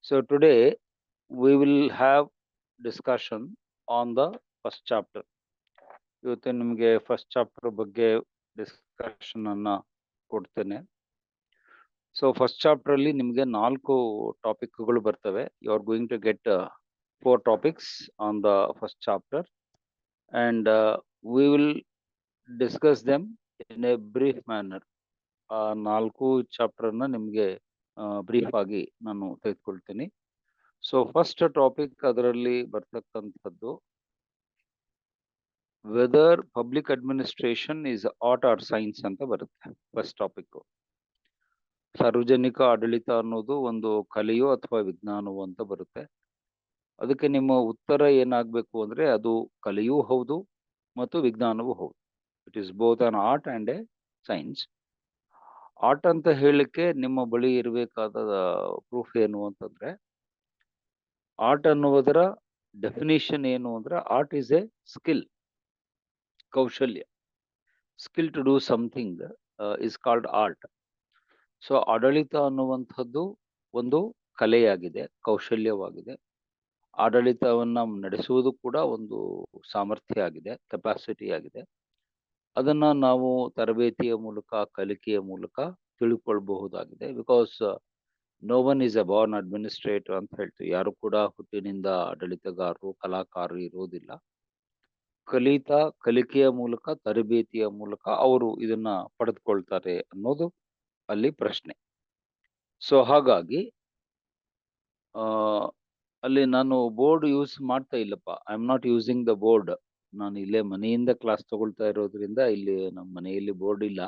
So today we will have discussion on the first chapter. ಇವತ್ತು ನಿಮಗೆ first chapter ಬಗ್ಗೆ discussion ಅನ್ನ ಕೊಡ್ತೇನೆ. ಸೊ ಫಸ್ಟ್ ಚಾಪ್ಟರ್ ಅಲ್ಲಿ ನಿಮಗೆ 4 ಟಾಪಿಕ್ಗಳು ಬರ್ತವೆ. You are going to get 4 topics on the first chapter and we will discuss them in a brief manner. ಆ 4 ಚಾಪ್ಟರ್ ಅನ್ನ ನಿಮಗೆ ಬ್ರೀಫ್ ಆಗಿ ನಾನು ತೆಗೆದುಕೊಳ್ತೀನಿ. ಸೊ ಫಸ್ಟ್ ಟಾಪಿಕ್ ಅದರಲ್ಲಿ ಬರ್ತಕ್ಕಂಥದ್ದು whether public administration is art or science ಅಂತ ಬರುತ್ತೆ. First topic ಸಾರ್ವಜನಿಕ ಆಡಳಿತ ಅನ್ನೋದು ಒಂದು ಕಲೆಯೋ ಅಥವಾ ವಿಜ್ಞಾನವೋ ಅಂತ ಬರುತ್ತೆ. ಅದಕ್ಕೆ ನಿಮ್ಮ ಉತ್ತರ ಏನಾಗಬೇಕು ಅಂದ್ರೆ ಅದು ಕಲೆಯೂ ಹೌದು ಮತ್ತು ವಿಜ್ಞಾನವೂ ಹೌದು. It is both an art and A science. Art ಅಂತ ಹೇಳಲಿಕ್ಕೆ ನಿಮ್ಮ ಬಳಿ ಇರಬೇಕಾದ ಪ್ರೂಫ್ ಏನು ಅಂತಂದ್ರೆ, ಆರ್ಟ್ ಅನ್ನುವುದರ ಡೆಫಿನಿಷನ್ ಏನು ಅಂದ್ರೆ, ಆರ್ಟ್ ಇಸ್ ಎ ಸ್ಕಿಲ್, ಕೌಶಲ್ಯ. Skill to do something is called art. So ಆಡಳಿತ ಅನ್ನುವಂಥದ್ದು ಒಂದು ಕಲೆಯಾಗಿದೆ, ಕೌಶಲ್ಯವಾಗಿದೆ. ಆಡಳಿತವನ್ನ ನಡೆಸುವುದು ಕೂಡ ಒಂದು ಸಾಮರ್ಥ್ಯ ಆಗಿದೆ, ಕೆಪಾಸಿಟಿ ಆಗಿದೆ. ಅದನ್ನ ನಾವು ತರಬೇತಿಯ ಮೂಲಕ, ಕಲಿಕೆಯ ಮೂಲಕ ತಿಳ್ಕೊಳ್ಬಹುದಾಗಿದೆ. Because no one is a born administrator ಅಂತ ಹೇಳ್ತೀವಿ. ಯಾರು ಕೂಡ ಹುಟ್ಟಿನಿಂದ ಆಡಳಿತಗಾರರು, ಕಲಾಕಾರರು ಇರುವುದಿಲ್ಲ. ಕಲಿಕೆಯ ಮೂಲಕ, ತರಬೇತಿಯ ಮೂಲಕ ಅವರು ಇದನ್ನ ಪಡೆದುಕೊಳ್ತಾರೆ ಅನ್ನೋದು ಅಲ್ಲಿ ಪ್ರಶ್ನೆ. ಸೊ ಹಾಗಾಗಿ ಅಲ್ಲಿ ನಾನು ಬೋರ್ಡ್ ಯೂಸ್ ಮಾಡ್ತಾ ಇಲ್ಲಪ್ಪ. I am not using the board. ನಾನು ಇಲ್ಲೇ ಮನೆಯಿಂದ ಕ್ಲಾಸ್ ತಗೊಳ್ತಾ ಇರೋದ್ರಿಂದ ಇಲ್ಲಿ ನಮ್ಮ ಮನೆಯಲ್ಲಿ ಬೋರ್ಡ್ ಇಲ್ಲ.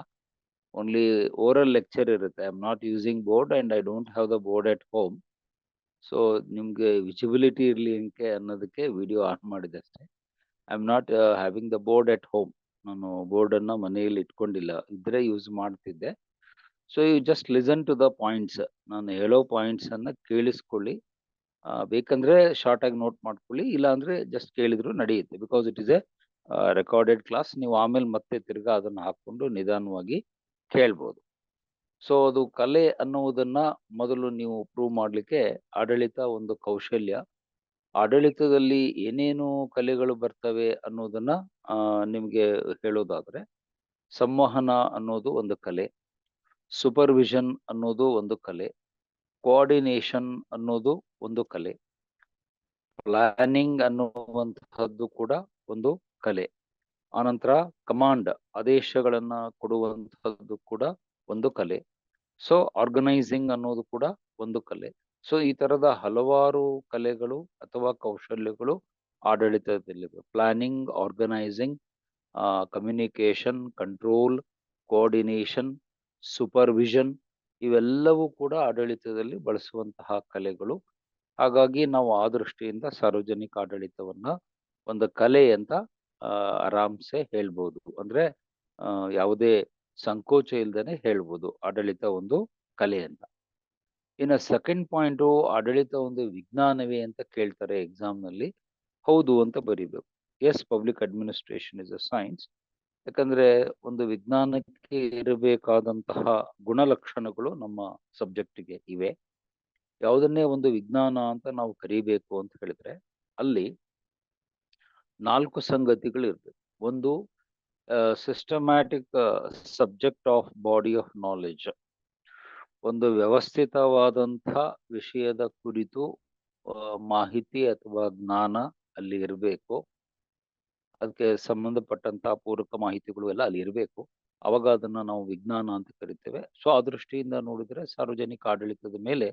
ಓನ್ಲಿ ಓರಲ್ ಲೆಕ್ಚರ್ ಇರುತ್ತೆ. I am not using board and I don't have the board at home. So ನಿಮ್ಗೆ ವಿಸಿಬಿಲಿಟಿ ಇರ್ಲಿ ಅನ್ನೋದಕ್ಕೆ ವಿಡಿಯೋ ಆನ್ ಮಾಡಿದೆ ಅಷ್ಟೇ. I am not having the board at home. ನಾನು ಬೋರ್ಡ್ ಅನ್ನ ಮನೆಯಲ್ಲಿ ಇಟ್ಕೊಂಡಿಲ್ಲ, ಇದ್ರೆ ಯೂಸ್ ಮಾಡ್ತಿದ್ದೆ. So you just listen to the points. ನಾನು ಹೇಳೋ ಪಾಯಿಂಟ್ಸ್ ಅನ್ನ ಕೇಳಿಸ್ಕೊಳ್ಳಿ. ಬೇಕಂದ್ರೆ ಶಾರ್ಟ್ ಆಗಿ ನೋಟ್ ಮಾಡ್ಕೊಳ್ಳಿ, ಇಲ್ಲ ಅಂದ್ರೆ ಜಸ್ಟ್ ಕೇಳಿದ್ರು ನಡೆಯುತ್ತೆ. Because it is A recorded class. ನೀವು ಆಮೇಲೆ ಮತ್ತೆ ತಿರ್ಗಾ ಅದನ್ನ ಹಾಕೊಂಡು ನಿಧಾನವಾಗಿ ಕೇಳ್ಬೋದು. ಸೊ ಅದು ಕಲೆ ಅನ್ನುವುದನ್ನ ಮೊದಲು ನೀವು ಪ್ರೂವ್ ಮಾಡ್ಲಿಕ್ಕೆ ಆಡಳಿತ ಒಂದು ಕೌಶಲ್ಯ. ಆಡಳಿತದಲ್ಲಿ ಏನೇನು ಕಲೆಗಳು ಬರ್ತವೆ ಅನ್ನೋದನ್ನ ನಿಮ್ಗೆ ಹೇಳೋದಾದ್ರೆ, ಸಂವಹನ ಅನ್ನೋದು ಒಂದು ಕಲೆ, ಸೂಪರ್ವಿಷನ್ ಅನ್ನೋದು ಒಂದು ಕಲೆ, ಕೋಆರ್ಡಿನೇಷನ್ ಅನ್ನೋದು ಒಂದು ಕಲೆ, ಪ್ಲಾನಿಂಗ್ ಅನ್ನುವಂತಹದ್ದು ಕೂಡ ಒಂದು ಕಲೆ. ಆನಂತರ ಕಮಾಂಡ್, ಆದೇಶಗಳನ್ನ ಕೊಡುವಂತಹದ್ದು ಕೂಡ ಒಂದು ಕಲೆ. ಸೊ ಆರ್ಗನೈಸಿಂಗ್ ಅನ್ನೋದು ಕೂಡ ಒಂದು ಕಲೆ. ಸೊ ಈ ತರದ ಹಲವಾರು ಕಲೆಗಳು ಅಥವಾ ಕೌಶಲ್ಯಗಳು ಆಡಳಿತದಲ್ಲಿವೆ. Planning, organising, communication, control, coordination, supervision, ಇವೆಲ್ಲವೂ ಕೂಡ ಆಡಳಿತದಲ್ಲಿ ಬಳಸುವಂತಹ ಕಲೆಗಳು. ಹಾಗಾಗಿ ನಾವು ಆ ದೃಷ್ಟಿಯಿಂದ ಸಾರ್ವಜನಿಕ ಆಡಳಿತವನ್ನ ಒಂದು ಕಲೆ ಅಂತ ಆರಾಮ್ಸೆ ಹೇಳ್ಬೋದು. ಅಂದ್ರೆ ಯಾವುದೇ ಸಂಕೋಚ ಇಲ್ದೇನೆ ಹೇಳ್ಬೋದು ಆಡಳಿತ ಒಂದು ಕಲೆ ಅಂತ. ಇನ್ನು ಸೆಕೆಂಡ್ ಪಾಯಿಂಟು, ಆಡಳಿತ ಒಂದು ವಿಜ್ಞಾನವೇ ಅಂತ ಕೇಳ್ತಾರೆ ಎಕ್ಸಾಮ್ ನಲ್ಲಿ. ಹೌದು ಅಂತ ಬರೀಬೇಕು. Yes, public administration is a science. ಯಾಕಂದ್ರೆ ಒಂದು ವಿಜ್ಞಾನಕ್ಕೆ ಇರಬೇಕಾದಂತಹ ಗುಣಲಕ್ಷಣಗಳು ನಮ್ಮ ಸಬ್ಜೆಕ್ಟಿಗೆ ಇವೆ. ಯಾವುದನ್ನೇ ಒಂದು ವಿಜ್ಞಾನ ಅಂತ ನಾವು ಕರಿಬೇಕು ಅಂತ ಹೇಳಿದ್ರೆ ಅಲ್ಲಿ 4 ಸಂಗತಿಗಳು ಇರ್ಬೇಕು. ಒಂದು, systematic subject of body of knowledge. ಒಂದು ವ್ಯವಸ್ಥಿತವಾದಂಥ ವಿಷಯದ ಕುರಿತು ಮಾಹಿತಿ ಅಥವಾ ಜ್ಞಾನ ಅಲ್ಲಿ ಇರಬೇಕು. ಅದಕ್ಕೆ ಸಂಬಂಧಪಟ್ಟಂತಹ ಪೂರಕ ಮಾಹಿತಿಗಳು ಎಲ್ಲ ಅಲ್ಲಿ ಇರಬೇಕು. ಅವಾಗ ಅದನ್ನ ನಾವು ವಿಜ್ಞಾನ ಅಂತ ಕರಿತೇವೆ. ಸೊ ಆ ದೃಷ್ಟಿಯಿಂದ ನೋಡಿದ್ರೆ ಸಾರ್ವಜನಿಕ ಆಡಳಿತದ ಮೇಲೆ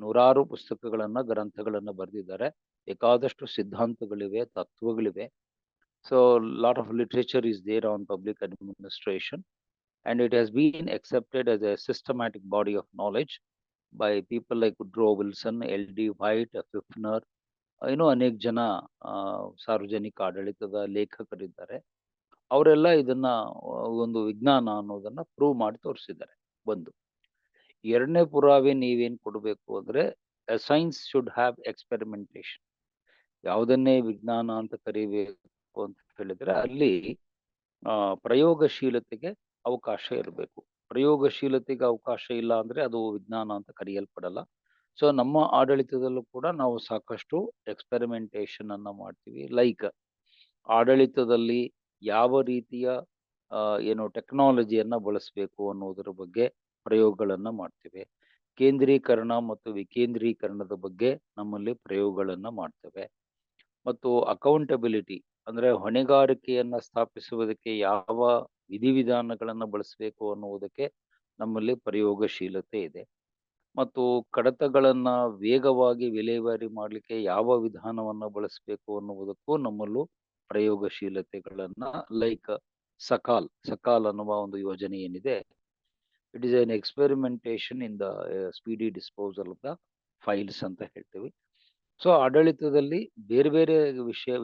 ನೂರಾರು ಪುಸ್ತಕಗಳನ್ನ, ಗ್ರಂಥಗಳನ್ನ ಬರೆದಿದ್ದಾರೆ. ಬೇಕಾದಷ್ಟು ಸಿದ್ಧಾಂತಗಳಿವೆ, ತತ್ವಗಳಿವೆ. So lot of literature is there on public administration and it has been accepted as a systematic body of knowledge by people like Woodrow Wilson, L.D. White, Fifner, ಇನ್ನೂ ಅನೇಕ ಜನ ಸಾರ್ವಜನಿಕ ಆಡಳಿತದ ಲೇಖಕರಿದ್ದಾರೆ. ಅವರೆಲ್ಲ ಇದನ್ನ ಒಂದು ವಿಜ್ಞಾನ ಅನ್ನೋದನ್ನ ಪ್ರೂವ್ ಮಾಡಿ ತೋರಿಸಿದ್ದಾರೆ. ಒಂದು. ಎರಡನೇ ಪುರಾವೆ ನೀವೇನ್ ಕೊಡಬೇಕು ಅಂದ್ರೆ, ಸೈನ್ಸ್ ಶುಡ್ ಹ್ಯಾವ್ ಎಕ್ಸ್ಪೆರಿಮೆಂಟೇಶನ್. ಯಾವುದನ್ನೇ ವಿಜ್ಞಾನ ಅಂತ ಕರಿಬೇಕು ಅಂತ ಹೇಳಿದ್ರೆ ಅಲ್ಲಿ ಪ್ರಯೋಗಶೀಲತೆಗೆ ಅವಕಾಶ ಇರಬೇಕು. ಪ್ರಯೋಗಶೀಲತೆಗೆ ಅವಕಾಶ ಇಲ್ಲ ಅಂದ್ರೆ ಅದು ವಿಜ್ಞಾನ ಅಂತ ಕರೆಯಲ್ಪಡಲ್ಲ. ಸೊ ನಮ್ಮ ಆಡಳಿತದಲ್ಲೂ ಕೂಡ ನಾವು ಸಾಕಷ್ಟು ಎಕ್ಸ್ಪೆರಿಮೆಂಟೇಷನ್ ಅನ್ನ ಮಾಡ್ತೀವಿ. ಲೈಕ್ ಆಡಳಿತದಲ್ಲಿ ಯಾವ ರೀತಿಯ ಏನು ಟೆಕ್ನಾಲಜಿಯನ್ನ ಬಳಸಬೇಕು ಅನ್ನೋದರ ಬಗ್ಗೆ ಪ್ರಯೋಗಗಳನ್ನ ಮಾಡ್ತೇವೆ. ಕೇಂದ್ರೀಕರಣ ಮತ್ತು ವಿಕೇಂದ್ರೀಕರಣದ ಬಗ್ಗೆ ನಮ್ಮಲ್ಲಿ ಪ್ರಯೋಗಗಳನ್ನ ಮಾಡ್ತೇವೆ. ಮತ್ತು ಅಕೌಂಟಬಿಲಿಟಿ ಅಂದ್ರೆ ಹೊಣೆಗಾರಿಕೆಯನ್ನ ಸ್ಥಾಪಿಸುವುದಕ್ಕೆ ಯಾವ ವಿಧಿವಿಧಾನಗಳನ್ನ ಬಳಸಬೇಕು ಅನ್ನುವುದಕ್ಕೆ ನಮ್ಮಲ್ಲಿ ಪ್ರಯೋಗಶೀಲತೆ ಇದೆ. ಮತ್ತು ಕಡತಗಳನ್ನ ವೇಗವಾಗಿ ವಿಲೇವಾರಿ ಮಾಡಲಿಕ್ಕೆ ಯಾವ ವಿಧಾನವನ್ನ ಬಳಸಬೇಕು ಅನ್ನುವುದಕ್ಕೂ ನಮ್ಮಲ್ಲೂ ಪ್ರಯೋಗಶೀಲತೆಗಳನ್ನ ಲೈಕ್ ಸಕಾಲ್ ಅನ್ನುವ ಒಂದು ಯೋಜನೆ ಏನಿದೆ, it is N experimentation in the speedy disposal of the files ಅಂತ ಹೇಳ್ತೀವಿ. ಸೊ ಆಡಳಿತದಲ್ಲಿ ಬೇರೆ ಬೇರೆ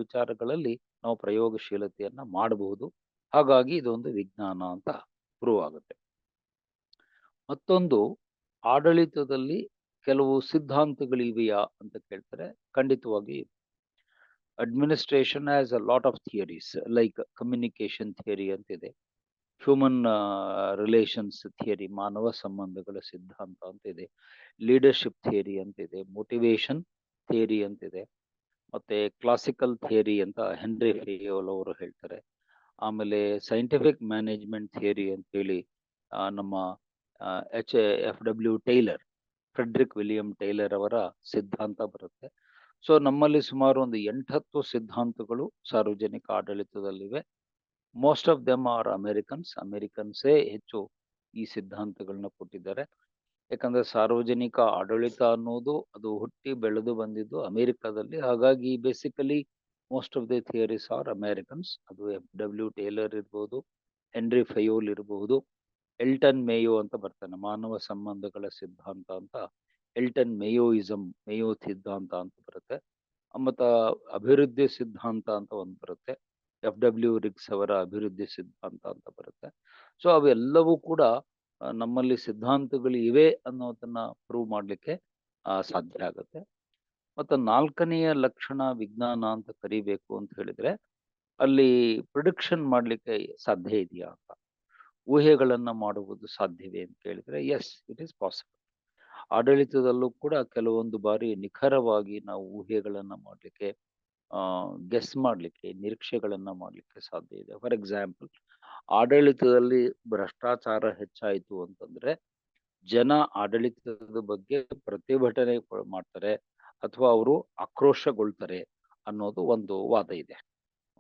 ವಿಚಾರಗಳಲ್ಲಿ ನಾವು ಪ್ರಯೋಗಶೀಲತೆಯನ್ನ ಮಾಡಬಹುದು. ಹಾಗಾಗಿ ಇದೊಂದು ವಿಜ್ಞಾನ ಅಂತ ಪ್ರೂವ್ ಆಗುತ್ತೆ. ಮತ್ತೊಂದು, ಆಡಳಿತದಲ್ಲಿ ಕೆಲವು ಸಿದ್ಧಾಂತಗಳಿವೆಯಾ ಅಂತ ಕೇಳ್ತಾರೆ. ಖಂಡಿತವಾಗಿ administration has a lot of theories like communication theory ಅಂತಿದೆ, ಹ್ಯೂಮನ್ ರಿಲೇಷನ್ಸ್ ಥಿಯರಿ, ಮಾನವ ಸಂಬಂಧಗಳ ಸಿದ್ಧಾಂತ ಅಂತಿದೆ, ಲೀಡರ್ಶಿಪ್ ಥಿಯರಿ ಅಂತಿದೆ, ಮೋಟಿವೇಶನ್ ಥಿಯರಿ ಅಂತಿದೆ, ಮತ್ತೆ ಕ್ಲಾಸಿಕಲ್ ಥಿಯರಿ ಅಂತ ಹೆನ್ರಿ ಫೇಯೋಲ್ ಅವರು ಹೇಳ್ತಾರೆ. ಆಮೇಲೆ ಸೈಂಟಿಫಿಕ್ ಮ್ಯಾನೇಜ್ಮೆಂಟ್ ಥಿಯರಿ ಅಂತ ಹೇಳಿ ನಮ್ಮ FW tailor, Friedrich William tailor ಅವರ ಸಿದ್ಧಾಂತ ಬರುತ್ತೆ. ಸೊ ನಮ್ಮಲ್ಲಿ ಸುಮಾರು ಒಂದು 8-10 ಸಿದ್ಧಾಂತಗಳು ಸಾರ್ವಜನಿಕ ಆಡಳಿತದಲ್ಲಿವೆ. ಮೋಸ್ಟ್ ಆಫ್ ದೆಮ್ ಆರ್ ಅಮೆರಿಕನ್ಸೇ ಹೆಚ್ಚು ಈ ಸಿದ್ಧಾಂತಗಳನ್ನ ಕೊಟ್ಟಿದ್ದಾರೆ. ಯಾಕಂದ್ರೆ ಸಾರ್ವಜನಿಕ ಆಡಳಿತ ಅನ್ನೋದು ಅದು ಹುಟ್ಟಿ ಬೆಳೆದು ಬಂದಿದ್ದು ಅಮೆರಿಕದಲ್ಲಿ. ಹಾಗಾಗಿ basically most of the theories are Americans. ಅದು FW ಟೇಲರ್ ಇರ್ಬೋದು, ಹೆನ್ರಿ ಫಯೋಲ್ ಇರಬಹುದು, ಎಲ್ಟನ್ ಮೇಯೋ ಅಂತ ಬರ್ತಾನೆ, ಮಾನವ ಸಂಬಂಧಗಳ ಸಿದ್ಧಾಂತ ಅಂತ. ಎಲ್ಟನ್ ಮೇಯೋ ಸಿದ್ಧಾಂತ ಅಂತ ಬರುತ್ತೆ. ಮತ್ತ ಅಭಿವೃದ್ಧಿ ಸಿದ್ಧಾಂತ ಅಂತ ಒಂದು ಬರುತ್ತೆ, FW ರಿಗ್ಸ್ ಅವರ ಅಭಿವೃದ್ಧಿ ಸಿದ್ಧಾಂತ ಅಂತ ಬರುತ್ತೆ. ಸೊ ಅವೆಲ್ಲವೂ ಕೂಡ ನಮ್ಮಲ್ಲಿ ಸಿದ್ಧಾಂತಗಳು ಇವೆ ಅನ್ನೋದನ್ನ ಪ್ರೂವ್ ಮಾಡಲಿಕ್ಕೆ ಸಾಧ್ಯ ಆಗುತ್ತೆ. ಮತ್ತು 4ನೆಯ ಲಕ್ಷಣ ವಿಜ್ಞಾನ ಅಂತ ಕರಿಬೇಕು ಅಂತ ಹೇಳಿದ್ರೆ, ಅಲ್ಲಿ ಪ್ರಿಡಿಕ್ಷನ್ ಮಾಡಲಿಕ್ಕೆ ಸಾಧ್ಯ ಇದೆಯಾ ಅಂತ, ಊಹೆಗಳನ್ನ ಮಾಡುವುದು ಸಾಧ್ಯವೇ ಅಂತ ಕೇಳಿದ್ರೆ ಎಸ್, ಇಟ್ ಈಸ್ ಪಾಸಿಬಲ್. ಆಡಳಿತದಲ್ಲೂ ಕೂಡ ಕೆಲವೊಂದು ಬಾರಿ ನಿಖರವಾಗಿ ನಾವು ಊಹೆಗಳನ್ನ ಮಾಡಲಿಕ್ಕೆ, ಗೆಸ್ ಮಾಡಲಿಕ್ಕೆ, ನಿರೀಕ್ಷೆಗಳನ್ನ ಮಾಡಲಿಕ್ಕೆ ಸಾಧ್ಯ ಇದೆ. ಫಾರ್ ಎಕ್ಸಾಂಪಲ್, ಆಡಳಿತದಲ್ಲಿ ಭ್ರಷ್ಟಾಚಾರ ಹೆಚ್ಚಾಯಿತು ಅಂತಂದ್ರೆ ಜನ ಆಡಳಿತದ ಬಗ್ಗೆ ಪ್ರತಿಭಟನೆ ಮಾಡ್ತಾರೆ ಅಥವಾ ಅವರು ಆಕ್ರೋಶಗೊಳ್ತಾರೆ ಅನ್ನೋದು ಒಂದು ವಾದ ಇದೆ.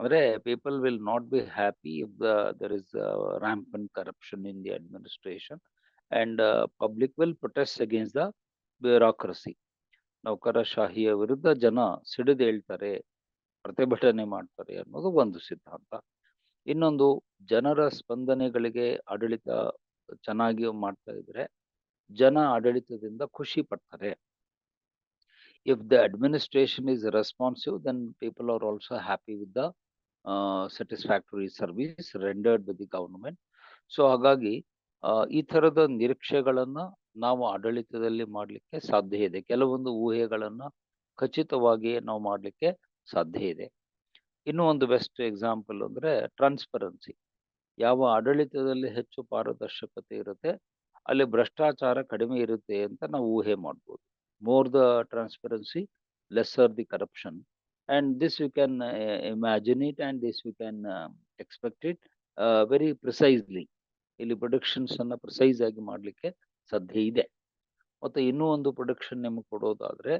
ಅಂದ್ರೆ people will not be happy if there is rampant corruption in the administration and public will protest against the bureaucracy. ನೌಕರಶಾಹಿಯ ವಿರುದ್ಧ ಜನ ಸಿಡಿದೇಳ್ತಾರೆ, ಪ್ರತಿಭಟನೆ ಮಾಡ್ತಾರೆ ಅನ್ನೋದು ಒಂದು ಸಿದ್ಧಾಂತ. ಇನ್ನೊಂದು, ಜನರ ಸ್ಪಂದನೆಗಳಿಗೆ ಆಡಳಿತ ಚೆನ್ನಾಗಿ ಮಾಡ್ತಾ ಇದ್ರೆ ಜನ ಆಡಳಿತದಿಂದ ಖುಷಿ ಪಡ್ತಾರೆ. If the administration is responsive then people are also happy with the satisfactory service rendered by the government. So ಹಾಗಾಗಿ ಈ ತರದ ನಿರೀಕ್ಷೆಗಳನ್ನ ನಾವು ಆಡಳಿತದಲ್ಲಿ ಮಾಡಲಿಕ್ಕೆ ಸಾಧ್ಯ ಇದೆ. ಕೆಲವೊಂದು ಊಹೆಗಳನ್ನ ಖಚಿತವಾಗಿ ನಾವು ಮಾಡಲಿಕ್ಕೆ ಸಾಧ್ಯ ಇದೆ. ಇನ್ನು ಒಂದು ಬೆಸ್ಟ್ ಎಕ್ಸಾಂಪಲ್ ಅಂದ್ರೆ ಟ್ರಾನ್ಸ್ಪರೆನ್ಸಿ. ಯಾವ ಆಡಳಿತದಲ್ಲಿ ಹೆಚ್ಚು ಪಾರದರ್ಶಕತೆ ಇರುತ್ತೆ ಅಲ್ಲಿ ಭ್ರಷ್ಟಾಚಾರ ಕಡಿಮೆ ಇರುತ್ತೆ ಅಂತ ನಾವು ಊಹೆ ಮಾಡ್ಬೋದು. More the transparency, lesser the corruption, and this you can imagine it and this you can expect it very precisely. ಇಲ್ಲಿ ಪ್ರೊಡಕ್ಷನ್ಸ್ ಅನ್ನ ಪ್ರಿಸೈಸ್ ಆಗಿ ಮಾಡಲಿಕ್ಕೆ ಸಾಧ್ಯ ಇದೆ. ಮತ್ತೆ ಇನ್ನೂ ಒಂದು ಪ್ರೊಡಕ್ಷನ್ ನಿಮಗೆ ಕೊಡೋದಾದ್ರೆ,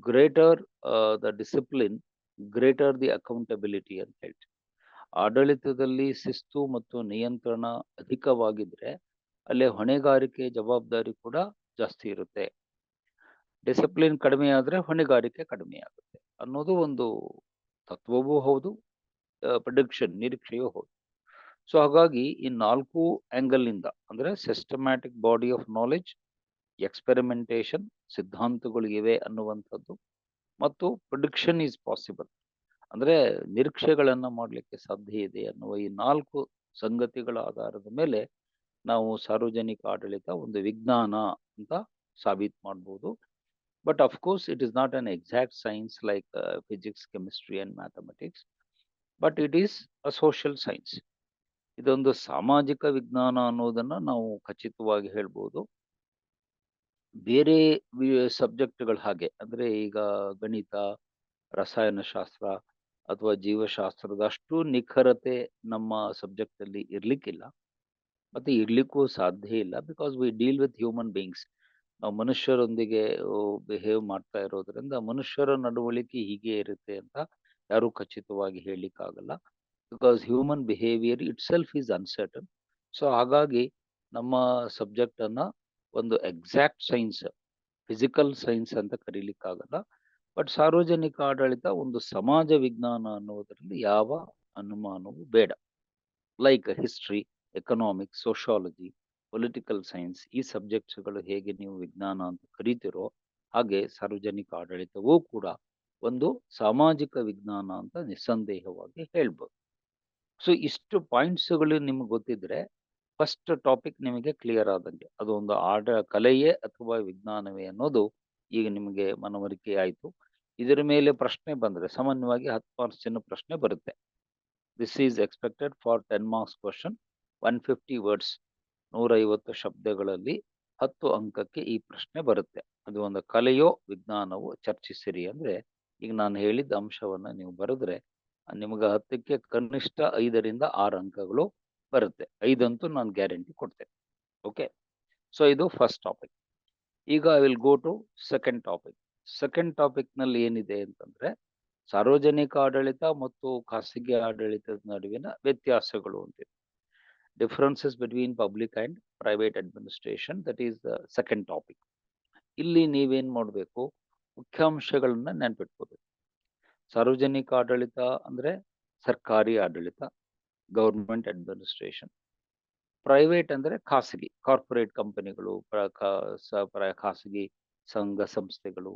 greater the discipline, greater the accountability ಅಂತ ಹೇಳ್ತೀವಿ. ಆಡಳಿತದಲ್ಲಿ ಶಿಸ್ತು ಮತ್ತು ನಿಯಂತ್ರಣ ಅಧಿಕವಾಗಿದ್ರೆ ಅಲ್ಲಿ ಹೊಣೆಗಾರಿಕೆ, ಜವಾಬ್ದಾರಿ ಕೂಡ ಜಾಸ್ತಿ ಇರುತ್ತೆ. ಡಿಸಿಪ್ಲಿನ್ ಕಡಿಮೆ ಆದ್ರೆ ಹೊಣೆಗಾರಿಕೆ ಕಡಿಮೆ ಆಗುತ್ತೆ ಅನ್ನೋದು ಒಂದು ತತ್ವವೂ ಹೌದು, ಪ್ರಿಡಿಕ್ಷನ್ ನಿರೀಕ್ಷೆಯೂ ಹೌದು. ಸೊ ಹಾಗಾಗಿ ಈ 4 ಆಂಗಲ್ ಇಂದ ಅಂದ್ರೆ systematic body of knowledge, experimentation, ಸಿದ್ಧಾಂತಗಳು ಇವೆ ಅನ್ನುವಂಥದ್ದು, ಮತ್ತು ಪ್ರಿಡಿಕ್ಷನ್ ಈಸ್ ಪಾಸಿಬಲ್ ಅಂದ್ರೆ ನಿರೀಕ್ಷೆಗಳನ್ನ ಮಾಡಲಿಕ್ಕೆ ಸಾಧ್ಯ ಇದೆ ಅನ್ನುವ ಈ 4 ಸಂಗತಿಗಳ ಆಧಾರದ ಮೇಲೆ ನಾವು ಸಾರ್ವಜನಿಕ ಆಡಳಿತ ಒಂದು ವಿಜ್ಞಾನ ಅಂತ ಸಾಬೀತು ಮಾಡಬಹುದು. But of course it is not an exact science like physics, chemistry and mathematics, but it is a social science. ಇದೊಂದು ಸಾಮಾಜಿಕ ವಿಜ್ಞಾನ ಅನ್ನೋದನ್ನ ನಾವು ಖಚಿತವಾಗಿ ಹೇಳ್ಬೋದು. ಬೇರೆ ಸಬ್ಜೆಕ್ಟ್‌ಗಳು ಹಾಗೆ. ಅಂದ್ರೆ ಈಗ ಗಣಿತ, ರಸಾಯನಶಾಸ್ತ್ರ ಅಥವಾ ಜೀವಶಾಸ್ತ್ರದ ಅಷ್ಟು ನಿಖರತೆ ನಮ್ಮ ಸಬ್ಜೆಕ್ಟ್ ಅಲ್ಲಿ ಇರ್ಲಿಕ್ಕಿಲ್ಲ. ಮತ್ತೆ ಇರ್ಲಿಕ್ಕೂ ಸಾಧ್ಯ ಇಲ್ಲ. Because we deal with human beings. ನಾವು ಮನುಷ್ಯರೊಂದಿಗೆ ಬಿಹೇವ್ ಮಾಡ್ತಾ ಇರೋದ್ರಿಂದ ಮನುಷ್ಯರ ನಡವಳಿಕೆ ಹೀಗೆ ಇರುತ್ತೆ ಅಂತ ಯಾರೂ ಖಚಿತವಾಗಿ ಹೇಳಲಿಕ್ಕಾಗಲ್ಲ. Because human behaviour itself is uncertain. So ಹಾಗಾಗಿ ನಮ್ಮ ಸಬ್ಜೆಕ್ಟ್ ಅನ್ನ ಒಂದು ಎಕ್ಸಾಕ್ಟ್ ಸೈನ್ಸ್, ಫಿಸಿಕಲ್ ಸೈನ್ಸ್ ಅಂತ ಕರೀಲಿಕ್ಕಾಗಲ್ಲ. ಬಟ್ ಸಾರ್ವಜನಿಕ ಆಡಳಿತ ಒಂದು ಸಮಾಜ ವಿಜ್ಞಾನ ಅನ್ನುವುದರಲ್ಲಿ ಯಾವ ಅನುಮಾನವೂ ಬೇಡ. Like history, economics, sociology, political science, ಈ ಸಬ್ಜೆಕ್ಟ್ಸ್ಗಳು ಹೇಗೆ ನೀವು ವಿಜ್ಞಾನ ಅಂತ ಕರೀತಿರೋ ಹಾಗೆ ಸಾರ್ವಜನಿಕ ಆಡಳಿತವೂ ಕೂಡ ಒಂದು ಸಾಮಾಜಿಕ ವಿಜ್ಞಾನ ಅಂತ ನಿಸ್ಸಂದೇಹವಾಗಿ ಹೇಳ್ಬೋದು. ಸೊ ಇಷ್ಟು ಪಾಯಿಂಟ್ಸ್ಗಳು ನಿಮ್ಗೆ ಗೊತ್ತಿದ್ರೆ ಫಸ್ಟ್ ಟಾಪಿಕ್ ನಿಮಗೆ ಕ್ಲಿಯರ್ ಆದಂಗೆ. ಅದು ಒಂದು ಕಲೆಯೇ ಅಥವಾ ವಿಜ್ಞಾನವೇ ಅನ್ನೋದು ಈಗ ನಿಮಗೆ ಮನವರಿಕೆ ಆಯಿತು. ಇದರ ಮೇಲೆ ಪ್ರಶ್ನೆ ಬಂದ್ರೆ ಸಾಮಾನ್ಯವಾಗಿ 10 ಮಾರ್ಕ್ಸಿನ ಪ್ರಶ್ನೆ ಬರುತ್ತೆ. This is expected for 10 marks question. 150 words, 150 ಶಬ್ದಗಳಲ್ಲಿ 10 ಅಂಕಕ್ಕೆ ಈ ಪ್ರಶ್ನೆ ಬರುತ್ತೆ. ಅದು ಒಂದು ಕಲೆಯೋ ವಿಜ್ಞಾನವೋ ಚರ್ಚಿಸಿರಿ ಅಂದ್ರೆ ಈಗ ನಾನು ಹೇಳಿದ ಅಂಶವನ್ನ ನೀವು ಬರೆದ್ರೆ ನಿಮ್ಗೆ 10ಕ್ಕೆ ಕನಿಷ್ಠ 5ರಿಂದ 6 ಅಂಕಗಳು ಬರುತ್ತೆ. 5 ಅಂತೂ ನಾನು ಗ್ಯಾರಂಟಿ ಕೊಡ್ತೇನೆ. ಓಕೆ, ಸೊ ಇದು ಫಸ್ಟ್ ಟಾಪಿಕ್. ಈಗ I will go to second topic. Second topic ನಲ್ಲಿ ಏನಿದೆ ಅಂತಂದ್ರೆ ಸಾರ್ವಜನಿಕ ಆಡಳಿತ ಮತ್ತು ಖಾಸಗಿ ಆಡಳಿತದ ನಡುವಿನ ವ್ಯತ್ಯಾಸಗಳು ಅಂತಿದೆ. Differences between public and private administration, that is the second topic. ಇಲ್ಲಿ ನೀವೇನ್ ಮಾಡಬೇಕು, ಮುಖ್ಯಾಂಶಗಳನ್ನ ನೆನ್ಪಿಟ್ಕೋಬೇಕು. ಸಾರ್ವಜನಿಕ ಆಡಳಿತ ಅಂದ್ರೆ ಸರ್ಕಾರಿ ಆಡಳಿತ, ಗವರ್ಮೆಂಟ್ ಅಡ್ಮಿನಿಸ್ಟ್ರೇಷನ್. ಪ್ರೈವೇಟ್ ಅಂದ್ರೆ ಖಾಸಗಿ, ಕಾರ್ಪೊರೇಟ್ ಕಂಪನಿಗಳು, ಖಾಸಗಿ ಸಂಘ ಸಂಸ್ಥೆಗಳು,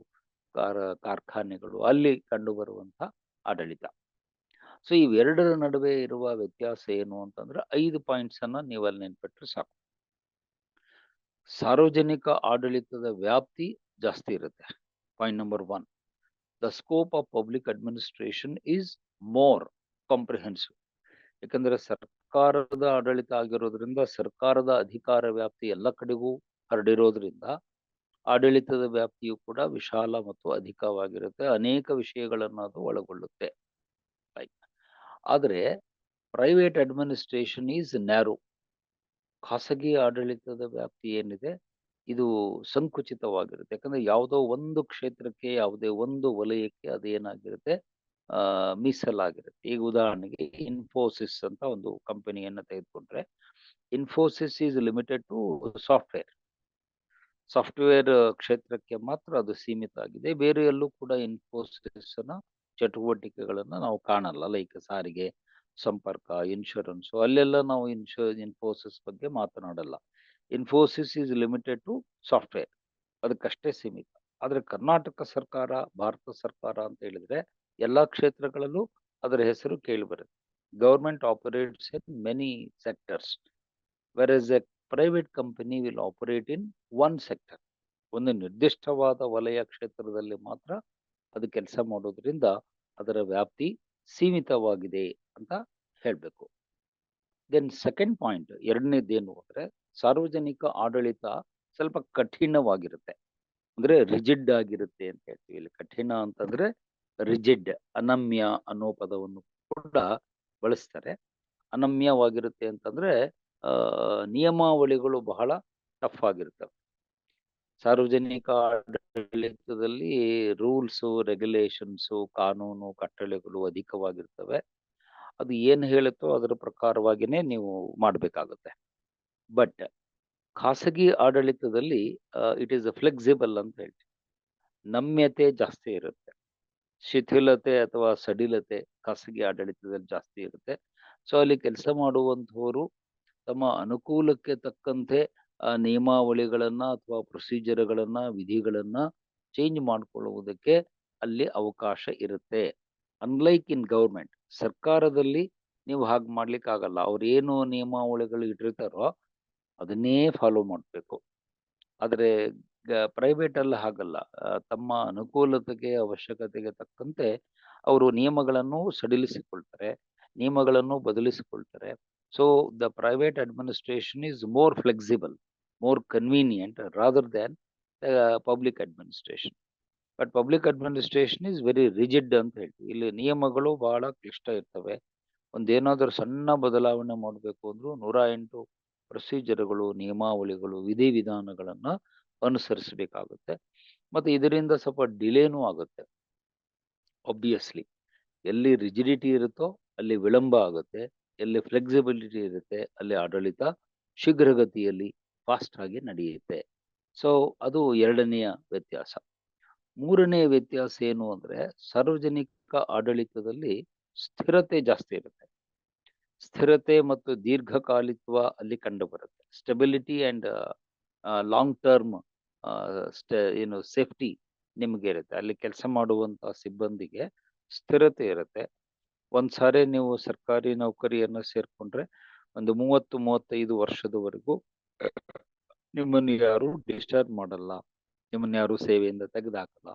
ಕಾರ್ಖಾನೆಗಳು, ಅಲ್ಲಿ ಕಂಡುಬರುವಂತಹ ಆಡಳಿತ. ಸೊ ಇವೆರಡರ ನಡುವೆ ಇರುವ ವ್ಯತ್ಯಾಸ ಏನು ಅಂತಂದ್ರೆ 5 ಪಾಯಿಂಟ್ಸ್ ಅನ್ನ ನೀವು ಅಲ್ಲಿ ನೆನ್ಪಿಟ್ರೆ ಸಾಕು. ಸಾರ್ವಜನಿಕ ಆಡಳಿತದ ವ್ಯಾಪ್ತಿ ಜಾಸ್ತಿ ಇರುತ್ತೆ. Point number 1, the scope of public administration is more comprehensive. ಯಾಕಂದ್ರೆ ಸರ್ಕಾರದ ಆಡಳಿತ ಆಗಿರೋದ್ರಿಂದ ಸರ್ಕಾರದ ಅಧಿಕಾರ ವ್ಯಾಪ್ತಿ ಎಲ್ಲ ಕಡೆಗೂ ಹರಡಿರೋದ್ರಿಂದ ಆಡಳಿತದ ವ್ಯಾಪ್ತಿಯು ಕೂಡ ವಿಶಾಲ ಮತ್ತು ಅಧಿಕವಾಗಿರುತ್ತೆ. ಅನೇಕ ವಿಷಯಗಳನ್ನು ಅದು ಒಳಗೊಳ್ಳುತ್ತೆ. ಆದರೆ ಪ್ರೈವೇಟ್ ಅಡ್ಮಿನಿಸ್ಟ್ರೇಷನ್ ಈಸ್ ನ್ಯಾರೋ. ಖಾಸಗಿ ಆಡಳಿತದ ವ್ಯಾಪ್ತಿ ಏನಿದೆ ಇದು ಸಂಕುಚಿತವಾಗಿರುತ್ತೆ. ಯಾಕಂದ್ರೆ ಯಾವುದೋ ಒಂದು ಕ್ಷೇತ್ರಕ್ಕೆ, ಯಾವುದೇ ಒಂದು ವಲಯಕ್ಕೆ ಅದೇನಾಗಿರುತ್ತೆ, ಮೀಸಲಾಗಿರುತ್ತೆ. ಈಗ ಉದಾಹರಣೆಗೆ ಇನ್ಫೋಸಿಸ್ ಅಂತ ಒಂದು ಕಂಪನಿಯನ್ನ ತೆಗೆದುಕೊಂಡ್ರೆ, Infosys is limited to software. Software ಕ್ಷೇತ್ರಕ್ಕೆ ಮಾತ್ರ ಅದು ಸೀಮಿತ ಆಗಿದೆ. ಬೇರೆ ಎಲ್ಲೂ ಕೂಡ ಇನ್ಫೋಸಿಸ್ನ ಚಟುವಟಿಕೆಗಳನ್ನ ನಾವು ಕಾಣಲ್ಲ. ಲೈಕ್ ಸಾರಿಗೆ, ಸಂಪರ್ಕ, ಇನ್ಶೂರೆನ್ಸ್, ಅಲ್ಲೆಲ್ಲ ನಾವು ಇನ್ಫೋಸಿಸ್ ಬಗ್ಗೆ ಮಾತನಾಡಲ್ಲ. Infosys is limited to software, ಅದಕ್ಕಷ್ಟೇ ಸೀಮಿತ. ಆದ್ರೆ ಕರ್ನಾಟಕ ಸರ್ಕಾರ, ಭಾರತ ಸರ್ಕಾರ ಅಂತ ಹೇಳಿದ್ರೆ ಎಲ್ಲಾ ಕ್ಷೇತ್ರಗಳಲ್ಲೂ ಅದರ ಹೆಸರು ಕೇಳಿ ಬರುತ್ತೆ. Government operates in many sectors, whereas a private company will operate in one sector. ಒಂದು ನಿರ್ದಿಷ್ಟವಾದ ವಲಯ ಕ್ಷೇತ್ರದಲ್ಲಿ ಮಾತ್ರ ಅದು ಕೆಲಸ ಮಾಡೋದ್ರಿಂದ ಅದರ ವ್ಯಾಪ್ತಿ ಸೀಮಿತವಾಗಿದೆ ಅಂತ ಹೇಳ್ಬೇಕು. ದೆನ್ ಸೆಕೆಂಡ್ ಪಾಯಿಂಟ್, ಎರಡನೇದೇನು ಅಂದ್ರೆ ಸಾರ್ವಜನಿಕ ಆಡಳಿತ ಸ್ವಲ್ಪ ಕಠಿಣವಾಗಿರುತ್ತೆ. ಅಂದ್ರೆ ರಿಜಿಡ್ ಆಗಿರುತ್ತೆ ಅಂತ ಹೇಳ್ತೀವಿ. ಇಲ್ಲಿ ಕಠಿಣ ಅಂತಂದ್ರೆ ರಿಜಿಡ್, ಅನಮ್ಯ ಅನ್ನೋ ಪದವನ್ನು ಕೂಡ ಬಳಸ್ತಾರೆ. ಅನಮ್ಯವಾಗಿರುತ್ತೆ ಅಂತಂದ್ರೆ ನಿಯಮಾವಳಿಗಳು ಬಹಳ ಟಫ್ ಆಗಿರ್ತವೆ. ಸಾರ್ವಜನಿಕ ಆಡಳಿತದಲ್ಲಿ ರೂಲ್ಸು, ರೆಗ್ಯುಲೇಷನ್ಸು, ಕಾನೂನು ಕಟ್ಟಳೆಗಳು ಅಧಿಕವಾಗಿರ್ತವೆ. ಅದು ಏನು ಹೇಳುತ್ತೋ ಅದರ ಪ್ರಕಾರವಾಗಿನೇ ನೀವು ಮಾಡಬೇಕಾಗುತ್ತೆ. ಬಟ್ ಖಾಸಗಿ ಆಡಳಿತದಲ್ಲಿ ಇಟ್ ಈಸ್ ಫ್ಲೆಕ್ಸಿಬಲ್ ಅಂತ ಹೇಳ್ತೀವಿ. ನಮ್ಯತೆ ಜಾಸ್ತಿ ಇರುತ್ತೆ. ಶಿಥಿಲತೆ ಅಥವಾ ಸಡಿಲತೆ ಖಾಸಗಿ ಆಡಳಿತದಲ್ಲಿ ಜಾಸ್ತಿ ಇರುತ್ತೆ. ಸೊ ಅಲ್ಲಿ ಕೆಲಸ ಮಾಡುವಂತಹವರು ತಮ್ಮ ಅನುಕೂಲಕ್ಕೆ ತಕ್ಕಂತೆ ನಿಯಮಾವಳಿಗಳನ್ನ ಅಥವಾ ಪ್ರೊಸೀಜರ್ಗಳನ್ನ, ವಿಧಿಗಳನ್ನ ಚೇಂಜ್ ಮಾಡ್ಕೊಳ್ಳುವುದಕ್ಕೆ ಅಲ್ಲಿ ಅವಕಾಶ ಇರುತ್ತೆ. ಅನ್ಲೈಕ್ ಇನ್ ಗವರ್ಮೆಂಟ್, ಸರ್ಕಾರದಲ್ಲಿ ನೀವು ಹಾಗೆ ಮಾಡ್ಲಿಕ್ಕೆ ಆಗಲ್ಲ. ಅವ್ರು ಏನು ನಿಯಮಾವಳಿಗಳು ಇಟ್ಟಿರ್ತಾರೋ ಅದನ್ನೇ ಫಾಲೋ ಮಾಡಬೇಕು. ಆದರೆ ಪ್ರೈವೇಟ್ ಅಲ್ಲಿ ಹಾಗಲ್ಲ. ತಮ್ಮ ಅನುಕೂಲತೆಗೆ, ಅವಶ್ಯಕತೆಗೆ ತಕ್ಕಂತೆ ಅವರು ನಿಯಮಗಳನ್ನು ಸಡಿಲಿಸಿಕೊಳ್ತಾರೆ, ನಿಯಮಗಳನ್ನು ಬದಲಿಸಿಕೊಳ್ತಾರೆ. So the private administration is more flexible, more convenient rather than public administration. But public administration is very rigid ಅಂತ ಹೇಳ್ತೀವಿ. ಇಲ್ಲಿ ನಿಯಮಗಳು ಬಹಳ ಕ್ಲಿಷ್ಟ ಇರ್ತವೆ. ಒಂದೇನಾದರೂ ಸಣ್ಣ ಬದಲಾವಣೆ ಮಾಡಬೇಕು ಅಂದ್ರೂ 108 ಪ್ರೊಸೀಜರ್ಗಳು, ನಿಯಮಾವಳಿಗಳು, ವಿಧಿವಿಧಾನಗಳನ್ನ ಅನುಸರಿಸಬೇಕಾಗುತ್ತೆ. ಮತ್ತೆ ಇದರಿಂದ ಸ್ವಲ್ಪ ಡಿಲೇನೂ ಆಗುತ್ತೆ. ಆಬ್ವಿಯಸ್ಲಿ ಎಲ್ಲಿ ರಿಜಿಡಿಟಿ ಇರುತ್ತೋ ಅಲ್ಲಿ ವಿಳಂಬ ಆಗುತ್ತೆ, ಎಲ್ಲಿ ಫ್ಲೆಕ್ಸಿಬಿಲಿಟಿ ಇರುತ್ತೆ ಅಲ್ಲಿ ಆಡಳಿತ ಶೀಘ್ರಗತಿಯಲ್ಲಿ ಫಾಸ್ಟ್ ಆಗಿ ನಡೆಯುತ್ತೆ. ಸೊ ಅದು ಎರಡನೆಯ ವ್ಯತ್ಯಾಸ. ಮೂರನೇ ವ್ಯತ್ಯಾಸ ಏನು ಅಂದ್ರೆ ಸಾರ್ವಜನಿಕ ಆಡಳಿತದಲ್ಲಿ ಸ್ಥಿರತೆ ಜಾಸ್ತಿ ಇರುತ್ತೆ. ಸ್ಥಿರತೆ ಮತ್ತು ದೀರ್ಘಕಾಲಿತ್ವ ಅಲ್ಲಿ ಕಂಡು ಬರುತ್ತೆ. ಸ್ಟೆಬಿಲಿಟಿ ಅಂಡ್ ಲಾಂಗ್ ಟರ್ಮ್ ಏನು ಸೇಫ್ಟಿ ನಿಮ್ಗೆ ಇರುತ್ತೆ. ಅಲ್ಲಿ ಕೆಲಸ ಮಾಡುವಂತ ಸಿಬ್ಬಂದಿಗೆ ಸ್ಥಿರತೆ ಇರುತ್ತೆ. ಒಂದ್ಸಾರಿ ನೀವು ಸರ್ಕಾರಿ ನೌಕರಿಯನ್ನ ಸೇರ್ಕೊಂಡ್ರೆ ಒಂದು 30-35 ವರ್ಷದವರೆಗೂ ನಿಮ್ಮನ್ನು ಯಾರು ಡಿಸ್ಚಾರ್ಜ್ ಮಾಡಲ್ಲ, ನಿಮ್ಮನ್ನ ಯಾರು ಸೇವೆಯಿಂದ ತೆಗೆದುಹಾಕಲ್ಲ.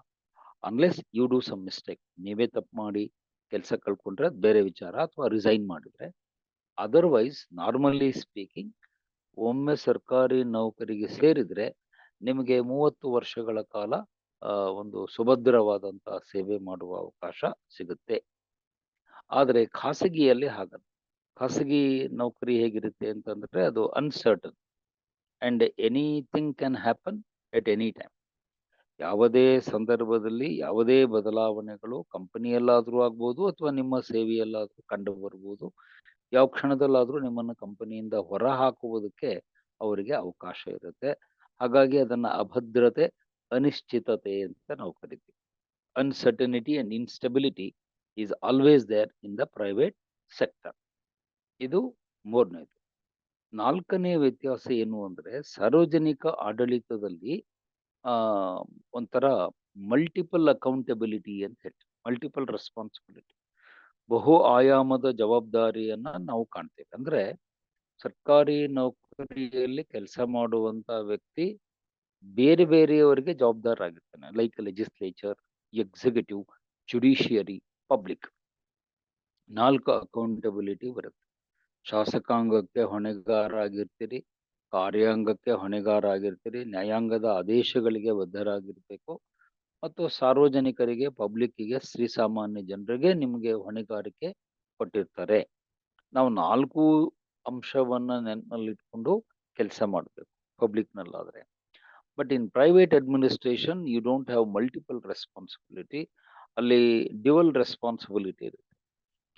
Unless you do some mistake, ನೀವೇ ತಪ್ಪು ಮಾಡಿ ಕೆಲಸ ಕಳ್ಕೊಂಡ್ರೆ ಅದು ಬೇರೆ ವಿಚಾರ, ಅಥವಾ ರಿಸೈನ್ ಮಾಡಿದ್ರೆ. ಅದರ್ವೈಸ್ ನಾರ್ಮಲಿ ಸ್ಪೀಕಿಂಗ್ ಒಮ್ಮೆ ಸರ್ಕಾರಿ ನೌಕರಿಗೆ ಸೇರಿದ್ರೆ ನಿಮಗೆ 30 ವರ್ಷಗಳ ಕಾಲ ಒಂದು ಸುಭದ್ರವಾದಂತಹ ಸೇವೆ ಮಾಡುವ ಅವಕಾಶ ಸಿಗುತ್ತೆ. ಆದರೆ ಖಾಸಗಿಯಲ್ಲಿ ಹಾಗಲ್ಲ. ಖಾಸಗಿ ನೌಕರಿ ಹೇಗಿರುತ್ತೆ ಅಂತಂದ್ರೆ ಅದು uncertain and anything can happen at any time. ಯಾವುದೇ ಸಂದರ್ಭದಲ್ಲಿ ಯಾವುದೇ ಬದಲಾವಣೆಗಳು ಕಂಪನಿಯಲ್ಲಾದ್ರೂ ಆಗ್ಬೋದು ಅಥವಾ ನಿಮ್ಮ ಸೇವೆಯಲ್ಲಾದ್ರೂ ಕಂಡು ಬರ್ಬೋದು. ಯಾವ ಕ್ಷಣದಲ್ಲಾದ್ರೂ ನಿಮ್ಮನ್ನು ಕಂಪನಿಯಿಂದ ಹೊರ ಹಾಕುವುದಕ್ಕೆ ಅವರಿಗೆ ಅವಕಾಶ ಇರುತ್ತೆ. ಹಾಗಾಗಿ ಅದನ್ನ ಅಭದ್ರತೆ, ಅನಿಶ್ಚಿತತೆ ಅಂತ ನಾವು ಕರಿತೀವಿ. Uncertainty and instability is always there in the private sector. ಇದು ಮೂರನೇದು. ನಾಲ್ಕನೇ ವ್ಯತ್ಯಾಸ ಏನು ಅಂದ್ರೆ ಸಾರ್ವಜನಿಕ ಆಡಳಿತದಲ್ಲಿ ಆ ಒಂಥರ ಮಲ್ಟಿಪಲ್ ಅಕೌಂಟಬಿಲಿಟಿ ಅಂತ ಹೇಳ್ತೀವಿ, ಮಲ್ಟಿಪಲ್ ರೆಸ್ಪಾನ್ಸಿಬಿಲಿಟಿ, ಬಹು ಆಯಾಮದ ಜವಾಬ್ದಾರಿಯನ್ನ ನಾವು ಕಾಣ್ತೇವೆ. ಅಂದ್ರೆ ಸರ್ಕಾರಿ ನೌಕರಿಯಲ್ಲಿ ಕೆಲಸ ಮಾಡುವಂತ ವ್ಯಕ್ತಿ ಬೇರೆ ಬೇರೆಯವರಿಗೆ ಜವಾಬ್ದಾರರಾಗಿರ್ತಾನೆ. Like legislature, executive, judiciary, public. 4 accountability ಬರುತ್ತೆ. ಶಾಸಕಾಂಗಕ್ಕೆ ಹೊಣೆಗಾರ ಆಗಿರ್ತೀರಿ, ಕಾರ್ಯಾಂಗಕ್ಕೆ ಹೊಣೆಗಾರ ಆಗಿರ್ತೀರಿ, ನ್ಯಾಯಾಂಗದ ಆದೇಶಗಳಿಗೆ ಬದ್ಧರಾಗಿರ್ಬೇಕು, ಮತ್ತು ಸಾರ್ವಜನಿಕರಿಗೆ, ಪಬ್ಲಿಕ್ಕಿಗೆ, ಶ್ರೀಸಾಮಾನ್ಯ ಜನರಿಗೆ ನಿಮಗೆ ಹೊಣೆಗಾರಿಕೆ ಕೊಟ್ಟಿರ್ತಾರೆ. ನಾವು 4 ಅಂಶವನ್ನ ನೆನಪಿನಲ್ಲಿಟ್ಕೊಂಡು ಕೆಲಸ ಮಾಡಬೇಕು ಪಬ್ಲಿಕ್ನಲ್ಲಾದ್ರೆ. But in private administration you don't have multiple responsibility. ಅಲ್ಲಿ ಡ್ಯುವಲ್ ರೆಸ್ಪಾನ್ಸಿಬಿಲಿಟಿ ಇರುತ್ತೆ.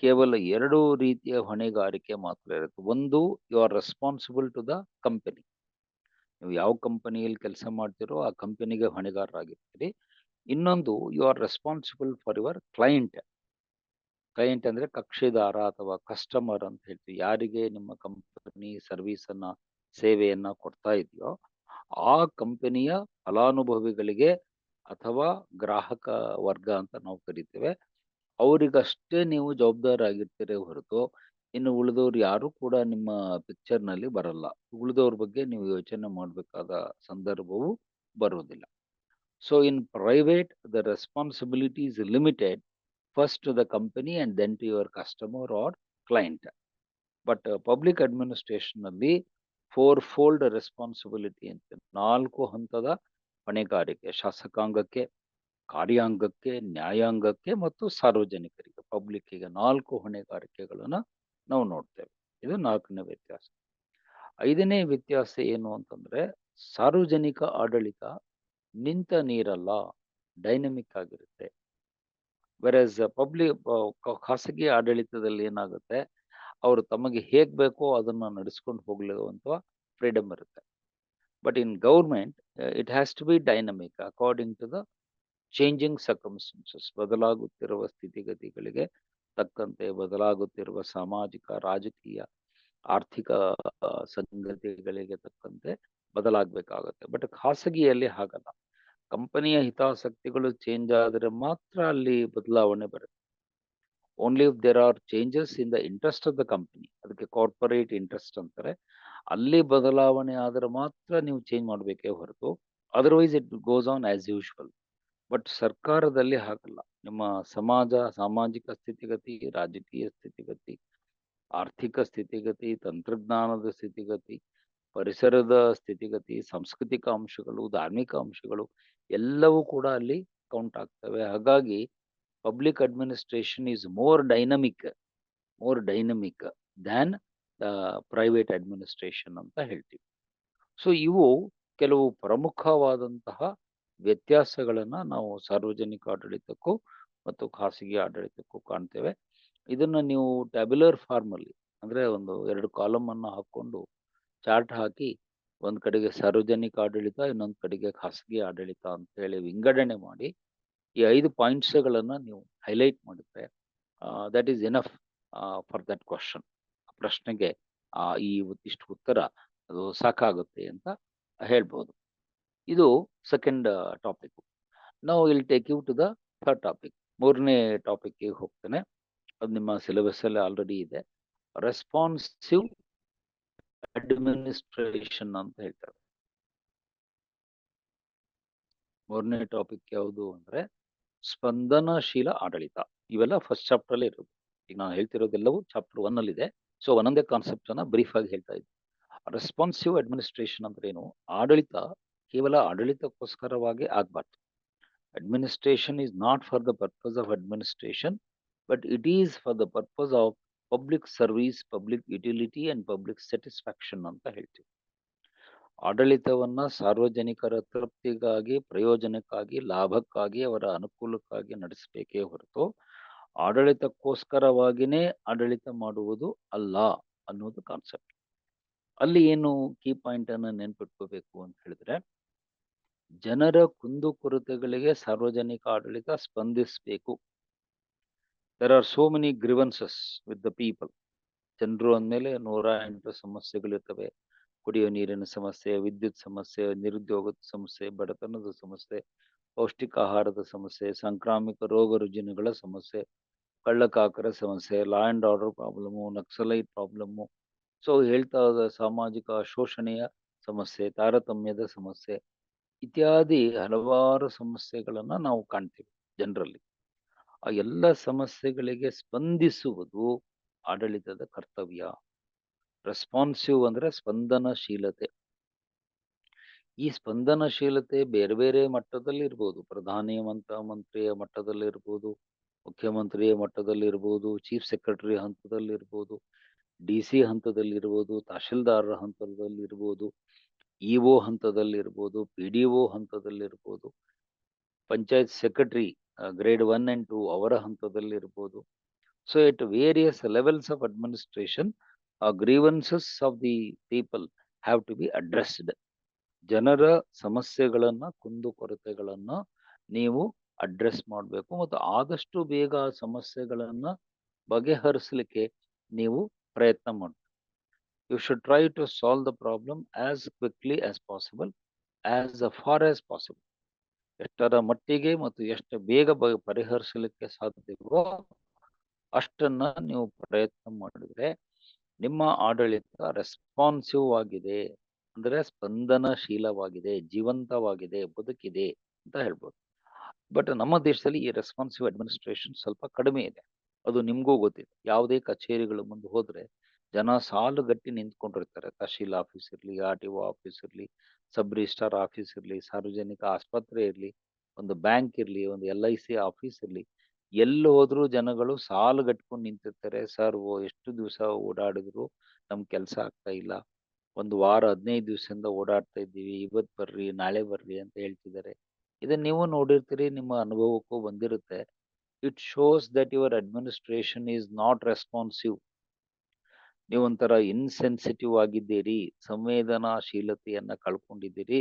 ಕೇವಲ 2 ರೀತಿಯ ಹೊಣೆಗಾರಿಕೆ ಮಾತ್ರ ಇರುತ್ತೆ. ಒಂದು, you are responsible to the company. ನೀವು ಯಾವ ಕಂಪನಿಯಲ್ಲಿ ಕೆಲಸ ಮಾಡ್ತೀರೋ ಆ ಕಂಪನಿಗೆ ಹೊಣೆಗಾರರಾಗಿರ್ತೀರಿ. ಇನ್ನೊಂದು, you are responsible for your client. Client ಅಂದ್ರೆ ಕಕ್ಷಿದಾರ ಅಥವಾ ಕಸ್ಟಮರ್ ಅಂತ ಹೇಳ್ತೀವಿ. ಯಾರಿಗೆ ನಿಮ್ಮ ಕಂಪನಿ ಸರ್ವಿಸ್ ಅನ್ನ, ಸೇವೆಯನ್ನ ಕೊಡ್ತಾ ಇದೆಯೋ ಆ ಕಂಪನಿಯ ಫಲಾನುಭವಿಗಳಿಗೆ ಅಥವಾ ಗ್ರಾಹಕ ವರ್ಗ ಅಂತ ನಾವು ಕರಿತೇವೆ, ಅವರಿಗಷ್ಟೇ ನೀವು ಜವಾಬ್ದಾರರಾಗಿರ್ತೀರೇ ಹೊರತು ಇನ್ನು ಉಳಿದವ್ರು ಯಾರು ಕೂಡ ನಿಮ್ಮ ಪಿಕ್ಚರ್ ನಲ್ಲಿ ಬರಲ್ಲ. ಉಳಿದವ್ರ ಬಗ್ಗೆ ನೀವು ಯೋಚನೆ ಮಾಡಬೇಕಾದ ಸಂದರ್ಭವು ಬರುವುದಿಲ್ಲ. So in private the responsibility is limited, first to the company and then to your customer or client. But public administration ನಲ್ಲಿ 4-fold ರೆಸ್ಪಾನ್ಸಿಬಿಲಿಟಿ ಅಂತ, 4 ಹಂತದ ಹೊಣೆಗಾರಿಕೆ. ಶಾಸಕಾಂಗಕ್ಕೆ, ಕಾರ್ಯಾಂಗಕ್ಕೆ, ನ್ಯಾಯಾಂಗಕ್ಕೆ ಮತ್ತು ಸಾರ್ವಜನಿಕರಿಗೆ, ಪಬ್ಲಿಕ್ಕಿಗೆ 4 ಹೊಣೆಗಾರಿಕೆಗಳನ್ನ ನಾವು ನೋಡ್ತೇವೆ. ಇದು 4ನೇ ವ್ಯತ್ಯಾಸ. 5ನೇ ವ್ಯತ್ಯಾಸ ಏನು ಅಂತಂದ್ರೆ ಸಾರ್ವಜನಿಕ ಆಡಳಿತ ನಿಂತ ನೀರಲ್ಲ, ಡೈನಮಿಕ್ ಆಗಿರುತ್ತೆ. ವೆರಸ್ ಖಾಸಗಿ ಆಡಳಿತದಲ್ಲಿ ಏನಾಗುತ್ತೆ, ಅವರು ತಮಗೆ ಹೇಗ್ ಬೇಕೋ ಅದನ್ನ ನಡೆಸ್ಕೊಂಡು ಹೋಗ್ಲಿರುವಂತ ಫ್ರೀಡಮ್ ಇರುತ್ತೆ. But in government it has to be dynamic according to the changing circumstances. ಬದಲಾಗುತ್ತಿರುವ ಸ್ಥಿತಿಗತಿಗಳಿಗೆ ತಕ್ಕಂತೆ, ಬದಲಾಗುತ್ತಿರುವ ಸಾಮಾಜಿಕ, ರಾಜಕೀಯ, ಆರ್ಥಿಕ ಸಂಗತಿಗಳಿಗೆ ತಕ್ಕಂತೆ ಬದಲಾಗಬೇಕಾಗುತ್ತೆ. ಬಟ್ ಖಾಸಗಿಯಲ್ಲಿ ಹಾಗಲ್ಲ. ಕಂಪನಿಯ ಹಿತಾಸಕ್ತಿಗಳು ಚೇಂಜ್ ಆದರೆ ಮಾತ್ರ ಅಲ್ಲಿ ಬದಲಾವಣೆ ಬರುತ್ತೆ. Only if there are changes in the interest of the company, ಅದಕ್ಕೆ ಕಾರ್ಪೊರೇಟ್ ಇಂಟ್ರೆಸ್ಟ್ ಅಂತಾರೆ, ಅಲ್ಲಿ ಬದಲಾವಣೆ ಆದರೆ ಮಾತ್ರ ನೀವು ಚೇಂಜ್ ಮಾಡಬೇಕೇ ಹೊರತು otherwise it goes on as usual. But ಸರ್ಕಾರದಲ್ಲಿ ಹಾಗಲ್ಲ. ನಿಮ್ಮ ಸಾಮಾಜಿಕ ಸ್ಥಿತಿಗತಿ, ರಾಜಕೀಯ ಸ್ಥಿತಿಗತಿ, ಆರ್ಥಿಕ ಸ್ಥಿತಿಗತಿ, ತಂತ್ರಜ್ಞಾನದ ಸ್ಥಿತಿಗತಿ, ಪರಿಸರದ ಸ್ಥಿತಿಗತಿ, ಸಾಂಸ್ಕೃತಿಕ ಅಂಶಗಳು, ಧಾರ್ಮಿಕ ಅಂಶಗಳು ಎಲ್ಲವೂ ಕೂಡ ಅಲ್ಲಿ ಕೌಂಟ್ ಆಗ್ತವೆ. ಹಾಗಾಗಿ public administration is more dynamic than private administration ಅಂತ ಹೇಳ್ತೀವಿ. ಸೊ ಇವು ಕೆಲವು ಪ್ರಮುಖವಾದಂತಹ ವ್ಯತ್ಯಾಸಗಳನ್ನ ನಾವು ಸಾರ್ವಜನಿಕ ಆಡಳಿತಕ್ಕೂ ಮತ್ತು ಖಾಸಗಿ ಆಡಳಿತಕ್ಕೂ ಕಾಣ್ತೇವೆ. ಇದನ್ನ ನೀವು ಟ್ಯಾಬ್ಯುಲರ್ ಫಾರ್ಮ್ ಅಲ್ಲಿ, ಅಂದ್ರೆ ಒಂದು 2 ಕಾಲಮ್ ಅನ್ನ ಹಾಕೊಂಡು ಚಾರ್ಟ್ ಹಾಕಿ ಒಂದ್ ಕಡೆಗೆ ಸಾರ್ವಜನಿಕ ಆಡಳಿತ, ಇನ್ನೊಂದ್ ಕಡೆಗೆ ಖಾಸಗಿ ಆಡಳಿತ ಅಂತ ಹೇಳಿ ವಿಂಗಡಣೆ ಮಾಡಿ ಈ 5 ಪಾಯಿಂಟ್ಸ್ ಗಳನ್ನ ನೀವು ಹೈಲೈಟ್ ಮಾಡಿದ್ರೆ that is enough for that question. ಆ ಪ್ರಶ್ನೆಗೆ ಇಷ್ಟು ಉತ್ತರ ಅದು ಸಾಕಾಗುತ್ತೆ ಅಂತ ಹೇಳ್ಬೋದು. ಇದು ಸೆಕೆಂಡ್ ಟಾಪಿಕ್. ನಾವು will take you to the third topic. 3ನೇ ಟಾಪಿಕ್ಗೆ ಹೋಗ್ತೇನೆ. ಅದು ನಿಮ್ಮ ಸಿಲೆಬಸ್ ಅಲ್ಲಿ ಆಲ್ರೆಡಿ ಇದೆ. ರೆಸ್ಪಾನ್ಸಿವ್ ಅಡ್ಮಿನಿಸ್ಟ್ರೇಷನ್ ಅಂತ ಹೇಳ್ತಾರೆ. 3ನೇ ಟಾಪಿಕ್ ಯಾವುದು ಅಂದ್ರೆ ಸ್ಪಂದನಶೀಲ ಆಡಳಿತ. ಇವೆಲ್ಲ ಫಸ್ಟ್ ಚಾಪ್ಟರ್ ಅಲ್ಲಿ ಇರೋದು. ಈಗ ನಾನು ಹೇಳ್ತಿರೋದೆಲ್ಲವೂ ಚಾಪ್ಟರ್ 1 ಅಲ್ಲಿ ಇದೆ. ಸೊ ಒಂದೊಂದೇ ಕಾನ್ಸೆಪ್ಟ್ ಅನ್ನ ಬ್ರೀಫ್ ಆಗಿ ಹೇಳ್ತಾ ಇದ್ದೀನಿ. ರೆಸ್ಪಾನ್ಸಿವ್ ಅಡ್ಮಿನಿಸ್ಟ್ರೇಷನ್ ಅಂದ್ರೆ ಏನು? ಆಡಳಿತ ಕೇವಲ ಆಡಳಿತಕ್ಕೋಸ್ಕರವಾಗಿ ಆಗ್ಬಾರ್ದು. Administration is not for the purpose of administration, but it is for the purpose of public service, public utility and public satisfaction ಅಂತ ಹೇಳ್ತೀವಿ. ಆಡಳಿತವನ್ನ ಸಾರ್ವಜನಿಕರ ತೃಪ್ತಿಗಾಗಿ, ಪ್ರಯೋಜನಕ್ಕಾಗಿ, ಲಾಭಕ್ಕಾಗಿ, ಅವರ ಅನುಕೂಲಕ್ಕಾಗಿ ನಡೆಸಬೇಕೇ ಹೊರತು ಆಡಳಿತಕ್ಕೋಸ್ಕರವಾಗಿನೇ ಆಡಳಿತ ಮಾಡುವುದು ಅಲ್ಲ ಅನ್ನೋದು ಕಾನ್ಸೆಪ್ಟ್. ಅಲ್ಲಿ ಏನು ಕೀ ಪಾಯಿಂಟ್ ಅನ್ನ ನೆನ್ಪಿಟ್ಕೋಬೇಕು ಅಂತ ಹೇಳಿದ್ರೆ, ಜನರ ಕುಂದುಕೊರತೆಗಳಿಗೆ ಸಾರ್ವಜನಿಕ ಆಡಳಿತ ಸ್ಪಂದಿಸಬೇಕು. There are so many grievances with the people. ಜನರು ಅಂದಮೇಲೆ 108 ಸಮಸ್ಯೆಗಳಿರ್ತವೆ. ಕುಡಿಯುವ ನೀರಿನ ಸಮಸ್ಯೆ, ವಿದ್ಯುತ್ ಸಮಸ್ಯೆ, ನಿರುದ್ಯೋಗದ ಸಮಸ್ಯೆ, ಬಡತನದ ಸಮಸ್ಯೆ, ಪೌಷ್ಟಿಕ ಆಹಾರದ ಸಮಸ್ಯೆ, ಸಾಂಕ್ರಾಮಿಕ ರೋಗ ರುಜಿನಗಳ ಸಮಸ್ಯೆ, ಕಳ್ಳಕಾಕರ ಸಮಸ್ಯೆ, law and order problem, Naxalite problem. So ಹೇಳ್ತಾ ಹೋದ ಸಾಮಾಜಿಕ ಶೋಷಣೆಯ ಸಮಸ್ಯೆ, ತಾರತಮ್ಯದ ಸಮಸ್ಯೆ ಇತ್ಯಾದಿ ಹಲವಾರು ಸಮಸ್ಯೆಗಳನ್ನ ನಾವು ಕಾಣ್ತೀವಿ ಜನರಲ್ಲಿ. ಆ ಎಲ್ಲ ಸಮಸ್ಯೆಗಳಿಗೆ ಸ್ಪಂದಿಸುವುದು ಆಡಳಿತದ ಕರ್ತವ್ಯ. ರೆಸ್ಪಾನ್ಸಿವ್ ಅಂದ್ರೆ ಸ್ಪಂದನಶೀಲತೆ. ಈ ಸ್ಪಂದನಶೀಲತೆ ಬೇರೆ ಬೇರೆ ಮಟ್ಟದಲ್ಲಿ ಇರ್ಬೋದು. ಮಂತ್ರಿಯ ಮಟ್ಟದಲ್ಲಿ ಇರ್ಬೋದು, ಮುಖ್ಯಮಂತ್ರಿಯ ಮಟ್ಟದಲ್ಲಿ ಇರ್ಬೋದು, ಚೀಫ್ ಸೆಕ್ರೆಟರಿ ಹಂತದಲ್ಲಿ ಇರ್ಬೋದು, DC ಹಂತದಲ್ಲಿ ಇರ್ಬೋದು, ತಹಶೀಲ್ದಾರರ ಹಂತದಲ್ಲಿ ಇರ್ಬೋದು, ಇಒ ಹಂತದಲ್ಲಿರ್ಬೋದು, PDO ಹಂತದಲ್ಲಿರ್ಬೋದು, ಪಂಚಾಯತ್ ಸೆಕ್ರೆಟರಿ ಗ್ರೇಡ್ 1 and 2 ಅವರ ಹಂತದಲ್ಲಿರ್ಬೋದು. So at various levels of administration grievances of the people have to be addressed. ಜನರ ಸಮಸ್ಯೆಗಳನ್ನ, ಕುಂದುಕೊರತೆಗಳನ್ನ ನೀವು ಅಡ್ರೆಸ್ ಮಾಡಬೇಕು ಮತ್ತು ಆದಷ್ಟು ಬೇಗ ಆ ಸಮಸ್ಯೆಗಳನ್ನ ಬಗೆಹರಿಸಲಿಕ್ಕೆ ನೀವು ಪ್ರಯತ್ನ ಮಾಡಬೇಕು. You should try to solve the problem as quickly as possible, as far as possible. ಎಷ್ಟರ ಮಟ್ಟಿಗೆ ಮತ್ತು ಎಷ್ಟು ಬೇಗ ಪರಿಹರಿಸಲಿಕ್ಕೆ ಸಾಧ್ಯವೋ ಅಷ್ಟನ್ನ ನೀವು ಪ್ರಯತ್ನ ಮಾಡಿದ್ರೆ ನಿಮ್ಮ ಆಡಳಿತ ರೆಸ್ಪಾನ್ಸಿವ್ ಆಗಿದೆ, ಅಂದ್ರೆ ಸ್ಪಂದನಶೀಲವಾಗಿದೆ, ಜೀವಂತವಾಗಿದೆ, ಬದುಕಿದೆ ಅಂತ ಹೇಳ್ಬೋದು. ಬಟ್ ನಮ್ಮ ದೇಶದಲ್ಲಿ ಈ ರೆಸ್ಪಾನ್ಸಿವ್ ಅಡ್ಮಿನಿಸ್ಟ್ರೇಷನ್ ಸ್ವಲ್ಪ ಕಡಿಮೆ ಇದೆ. ಅದು ನಿಮ್ಗೂ ಗೊತ್ತಿದೆ. ಯಾವುದೇ ಕಚೇರಿಗಳ ಮುಂದೆ ಹೋದ್ರೆ ಜನ ಸಾಲುಗಟ್ಟಿ ನಿಂತ್ಕೊಂಡಿರ್ತಾರೆ. ತಹಶೀಲ್ ಆಫೀಸ್ ಇರ್ಲಿ, RTO ಆಫೀಸ್ ಇರ್ಲಿ, ಸಬ್ ರಿಜಿಸ್ಟ್ರಾರ್ ಆಫೀಸ್ ಇರ್ಲಿ, ಸಾರ್ವಜನಿಕ ಆಸ್ಪತ್ರೆ ಇರ್ಲಿ, ಒಂದು ಬ್ಯಾಂಕ್ ಇರ್ಲಿ, ಒಂದು LIC ಆಫೀಸ್ ಇರ್ಲಿ, ಎಲ್ಲಿ ಹೋದ್ರು ಜನಗಳು ಸಾಲುಗಟ್ಕೊಂಡು ನಿಂತಿರ್ತಾರೆ. ಸರ್ ಎಷ್ಟು ದಿವಸ ಓಡಾಡಿದ್ರು ನಮ್ ಕೆಲಸ ಆಗ್ತಾ ಇಲ್ಲ, ಒಂದು ವಾರ 15 ದಿವಸದಿಂದ ಓಡಾಡ್ತಾ ಇದ್ದೀವಿ, ಇವತ್ ಬರ್ರಿ ನಾಳೆ ಬರ್ರಿ ಅಂತ ಹೇಳ್ತಿದ್ದಾರೆ. ಇದನ್ನ ನೀವು ನೋಡಿರ್ತೀರಿ, ನಿಮ್ಮ ಅನುಭವಕ್ಕೂ ಬಂದಿರುತ್ತೆ. It shows that your administration is not responsive. ನೀವೊಂಥರ ಇನ್ಸೆನ್ಸಿಟಿವ್ ಆಗಿದ್ದೀರಿ, ಸಂವೇದನಾಶೀಲತೆಯನ್ನ ಕಳ್ಕೊಂಡಿದ್ದೀರಿ.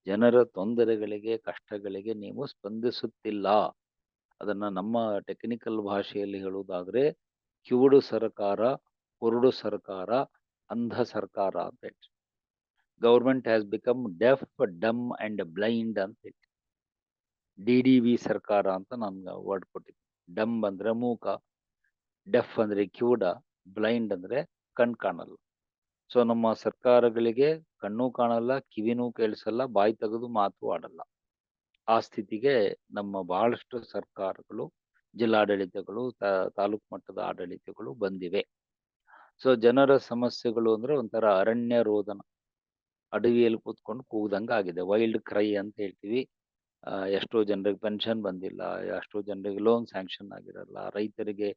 ಜನರ ತೊಂದರೆಗಳಿಗೆ, ಕಷ್ಟಗಳಿಗೆ ನೀವು ಸ್ಪಂದಿಸುತ್ತಿಲ್ಲ. ಅದನ್ನ ನಮ್ಮ ಟೆಕ್ನಿಕಲ್ ಭಾಷೆಯಲ್ಲಿ ಹೇಳುವುದಾದ್ರೆ ಕಿವುಡು ಸರ್ಕಾರ, ಕುರುಡು ಸರ್ಕಾರ, ಅಂಧ ಸರ್ಕಾರ ಅಂತ ಹೇಳಿ. Government has become deaf, dumb and blind ಅಂತ ಹೇಳಿ. DDV ಸರ್ಕಾರ ಅಂತ ನಾನು ವರ್ಡ್ ಕೊಟ್ಟಿದ್ದೆ. ಡಮ್ ಅಂದ್ರೆ ಮೂಕ, ಡೆಫ್ ಅಂದ್ರೆ ಕಿವುಡ, ಬ್ಲೈಂಡ್ ಅಂದ್ರೆ ಕಣ್ ಕಾಣಲ್ಲ. ಸೊ ನಮ್ಮ ಸರ್ಕಾರಗಳಿಗೆ ಕಣ್ಣು ಕಾಣಲ್ಲ, ಕಿವಿನೂ ಕೇಳಿಸಲ್ಲ, ಬಾಯಿ ತೆಗೆದು ಮಾತು ಆಡಲ್ಲ. ಆ ಸ್ಥಿತಿಗೆ ನಮ್ಮ ಬಹಳಷ್ಟು ಸರ್ಕಾರಗಳು, ಜಿಲ್ಲಾಡಳಿತಗಳು, ತಾಲೂಕು ಮಟ್ಟದ ಆಡಳಿತಗಳು ಬಂದಿವೆ. ಸೊ ಜನರ ಸಮಸ್ಯೆಗಳು ಅಂದ್ರೆ ಒಂಥರ ಅರಣ್ಯ ರೋದನ. ಅಡವಿಯಲ್ಲಿ ಕೂತ್ಕೊಂಡು ಕೂಗ್ದಂಗೆ ಆಗಿದೆ. ವೈಲ್ಡ್ ಕ್ರೈ ಅಂತ ಹೇಳ್ತೀವಿ. ಎಷ್ಟೋ ಜನರಿಗೆ ಪೆನ್ಷನ್ ಬಂದಿಲ್ಲ, ಎಷ್ಟೋ ಜನರಿಗೆ ಲೋನ್ ಸ್ಯಾಂಕ್ಷನ್ ಆಗಿರಲ್ಲ, ರೈತರಿಗೆ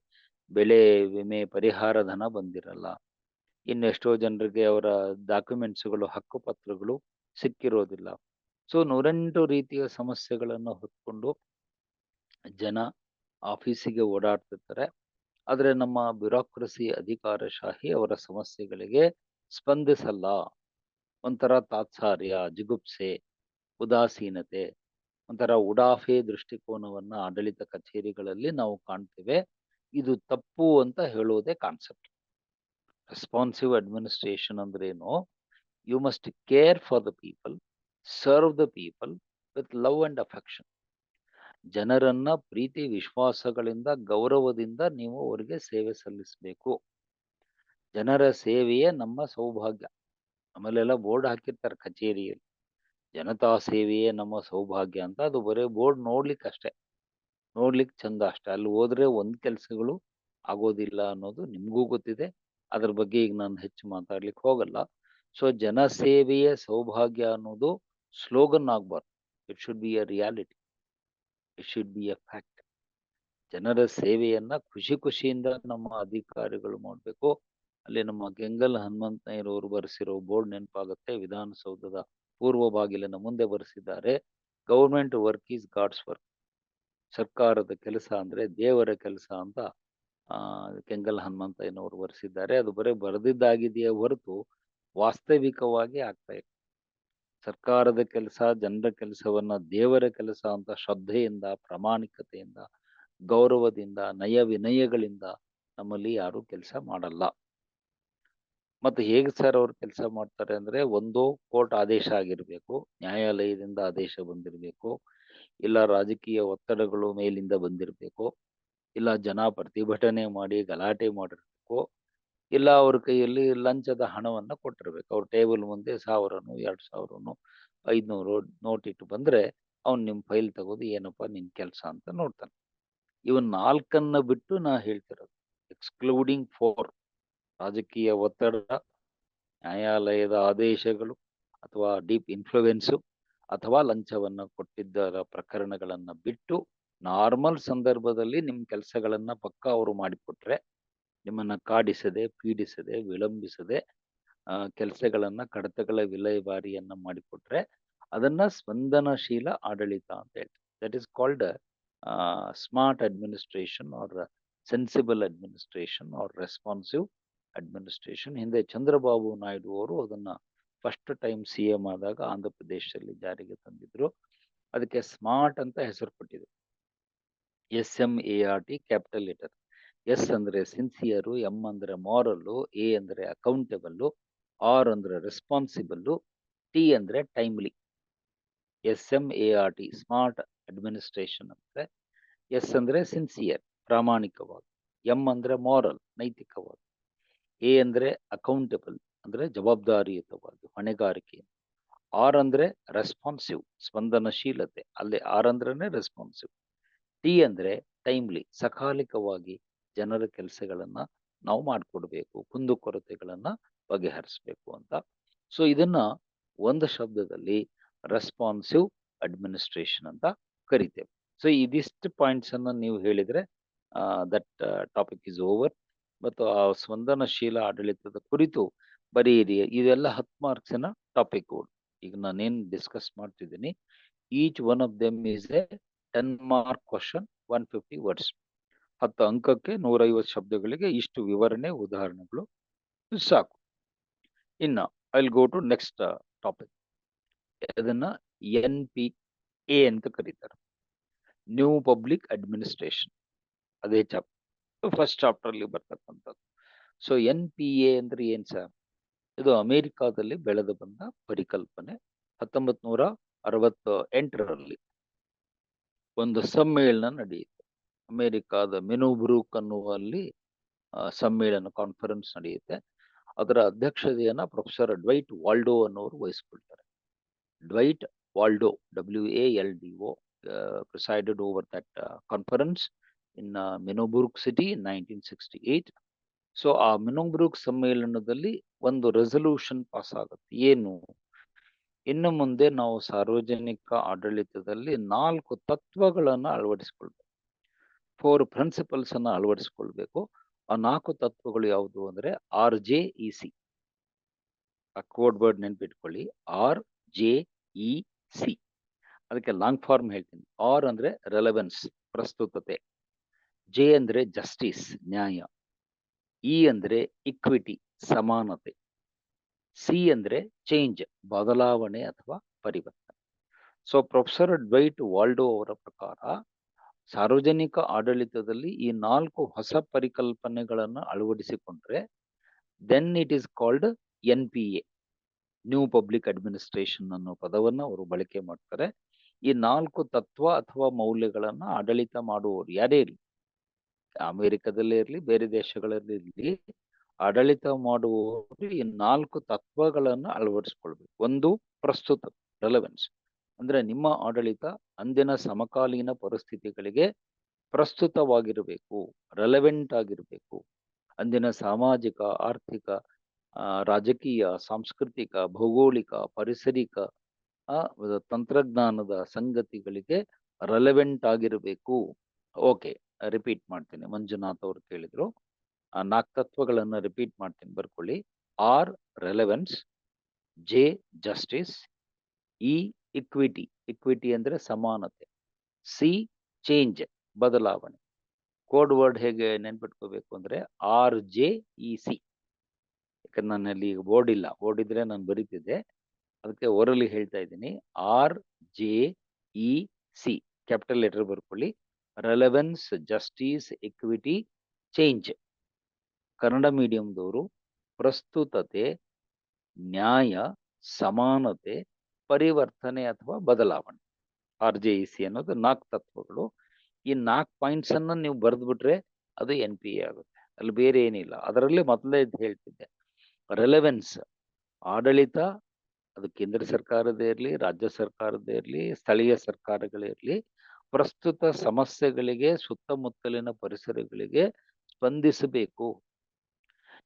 ಬೆಳೆ ವಿಮೆ ಪರಿಹಾರ ಧನ ಬಂದಿರಲ್ಲ, ಇನ್ನೆಷ್ಟೋ ಜನರಿಗೆ ಅವರ ಡಾಕ್ಯುಮೆಂಟ್ಸ್ಗಳು ಹಕ್ಕುಪತ್ರಗಳು ಸಿಕ್ಕಿರೋದಿಲ್ಲ. ಸೊ 108 ರೀತಿಯ ಸಮಸ್ಯೆಗಳನ್ನು ಹೊತ್ಕೊಂಡು ಜನ ಆಫೀಸಿಗೆ ಓಡಾಡ್ತಿರ್ತಾರೆ. ಆದ್ರೆ ನಮ್ಮ ಬ್ಯೂರೋಕ್ರಸಿ ಅಧಿಕಾರಶಾಹಿ ಅವರ ಸಮಸ್ಯೆಗಳಿಗೆ ಸ್ಪಂದಿಸಲ್ಲ. ಒಂಥರ ತಾತ್ಸಾರ್ಯ, ಜಿಗುಪ್ಸೆ, ಉದಾಸೀನತೆ, ಒಂಥರ ಉಡಾಫೆ ದೃಷ್ಟಿಕೋನವನ್ನ ಆಡಳಿತ ಕಚೇರಿಗಳಲ್ಲಿ ನಾವು ಕಾಣ್ತೇವೆ. ಇದು ತಪ್ಪು ಅಂತ ಹೇಳೋದೇ ಕಾನ್ಸೆಪ್ಟ್. ರೆಸ್ಪಾನ್ಸಿವ್ ಅಡ್ಮಿನಿಸ್ಟ್ರೇಷನ್ ಅಂದ್ರೇನು? You must care for the people, serve the people with love and affection. ಜನರನ್ನ ಪ್ರೀತಿ ವಿಶ್ವಾಸಗಳಿಂದ ಗೌರವದಿಂದ ನೀವು ಅವರಿಗೆ ಸೇವೆ ಸಲ್ಲಿಸಬೇಕು. ಜನರ ಸೇವೆಯೇ ನಮ್ಮ ಸೌಭಾಗ್ಯ. ನಮ್ಮಲ್ಲೆಲ್ಲ ಬೋರ್ಡ್ ಹಾಕಿರ್ತಾರೆ ಕಚೇರಿಯಲ್ಲಿ, ಜನತಾ ಸೇವೆಯೇ ನಮ್ಮ ಸೌಭಾಗ್ಯ ಅಂತ. ಅದು ಬರೀ ಬೋರ್ಡ್ ನೋಡ್ಲಿಕ್ಕೆ ಅಷ್ಟೇ, ನೋಡ್ಲಿಕ್ಕೆ ಚಂದ ಅಷ್ಟೇ. ಅಲ್ಲಿ ಹೋದ್ರೆ ಒಂದ್ ಕೆಲಸಗಳು ಆಗೋದಿಲ್ಲ ಅನ್ನೋದು ನಿಮ್ಗೂ ಗೊತ್ತಿದೆ. ಅದ್ರ ಬಗ್ಗೆ ಈಗ ನಾನು ಹೆಚ್ಚು ಮಾತಾಡ್ಲಿಕ್ಕೆ ಹೋಗಲ್ಲ. ಸೊ ಜನ ಸೇವೆಯೇ ಸೌಭಾಗ್ಯ ಅನ್ನೋದು ಸ್ಲೋಗನ್ ಆಗ್ಬಾರ್ದು. It should B A reality, it should B A fact. ಜನರ ಸೇವೆಯನ್ನ ಖುಷಿ ಖುಷಿಯಿಂದ ನಮ್ಮ ಅಧಿಕಾರಿಗಳು ಮಾಡಬೇಕು. ಅಲ್ಲಿ ನಮ್ಮ ಕೆಂಗಲ್ ಹನುಮಂತಯ್ಯನವರು ಬರೆಸಿರೋ ಬೋರ್ಡ್ ನೆನಪಾಗುತ್ತೆ. ವಿಧಾನಸೌಧದ ಪೂರ್ವ ಬಾಗಿಲಿನ ಮುಂದೆ ಬರೆಸಿದ್ದಾರೆ, government work is God's work. ಸರ್ಕಾರದ ಕೆಲಸ ಅಂದ್ರೆ ದೇವರ ಕೆಲಸ ಅಂತ ಕೆಂಗಲ್ ಹನುಮಂತಯ್ಯನವರು ಬರೆಸಿದ್ದಾರೆ. ಅದು ಬರೀ ಬರೆದಿದ್ದಾಗಿದೆಯೇ ಹೊರತು ವಾಸ್ತವಿಕವಾಗಿ ಆಗ್ತಾ ಇದೆ. ಸರ್ಕಾರದ ಕೆಲಸ, ಜನರ ಕೆಲಸವನ್ನ ದೇವರ ಕೆಲಸ ಅಂತ ಶ್ರದ್ಧೆಯಿಂದ, ಪ್ರಾಮಾಣಿಕತೆಯಿಂದ, ಗೌರವದಿಂದ, ನಯ ವಿನಯಗಳಿಂದ ನಮ್ಮಲ್ಲಿ ಯಾರು ಕೆಲಸ ಮಾಡಲ್ಲ. ಮತ್ತೆ ಹೇಗೆ ಸರ್ ಅವ್ರು ಕೆಲಸ ಮಾಡ್ತಾರೆ ಅಂದ್ರೆ, ಒಂದು ಕೋರ್ಟ್ ಆದೇಶ ಆಗಿರ್ಬೇಕು, ನ್ಯಾಯಾಲಯದಿಂದ ಆದೇಶ ಬಂದಿರಬೇಕು, ಇಲ್ಲ ರಾಜಕೀಯ ಒತ್ತಡಗಳು ಮೇಲಿಂದ ಬಂದಿರಬೇಕು, ಇಲ್ಲ ಜನ ಪ್ರತಿಭಟನೆ ಮಾಡಿ ಗಲಾಟೆ ಮಾಡಿರ್ಬೇಕು, ಇಲ್ಲ ಅವ್ರ ಕೈಯಲ್ಲಿ ಲಂಚದ ಹಣವನ್ನ ಕೊಟ್ಟಿರ್ಬೇಕು. ಅವ್ರ ಟೇಬಲ್ ಮುಂದೆ 1000ನೋ 2000ನೋ 500 ನೋಟ್ ಇಟ್ಟು ಬಂದ್ರೆ ಅವ್ನು ನಿಮ್ ಫೈಲ್ ತಗೋದು ಏನಪ್ಪಾ ನಿನ್ ಕೆಲಸ ಅಂತ ನೋಡ್ತಾನೆ. ಇವನ್ 4 ಬಿಟ್ಟು ನಾ ಹೇಳ್ತಿರೋದು, ಎಕ್ಸ್ಕ್ಲೂಡಿಂಗ್ 4, ರಾಜಕೀಯ ಒತ್ತಡ, ನ್ಯಾಯಾಲಯದ ಆದೇಶಗಳು, ಅಥವಾ ಡೀಪ್ ಇನ್ಫ್ಲೂಯೆನ್ಸು, ಅಥವಾ ಲಂಚವನ್ನ ಕೊಟ್ಟಿದ್ದರ ಪ್ರಕರಣಗಳನ್ನ ಬಿಟ್ಟು ನಾರ್ಮಲ್ ಸಂದರ್ಭದಲ್ಲಿ ನಿಮ್ ಕೆಲಸಗಳನ್ನ ಪಕ್ಕ ಅವರು ಮಾಡಿಕೊಟ್ರೆ, ನಿಮ್ಮನ್ನ ಕಾಡಿಸದೆ, ಪೀಡಿಸದೆ, ವಿಳಂಬಿಸದೆ ಕೆಲಸಗಳನ್ನ, ಕಡತಗಳ ವಿಲೇವಾರಿಯನ್ನ ಮಾಡಿಕೊಟ್ರೆ ಅದನ್ನ ಸ್ಪಂದನಶೀಲ ಆಡಳಿತ ಅಂತ ಹೇಳ್ತಾರೆ. That is called smart administration or sensible administration or responsive administration. ಹಿಂದೆ ಚಂದ್ರಬಾಬು ನಾಯ್ಡು ಅವರು ಅದನ್ನ ಫಸ್ಟ್ ಟೈಮ್ CM ಆದಾಗ ಆಂಧ್ರ ಪ್ರದೇಶದಲ್ಲಿ ಜಾರಿಗೆ ತಂದಿದ್ರು. ಅದಕ್ಕೆ ಸ್ಮಾರ್ಟ್ ಅಂತ ಹೆಸರು ಕೊಟ್ಟಿದ್ರು. SMART capital letter. ಎಸ್ ಅಂದ್ರೆ ಸಿನ್ಸಿಯರು, ಎಂ ಅಂದ್ರೆ ಮಾರಲ್ಲು, ಎ ಅಂದ್ರೆ ಅಕೌಂಟಬಲ್ಲು, ಆರ್ ಅಂದ್ರೆ ರೆಸ್ಪಾನ್ಸಿಬಲ್ಲು, ಟಿ ಅಂದ್ರೆ ಟೈಮ್ಲಿ. SMART ಸ್ಮಾರ್ಟ್ ಅಡ್ಮಿನಿಸ್ಟ್ರೇಷನ್ ಅಂದ್ರೆ, ಎಸ್ ಅಂದ್ರೆ ಸಿನ್ಸಿಯರ್ ಪ್ರಾಮಾಣಿಕವಾಗಿ, ಎಂ ಅಂದ್ರೆ ಮಾರಲ್ ನೈತಿಕವಾಗಿ, ಎ ಅಂದ್ರೆ ಅಕೌಂಟಬಲ್ ಅಂದ್ರೆ ಜವಾಬ್ದಾರಿಯುತವಾಗಿ ಹೊಣೆಗಾರಿಕೆ, ಆರ್ ಅಂದ್ರೆ ರೆಸ್ಪಾನ್ಸಿವ್ ಸ್ಪಂದನಶೀಲತೆ, ಅಲ್ಲಿ ಆರ್ ಅಂದ್ರೇನೆ ರೆಸ್ಪಾನ್ಸಿವ್, ಟಿ ಅಂದ್ರೆ ಟೈಮ್ಲಿ ಸಕಾಲಿಕವಾಗಿ ಜನರ ಕೆಲಸಗಳನ್ನ ನಾವು ಮಾಡಿಕೊಡ್ಬೇಕು, ಕುಂದುಕೊರತೆಗಳನ್ನ ಬಗೆಹರಿಸಬೇಕು ಅಂತ. ಸೊ ಇದನ್ನ ಒಂದು ಶಬ್ದದಲ್ಲಿ ರೆಸ್ಪಾನ್ಸಿವ್ ಅಡ್ಮಿನಿಸ್ಟ್ರೇಷನ್ ಅಂತ ಕರಿತೇವೆ. ಸೊ ಇದಿಷ್ಟು ಪಾಯಿಂಟ್ಸ್ ಅನ್ನ ನೀವು ಹೇಳಿದ್ರೆ ದಟ್ ಟಾಪಿಕ್ ಇಸ್ ಓವರ್. ಮತ್ತು ಆ ಸ್ಪಂದನಶೀಲ ಆಡಳಿತದ ಕುರಿತು ಬರೀರಿ. ಇದೆಲ್ಲ 10 ಮಾರ್ಕ್ಸಿನ ಟಾಪಿಕ್ಗಳು. ಈಗ ನಾನೇನ್ ಡಿಸ್ಕಸ್ ಮಾಡ್ತಿದ್ದೀನಿ, each one of them is a 10 mark question, 150 words. 10 ಅಂಕಕ್ಕೆ 150 ಶಬ್ದಗಳಿಗೆ ಇಷ್ಟು ವಿವರಣೆ, ಉದಾಹರಣೆಗಳು ಸಾಕು. ಇನ್ನ I will go to next topic. ಅದನ್ನ NPA ಅಂತ ಕರೀತಾರೆ, ನ್ಯೂ ಪಬ್ಲಿಕ್ ಅಡ್ಮಿನಿಸ್ಟ್ರೇಷನ್. ಅದೇ ಫಸ್ಟ್ ಚಾಪ್ಟರ್ ಅಲ್ಲಿ ಬರ್ತಕ್ಕಂಥದ್ದು. ಸೊ NPA ಅಂದ್ರೆ ಏನ್ ಸರ್? ಇದು ಅಮೆರಿಕಾದಲ್ಲಿ ಬೆಳೆದು ಬಂದ ಪರಿಕಲ್ಪನೆ. 1968ರಲ್ಲಿ ಒಂದು ಸಮ್ಮೇಳನ ನಡೆಯುತ್ತೆ ಅಮೆರಿಕಾದ ಮೆನುಬ್ರೂಕ್ ಅನ್ನುವಲ್ಲಿ. ಸಮ್ಮೇಳನ ಕಾನ್ಫರೆನ್ಸ್ ನಡೆಯುತ್ತೆ. ಅದರ ಅಧ್ಯಕ್ಷತೆಯನ್ನ ಪ್ರೊಫೆಸರ್ ಡ್ವೈಟ್ ವಾಲ್ಡೋ ಅನ್ನೋರು ವಹಿಸ್ಕೊಳ್ತಾರೆ. Dwight Waldo, WALDO, presided over that conference in Minneburg City in 1968. So ಆ ಮಿನೋಬ್ರೂಕ್ ಸಮ್ಮೇಳನದಲ್ಲಿ ಒಂದು ರೆಸಲ್ಯೂಷನ್ ಪಾಸ್ ಆಗುತ್ತೆ. ಏನು? ಇನ್ನು ಮುಂದೆ ನಾವು ಸಾರ್ವಜನಿಕ ಆಡಳಿತದಲ್ಲಿ 4 ತತ್ವಗಳನ್ನ ಅಳವಡಿಸಿಕೊಳ್ಬೇಕು. 4 ಪ್ರಿನ್ಸಿಪಲ್ಸ್ ಅನ್ನ ಅಳವಡಿಸಿಕೊಳ್ಬೇಕು. ಆ 4 ತತ್ವಗಳು ಯಾವುದು ಅಂದ್ರೆ RJEC. ಆ ಕೋಡ್ ವರ್ಡ್ ನೆನ್ಪಿಟ್ಕೊಳ್ಳಿ. RJEC. ಅದಕ್ಕೆ ಲಾಂಗ್ ಫಾರ್ಮ್ ಹೇಳ್ತೀನಿ. ಆರ್ ಅಂದ್ರೆ ರೆಲೆವೆನ್ಸ್, ಪ್ರಸ್ತುತತೆ. ಜೆ ಅಂದ್ರೆ ಜಸ್ಟಿಸ್, ನ್ಯಾಯ. ಇ ಅಂದ್ರೆ ಇಕ್ವಿಟಿ, ಸಮಾನತೆ. ಸಿ ಅಂದ್ರೆ ಚೇಂಜ್, ಬದಲಾವಣೆ ಅಥವಾ ಪರಿವರ್ತನೆ. ಸೊ ಪ್ರೊಫೆಸರ್ ಡ್ವೈಟ್ ವಾಲ್ಡೋ ಅವರ ಪ್ರಕಾರ ಸಾರ್ವಜನಿಕ ಆಡಳಿತದಲ್ಲಿ ಈ 4 ಹೊಸ ಪರಿಕಲ್ಪನೆಗಳನ್ನು ಅಳವಡಿಸಿಕೊಂಡ್ರೆ then it is called NPA, new public administration ಅನ್ನೋ ಪದವನ್ನ ಅವರು ಬಳಕೆ ಮಾಡ್ತಾರೆ. ಈ 4 ತತ್ವ ಅಥವಾ ಮೌಲ್ಯಗಳನ್ನ ಆಡಳಿತ ಮಾಡುವವರು ಯಾರೇ ಇರಲಿ, ಅಮೆರಿಕದಲ್ಲೇ ಇರಲಿ, ಬೇರೆ ದೇಶಗಳಲ್ಲಿ ಇರಲಿ, ಆಡಳಿತ ಮಾಡುವವರು ಈ 4 ತತ್ವಗಳನ್ನ ಅಳವಡಿಸ್ಕೊಳ್ಬೇಕು. ಒಂದು, ಪ್ರಸ್ತುತ, ರೆಲೆವೆನ್ಸ್. ಅಂದ್ರೆ ನಿಮ್ಮ ಆಡಳಿತ ಅಂದಿನ ಸಮಕಾಲೀನ ಪರಿಸ್ಥಿತಿಗಳಿಗೆ ಪ್ರಸ್ತುತವಾಗಿರಬೇಕು, ರೆಲೆವೆಂಟ್ ಆಗಿರಬೇಕು. ಅಂದಿನ ಸಾಮಾಜಿಕ, ಆರ್ಥಿಕ, ರಾಜಕೀಯ, ಸಾಂಸ್ಕೃತಿಕ, ಭೌಗೋಳಿಕ, ಪರಿಸರಿಕ, ತಂತ್ರಜ್ಞಾನದ ಸಂಗತಿಗಳಿಗೆ ರೆಲೆವೆಂಟ್ ಆಗಿರಬೇಕು. ಓಕೆ, ರಿಪೀಟ್ ಮಾಡ್ತೀನಿ. ಮಂಜುನಾಥ್ ಅವರು ಕೇಳಿದ್ರು. ಆ 4 ತತ್ವಗಳನ್ನ ರಿಪೀಟ್ ಮಾಡ್ತೀನಿ, ಬರ್ಕೊಳ್ಳಿ. R, relevance. J, justice. E, equity, equity ಅಂದ್ರೆ ಸಮಾನತೆ. ಸಿ, ಚೇಂಜ್, ಬದಲಾವಣೆ. ಕೋಡ್ ವರ್ಡ್ ಹೇಗೆ ನೆನ್ಪಿಟ್ಕೋಬೇಕು ಅಂದ್ರೆ RJEC. ಯಾಕಂದ್ರೆ ನನ್ನಲ್ಲಿ ಈಗ ಬೋರ್ಡ್ ಇಲ್ಲ, ಬೋರ್ಡ್ ಇದ್ರೆ ನಾನು ಬರೀತಿದ್ದೆ, ಅದಕ್ಕೆ ಓರಲಿ ಹೇಳ್ತಾ ಇದ್ದೀನಿ. RJEC, ಕ್ಯಾಪಿಟಲ್ ಲೆಟರ್ ಬರ್ಕೊಳ್ಳಿ. Relevance, justice, equity, change. Kannada ಮೀಡಿಯಂದವರು ಪ್ರಸ್ತುತತೆ, ನ್ಯಾಯ, ಸಮಾನತೆ, ಪರಿವರ್ತನೆ ಅಥವಾ ಬದಲಾವಣೆ. RJEC ಅನ್ನೋದು 4 ತತ್ವಗಳು. ಈ 4 ಪಾಯಿಂಟ್ಸ್ ಅನ್ನ ನೀವು ಬರೆದ್ಬಿಟ್ರೆ ಅದು NPA ಆಗುತ್ತೆ. ಅಲ್ಲಿ ಬೇರೆ ಏನಿಲ್ಲ. ಅದರಲ್ಲಿ ಮೊದಲೇ ಹೇಳ್ತಿದ್ದೆ, ರೆಲೆವೆನ್ಸ್, ಆಡಳಿತ, ಅದು ಕೇಂದ್ರ ಸರ್ಕಾರದೇ ಇರಲಿ, ರಾಜ್ಯ ಸರ್ಕಾರದೇ ಇರಲಿ, ಸ್ಥಳೀಯ ಸರ್ಕಾರಗಳೇ ಇರಲಿ, ಪ್ರಸ್ತುತ ಸಮಸ್ಯೆಗಳಿಗೆ, ಸುತ್ತಮುತ್ತಲಿನ ಪರಿಸರಗಳಿಗೆ ಸ್ಪಂದಿಸಬೇಕು.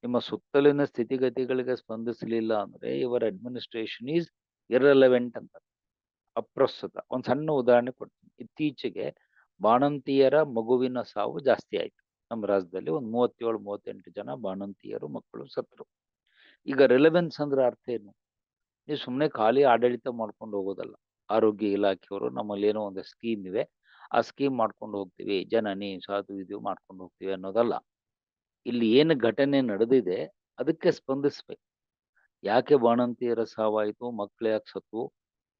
ನಿಮ್ಮ ಸುತ್ತಲಿನ ಸ್ಥಿತಿಗತಿಗಳಿಗೆ ಸ್ಪಂದಿಸಲಿಲ್ಲ ಅಂದ್ರೆ ಇವರ ಅಡ್ಮಿನಿಸ್ಟ್ರೇಷನ್ ಈಸ್ ಇರ್ರೆಲೆವೆಂಟ್ ಅಂತ, ಅಪ್ರಸ್ತುತ. ಒಂದು ಸಣ್ಣ ಉದಾಹರಣೆ ಕೊಡ್ತೀನಿ. ಇತ್ತೀಚೆಗೆ ಬಾಣಂತಿಯರ ಮಗುವಿನ ಸಾವು ಜಾಸ್ತಿ ಆಯ್ತು ನಮ್ಮ ರಾಜ್ಯದಲ್ಲಿ. ಒಂದು 37-38 ಜನ ಬಾಣಂತಿಯರು ಮಕ್ಕಳು ಸತ್ರು. ಈಗ ರೆಲೆವೆನ್ಸ್ ಅಂದ್ರೆ ಅರ್ಥ ಏನು? ನೀವು ಸುಮ್ಮನೆ ಖಾಲಿ ಆಡಳಿತ ಮಾಡ್ಕೊಂಡು ಹೋಗೋದಲ್ಲ. ಆರೋಗ್ಯ ಇಲಾಖೆಯವರು ನಮ್ಮಲ್ಲಿ ಏನೋ ಒಂದು ಸ್ಕೀಮ್ ಇವೆ, ಆ ಸ್ಕೀಮ್ ಮಾಡ್ಕೊಂಡು ಹೋಗ್ತೀವಿ, ಜನನಿ ಸಾಧು ಇದು ಮಾಡ್ಕೊಂಡು ಹೋಗ್ತೀವಿ ಅನ್ನೋದಲ್ಲ. ಇಲ್ಲಿ ಏನು ಘಟನೆ ನಡೆದಿದೆ ಅದಕ್ಕೆ ಸ್ಪಂದಿಸ್ಬೇಕು. ಯಾಕೆ ಬಾಣಂತಿಯರ ಸಾವಾಯಿತು, ಮಕ್ಳು ಯಾಕೆ ಸತ್ವು,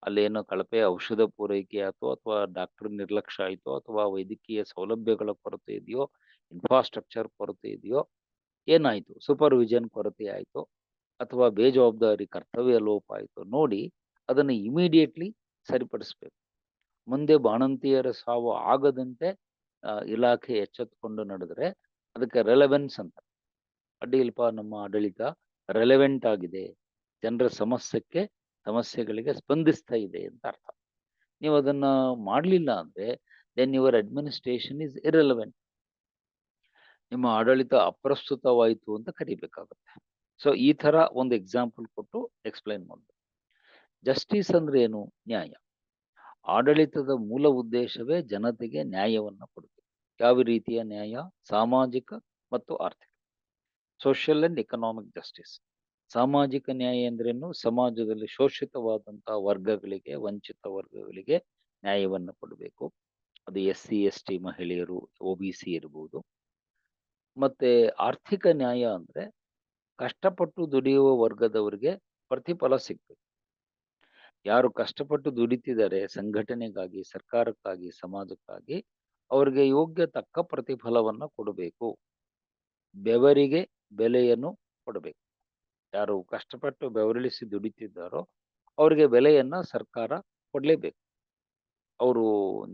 ಅಲ್ಲೇನೋ ಕಳಪೆ ಔಷಧ ಪೂರೈಕೆ ಆಯ್ತು, ಅಥವಾ ಡಾಕ್ಟರ್ ನಿರ್ಲಕ್ಷ್ಯ ಆಯಿತು, ಅಥವಾ ವೈದ್ಯಕೀಯ ಸೌಲಭ್ಯಗಳ ಕೊರತೆ ಇದೆಯೋ, ಇನ್ಫ್ರಾಸ್ಟ್ರಕ್ಚರ್ ಕೊರತೆ ಇದೆಯೋ, ಏನಾಯ್ತು, ಸೂಪರ್ವಿಷನ್ ಕೊರತೆ ಆಯಿತು, ಅಥವಾ ಬೇಜವಾಬ್ದಾರಿ ಕರ್ತವ್ಯ ಲೋಪ ಆಯಿತು ನೋಡಿ ಅದನ್ನು ಇಮಿಡಿಯೇಟ್ಲಿ ಸರಿಪಡಿಸ್ಬೇಕು. ಮುಂದೆ ಬಾಣಂತಿಯರ ಸಾವು ಆಗದಂತೆ ಇಲಾಖೆ ಎಚ್ಚೆತ್ತುಕೊಂಡು ನಡೆದ್ರೆ ಅದಕ್ಕೆ ರೆಲೆವೆನ್ಸ್ ಅಂತ. ಅಡ್ಡಿ ಇಲ್ಪ, ನಮ್ಮ ಆಡಳಿತ ರೆಲೆವೆಂಟ್ ಆಗಿದೆ, ಜನರ ಸಮಸ್ಯೆಗಳಿಗೆ ಸ್ಪಂದಿಸ್ತಾ ಇದೆ ಅಂತ ಅರ್ಥ. ನೀವು ಅದನ್ನ ಮಾಡಲಿಲ್ಲ ಅಂದ್ರೆ then your administration is irrelevant. ನಿಮ್ಮ ಆಡಳಿತ ಅಪ್ರಸ್ತುತವಾಯಿತು ಅಂತ ಕರಿಬೇಕಾಗುತ್ತೆ. ಸೊ ಈ ತರ ಒಂದು ಎಕ್ಸಾಂಪಲ್ ಕೊಟ್ಟು ಎಕ್ಸ್ಪ್ಲೈನ್ ಮಾಡೋದು. ಜಸ್ಟಿಸ್ ಅಂದ್ರೆ ಏನು? ನ್ಯಾಯ. ಆಡಳಿತದ ಮೂಲ ಉದ್ದೇಶವೇ ಜನತೆಗೆ ನ್ಯಾಯವನ್ನ ಕೊಡಬೇಕು. ಯಾವ ರೀತಿಯ ನ್ಯಾಯ? ಸಾಮಾಜಿಕ ಮತ್ತು ಆರ್ಥಿಕ, ಸೋಷಿಯಲ್ ಅಂಡ್ ಎಕನಾಮಿಕ್ ಜಸ್ಟಿಸ್. ಸಾಮಾಜಿಕ ನ್ಯಾಯ ಅಂದ್ರೇನು? ಸಮಾಜದಲ್ಲಿ ಶೋಷಿತವಾದಂತಹ ವರ್ಗಗಳಿಗೆ, ವಂಚಿತ ವರ್ಗಗಳಿಗೆ ನ್ಯಾಯವನ್ನು ಕೊಡಬೇಕು. ಅದು SC ST ಮಹಿಳೆಯರು, OBC ಇರ್ಬೋದು. ಮತ್ತೆ ಆರ್ಥಿಕ ನ್ಯಾಯ ಅಂದ್ರೆ ಕಷ್ಟಪಟ್ಟು ದುಡಿಯುವ ವರ್ಗದವರಿಗೆ ಪ್ರತಿಫಲ ಸಿಗ್ಬೇಕು. ಯಾರು ಕಷ್ಟಪಟ್ಟು ದುಡಿತಿದ್ದಾರೆ ಸಂಘಟನೆಗಾಗಿ, ಸರ್ಕಾರಕ್ಕಾಗಿ, ಸಮಾಜಕ್ಕಾಗಿ, ಅವರಿಗೆ ಯೋಗ್ಯ ತಕ್ಕ ಪ್ರತಿಫಲವನ್ನ ಕೊಡಬೇಕು. ಬೆವರಿಗೆ ಬೆಲೆಯನ್ನು ಕೊಡಬೇಕು. ಯಾರು ಕಷ್ಟಪಟ್ಟು ಬೆವರಿಳಿಸಿ ದುಡಿತಿದ್ದಾರೋ ಅವರಿಗೆ ಬೆಲೆಯನ್ನ ಸರ್ಕಾರ ಕೊಡ್ಲೇಬೇಕು. ಅವರು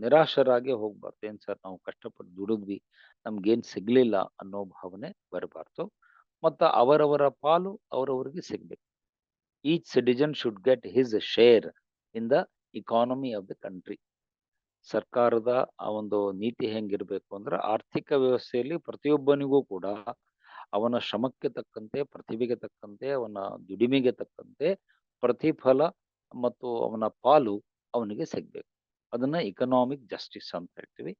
ನಿರಾಶರಾಗಿ ಹೋಗ್ಬಾರ್ದು. ಏನ್ ಸರ್, ನಾವು ಕಷ್ಟಪಟ್ಟು ದುಡಿದ್ವಿ, ನಮ್ಗೇನ್ ಸಿಗ್ಲಿಲ್ಲ ಅನ್ನೋ ಭಾವನೆ ಬರಬಾರ್ದು. ಮತ್ತು ಅವರವರ ಪಾಲು ಅವರವರಿಗೆ ಸಿಗ್ಬೇಕು. Each citizen should get his share in the economy of the country. ಸರ್ಕಾರದ ಆ ಒಂದು ನೀತಿ ಹೆಂಗಿರ್ಬೇಕು ಅಂದ್ರೆ, ಆರ್ಥಿಕ ವ್ಯವಸ್ಥೆಯಲ್ಲಿ ಪ್ರತಿಯೊಬ್ಬನಿಗೂ ಕೂಡ ಅವನ ಶ್ರಮಕ್ಕೆ ತಕ್ಕಂತೆ, ಪ್ರತಿಭೆಗೆ ತಕ್ಕಂತೆ, ಅವನ ದುಡಿಮೆಗೆ ತಕ್ಕಂತೆ ಪ್ರತಿಫಲ ಮತ್ತು ಅವನ ಪಾಲು ಅವನಿಗೆ ಸಿಗ್ಬೇಕು. ಅದನ್ನ ಇಕನಾಮಿಕ್ ಜಸ್ಟಿಸ್ ಅಂತ ಹೇಳ್ತೀವಿ.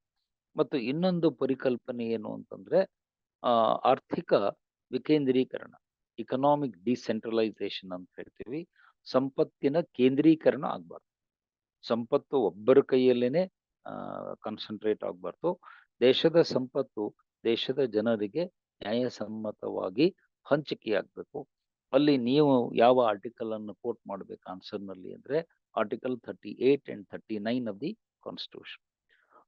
ಮತ್ತು ಇನ್ನೊಂದು ಪರಿಕಲ್ಪನೆ ಏನು ಅಂತಂದ್ರೆ ಆರ್ಥಿಕ ವಿಕೇಂದ್ರೀಕರಣ, ಇಕನಾಮಿಕ್ ಡಿಸೆಂಟ್ರಲೈಸೇಷನ್ ಅಂತ ಹೇಳ್ತೀವಿ. ಸಂಪತ್ತಿನ ಕೇಂದ್ರೀಕರಣ ಆಗ್ಬಾರ್ದು. ಸಂಪತ್ತು ಒಬ್ಬರ ಕೈಯಲ್ಲೇನೆ ಕಾನ್ಸಂಟ್ರೇಟ್ ಆಗ್ಬಾರ್ದು. ದೇಶದ ಸಂಪತ್ತು ದೇಶದ ಜನರಿಗೆ ನ್ಯಾಯಸಮ್ಮತವಾಗಿ ಹಂಚಿಕೆಯಾಗಬೇಕು. ಅಲ್ಲಿ ನೀವು ಯಾವ ಆರ್ಟಿಕಲ್ ಅನ್ನು ಕೋಟ್ ಮಾಡ್ಬೇಕು ಆನ್ಸರ್ ನಲ್ಲಿ ಅಂದ್ರೆ article 38 and 39 of the constitution.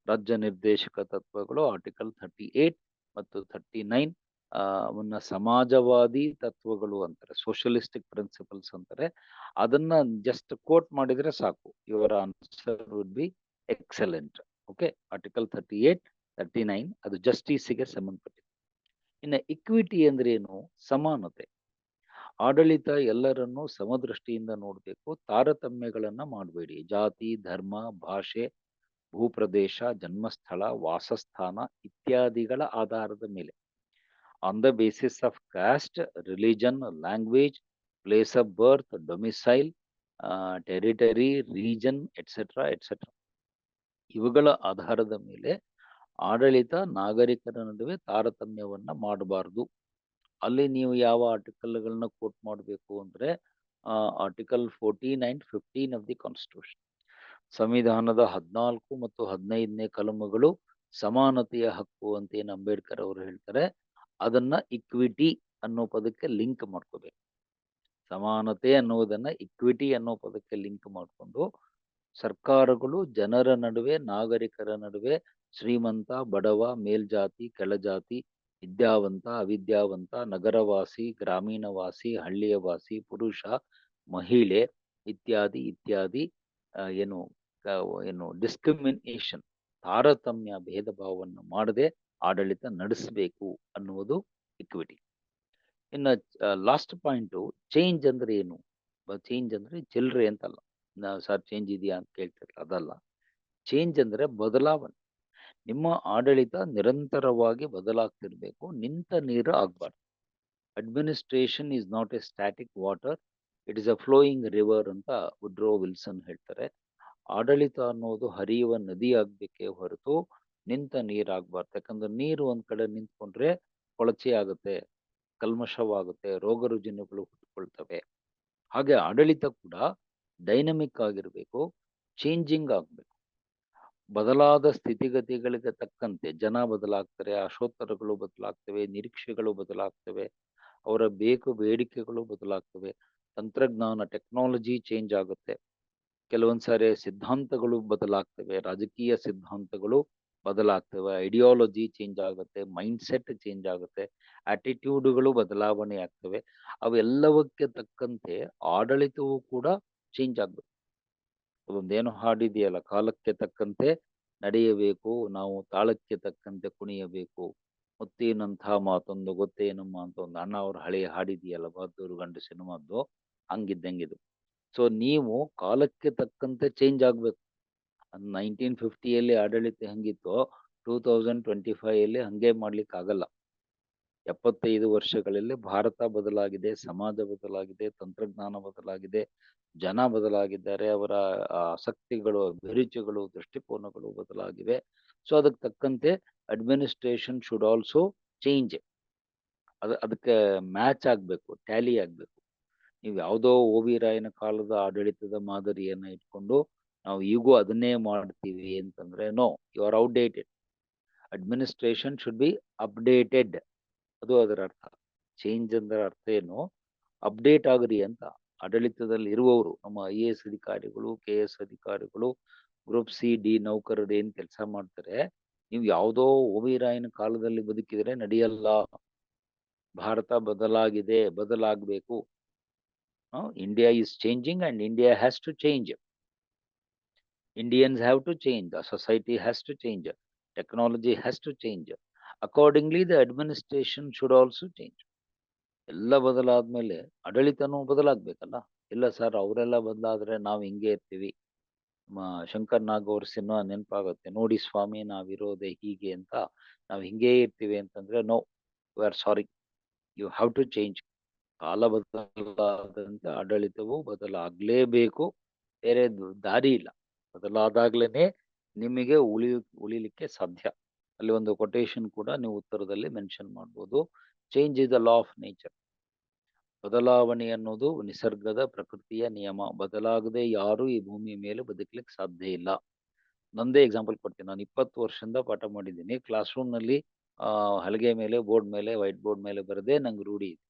ರಾಜ್ಯ ನಿರ್ದೇಶಕ ತತ್ವಗಳು ಆರ್ಟಿಕಲ್ 38 ಮತ್ತು 39 ಅವನ್ನ ಸಮಾಜವಾದಿ ತತ್ವಗಳು ಅಂತಾರೆ, ಸೋಷಿಯಲಿಸ್ಟಿಕ್ ಪ್ರಿನ್ಸಿಪಲ್ಸ್ ಅಂತಾರೆ. ಅದನ್ನ ಜಸ್ಟ್ ಕೋಟ್ ಮಾಡಿದ್ರೆ ಸಾಕು, your answer would be excellent. Okay, article 38, 39 ಅದು ಜಸ್ಟಿಸ್ಗೆ ಸಂಬಂಧಪಟ್ಟಿದೆ. ಇನ್ನು ಇಕ್ವಿಟಿ ಅಂದ್ರೆ ಏನು? ಸಮಾನತೆ. ಆಡಳಿತ ಎಲ್ಲರನ್ನೂ ಸಮದೃಷ್ಟಿಯಿಂದ ನೋಡಬೇಕು, ತಾರತಮ್ಯಗಳನ್ನ ಮಾಡಬೇಡಿ. ಜಾತಿ, ಧರ್ಮ, ಭಾಷೆ, ಭೂಪ್ರದೇಶ, ಜನ್ಮಸ್ಥಳ, ವಾಸಸ್ಥಾನ ಇತ್ಯಾದಿಗಳ ಆಧಾರದ ಮೇಲೆ, on the basis of cost, religion, language, place of birth, domicile, territory, region et cetera et cetera, ಇವುಗಳ ಆಧಾರದ ಮೇಲೆ ಆಡಳಿತ ನಾಗರಿಕರ ನಡುವೆ ತಾರತಮ್ಯವನ್ನ ಮಾಡಬಾರದು. ಅಲ್ಲಿ ನೀವು ಯಾವ ಆರ್ಟಿಕಲ್ಗಳನ್ನ ಕೋಟ್ ಮಾಡಬೇಕು ಅಂದ್ರೆ article 14 and 15 of the constitution. ಸಂವಿಧಾನದ 14 ಮತ್ತು 15ನೇ ಕಲಮುಗಳು ಸಮಾನತೆಯ ಹಕ್ಕು ಅಂತ ಏನು ಅಂಬೇಡ್ಕರ್ ಅವರು ಹೇಳ್ತಾರೆ, ಅದನ್ನ ಇಕ್ವಿಟಿ ಅನ್ನೋ ಪದಕ್ಕೆ ಲಿಂಕ್ ಮಾಡ್ಕೋಬೇಕು. ಸಮಾನತೆ ಅನ್ನುವುದನ್ನ ಇಕ್ವಿಟಿ ಅನ್ನೋ ಪದಕ್ಕೆ ಲಿಂಕ್ ಮಾಡಿಕೊಂಡು ಸರ್ಕಾರಗಳು ಜನರ ನಡುವೆ, ನಾಗರಿಕರ ನಡುವೆ, ಶ್ರೀಮಂತ ಬಡವ, ಮೇಲ್ಜಾತಿ ಕೆಳಜಾತಿ, ವಿದ್ಯಾವಂತ ಅವಿದ್ಯಾವಂತ, ನಗರವಾಸಿ ಗ್ರಾಮೀಣವಾಸಿ, ಹಳ್ಳಿಯ ವಾಸಿ, ಪುರುಷ ಮಹಿಳೆ ಇತ್ಯಾದಿ ಇತ್ಯಾದಿ ಏನು ಏನು ಡಿಸ್ಕ್ರಿಮಿನೇಷನ್, ತಾರತಮ್ಯ ಭೇದ ಭಾವವನ್ನು ಮಾಡದೆ ಆಡಳಿತ ನಡೆಸಬೇಕು ಅನ್ನುವುದು ಇಕ್ವಿಟಿ. ಇನ್ನು ಲಾಸ್ಟ್ ಪಾಯಿಂಟು ಚೇಂಜ್ ಅಂದ್ರೆ ಏನು? ಚೇಂಜ್ ಅಂದ್ರೆ ಚಿಲ್ಲರೆ ಅಂತಲ್ಲ. ಸರ್ ಚೇಂಜ್ ಇದೆಯಾ ಅಂತ ಕೇಳ್ತಿರಲ್ಲ, ಅದಲ್ಲ. ಚೇಂಜ್ ಅಂದ್ರೆ ಬದಲಾವಣೆ. ನಿಮ್ಮ ಆಡಳಿತ ನಿರಂತರವಾಗಿ ಬದಲಾಗ್ತಿರ್ಬೇಕು, ನಿಂತ ನೀರು ಆಗ್ಬಾರ್ದು. Administration is not A static water, it is a flowing river ಅಂತ ವುಡ್ರೋ ವಿಲ್ಸನ್ ಹೇಳ್ತಾರೆ. ಆಡಳಿತ ಅನ್ನೋದು ಹರಿಯುವ ನದಿ ಆಗ್ಬೇಕೇ ಹೊರತು ನಿಂತ ನೀರಾಗಬಾರ್ದು. ಯಾಕಂದ್ರೆ ನೀರು ಒಂದ್ ಕಡೆ ನಿಂತ್ಕೊಂಡ್ರೆ ಕೊಳಚೆ ಆಗುತ್ತೆ, ಕಲ್ಮಶವಾಗುತ್ತೆ, ರೋಗ ರುಜಿನಗಳು ಹುಟ್ಟುಕೊಳ್ತವೆ. ಹಾಗೆ ಆಡಳಿತ ಕೂಡ ಡೈನಮಿಕ್ ಆಗಿರಬೇಕು, ಚೇಂಜಿಂಗ್ ಆಗಬೇಕು. ಬದಲಾದ ಸ್ಥಿತಿಗತಿಗಳಿಗೆ ತಕ್ಕಂತೆ ಜನ ಬದಲಾಗ್ತಾರೆ, ಆಶೋತ್ತರಗಳು ಬದಲಾಗ್ತವೆ, ನಿರೀಕ್ಷೆಗಳು ಬದಲಾಗ್ತವೆ, ಅವರ ಬೇಡಿಕೆಗಳು ಬದಲಾಗ್ತವೆ. ತಂತ್ರಜ್ಞಾನ ಟೆಕ್ನಾಲಜಿ ಚೇಂಜ್ ಆಗುತ್ತೆ. ಕೆಲವೊಂದ್ಸಾರಿ ಸಿದ್ಧಾಂತಗಳು ಬದಲಾಗ್ತವೆ, ರಾಜಕೀಯ ಸಿದ್ಧಾಂತಗಳು ಬದಲಾಗ್ತವೆ, ಐಡಿಯಾಲಜಿ ಚೇಂಜ್ ಆಗುತ್ತೆ, ಮೈಂಡ್ ಸೆಟ್ ಚೇಂಜ್ ಆಗುತ್ತೆ, ಆಟಿಟ್ಯೂಡ್ಗಳು ಬದಲಾವಣೆ ಆಗ್ತವೆ. ಅವೆಲ್ಲವಕ್ಕೆ ತಕ್ಕಂತೆ ಆಡಳಿತವೂ ಕೂಡ ಚೇಂಜ್ ಆಗ್ಬೇಕು. ಅದೊಂದೇನೋ ಹಾಡಿದೆಯಲ್ಲ, ಕಾಲಕ್ಕೆ ತಕ್ಕಂತೆ ನಡೆಯಬೇಕು, ನಾವು ತಾಳಕ್ಕೆ ತಕ್ಕಂತೆ ಕುಣಿಯಬೇಕು, ಮುತ್ತಿನಂಥ ಮಾತೊಂದು ಗೊತ್ತೇನಮ್ಮ ಅಂತ ಒಂದು ಅಣ್ಣ ಅವ್ರ ಹಳೆಯ ಹಾಡಿದೆಯಲ್ಲ, ಬಹದ್ದೂರು ಗಂಡು ಸಿನಿಮಾದ್ದು, ಹಂಗಿದ್ದಂಗಿದು. ಸೊ ನೀವು ಕಾಲಕ್ಕೆ ತಕ್ಕಂತೆ ಚೇಂಜ್ ಆಗ್ಬೇಕು. 1950ಯಲ್ಲಿ ಆಡಳಿತ ಹೆಂಗಿತ್ತೋ 2025 ಹಂಗೆ ಮಾಡ್ಲಿಕ್ಕೆ ಆಗಲ್ಲ. 75 ವರ್ಷಗಳಲ್ಲಿ ಭಾರತ ಬದಲಾಗಿದೆ, ಸಮಾಜ ಬದಲಾಗಿದೆ, ತಂತ್ರಜ್ಞಾನ ಬದಲಾಗಿದೆ, ಜನ ಬದಲಾಗಿದ್ದಾರೆ, ಅವರ ಆಸಕ್ತಿಗಳು, ಅಭಿರುಚಿಗಳು, ದೃಷ್ಟಿಕೋನಗಳು ಬದಲಾಗಿವೆ. ಸೊ ಅದಕ್ಕೆ ತಕ್ಕಂತೆ ಅಡ್ಮಿನಿಸ್ಟ್ರೇಷನ್ ಶುಡ್ ಆಲ್ಸೋ ಚೇಂಜ್. ಅದಕ್ಕೆ ಮ್ಯಾಚ್ ಆಗ್ಬೇಕು, ಟ್ಯಾಲಿ ಆಗ್ಬೇಕು. ನೀವು ಯಾವುದೋ ಓ ವಿ ರಾಯನ ಕಾಲದ ಆಡಳಿತದ ಮಾದರಿಯನ್ನ ಇಟ್ಕೊಂಡು ನಾವು ಈಗೂ ಅದನ್ನೇ ಮಾಡ್ತೀವಿ ಅಂತಂದ್ರೆ no, you are outdated. Administration should be updated, ಅದು ಅದರ ಅರ್ಥ. ಚೇಂಜ್ ಅಂದ್ರೆ ಅರ್ಥ ಏನು? ಅಪ್ಡೇಟ್ ಆಗ್ರಿ ಅಂತ. ಆಡಳಿತದಲ್ಲಿ ಇರುವವರು, ನಮ್ಮ IAS ಅಧಿಕಾರಿಗಳು, KS ಅಧಿಕಾರಿಗಳು, ಗ್ರೂಪ್ C-D ನೌಕರರು ಏನ್ ಕೆಲಸ ಮಾಡ್ತಾರೆ, ನೀವು ಯಾವುದೋ ಓ ವಿ ರಾಯನ ಕಾಲದಲ್ಲಿ ಬದುಕಿದ್ರೆ ನಡೆಯಲ್ಲ. ಭಾರತ ಬದಲಾಗಿದೆ, ಬದಲಾಗಬೇಕು. India is changing and India has to change. Indians have to change. The society has to change. Technology has to change. Accordingly, the administration should also change. ಎಲ್ಲ ಬದಲಾದ್ಮೇಲೆ ಆಡಳಿತನೂ ಬದಲಾಗ್ಬೇಕಲ್ಲ. ಇಲ್ಲ ಸರ್ ಅವರೆಲ್ಲ ಬದಲಾದ್ರೆ ನಾವು ಹಿಂಗೆ ಇರ್ತೀವಿ. ಶಂಕರ್ ನಾಗ್ ಅವ್ರ ಸಿನಿಮಾ ನೆನಪಾಗುತ್ತೆ, ನೋಡಿ ಸ್ವಾಮಿ ನಾವಿರೋದೆ ಹೀಗೆ ಅಂತ, ನಾವು ಹಿಂಗೇ ಇರ್ತೀವಿ ಅಂತಂದ್ರೆ no, we are sorry, you have to change. ಕಾಲ ಬದಲಾದಂತೆ ಆಡಳಿತವು ಬದಲಾಗಲೇಬೇಕು. ಬೇರೆ ದಾರಿ ಇಲ್ಲ. ಬದಲಾದಾಗ್ಲೇನೆ ನಿಮಗೆ ಉಳಿಲಿಕ್ಕೆ ಸಾಧ್ಯ. ಅಲ್ಲಿ ಒಂದು ಕೊಟೇಶನ್ ಕೂಡ ನೀವು ಉತ್ತರದಲ್ಲಿ ಮೆನ್ಷನ್ ಮಾಡ್ಬೋದು. Change is the law of nature. ಬದಲಾವಣೆ ಅನ್ನೋದು ನಿಸರ್ಗದ ಪ್ರಕೃತಿಯ ನಿಯಮ. ಬದಲಾಗದೆ ಯಾರು ಈ ಭೂಮಿ ಮೇಲೆ ಬದುಕಲಿಕ್ಕೆ ಸಾಧ್ಯ ಇಲ್ಲ. ನಂದೇ ಎಕ್ಸಾಂಪಲ್ ಕೊಡ್ತೀನಿ. ನಾನು 20 ವರ್ಷದಿಂದ ಪಾಠ ಮಾಡಿದ್ದೀನಿ. ಕ್ಲಾಸ್ ರೂಮ್‌ನಲ್ಲಿ ಹಲಗೆ ಮೇಲೆ, ಬೋರ್ಡ್ ಮೇಲೆ, ವೈಟ್ ಬೋರ್ಡ್ ಮೇಲೆ ಬರೆದೇ ನಂಗೆ ರೂಢಿ ಇದೆ.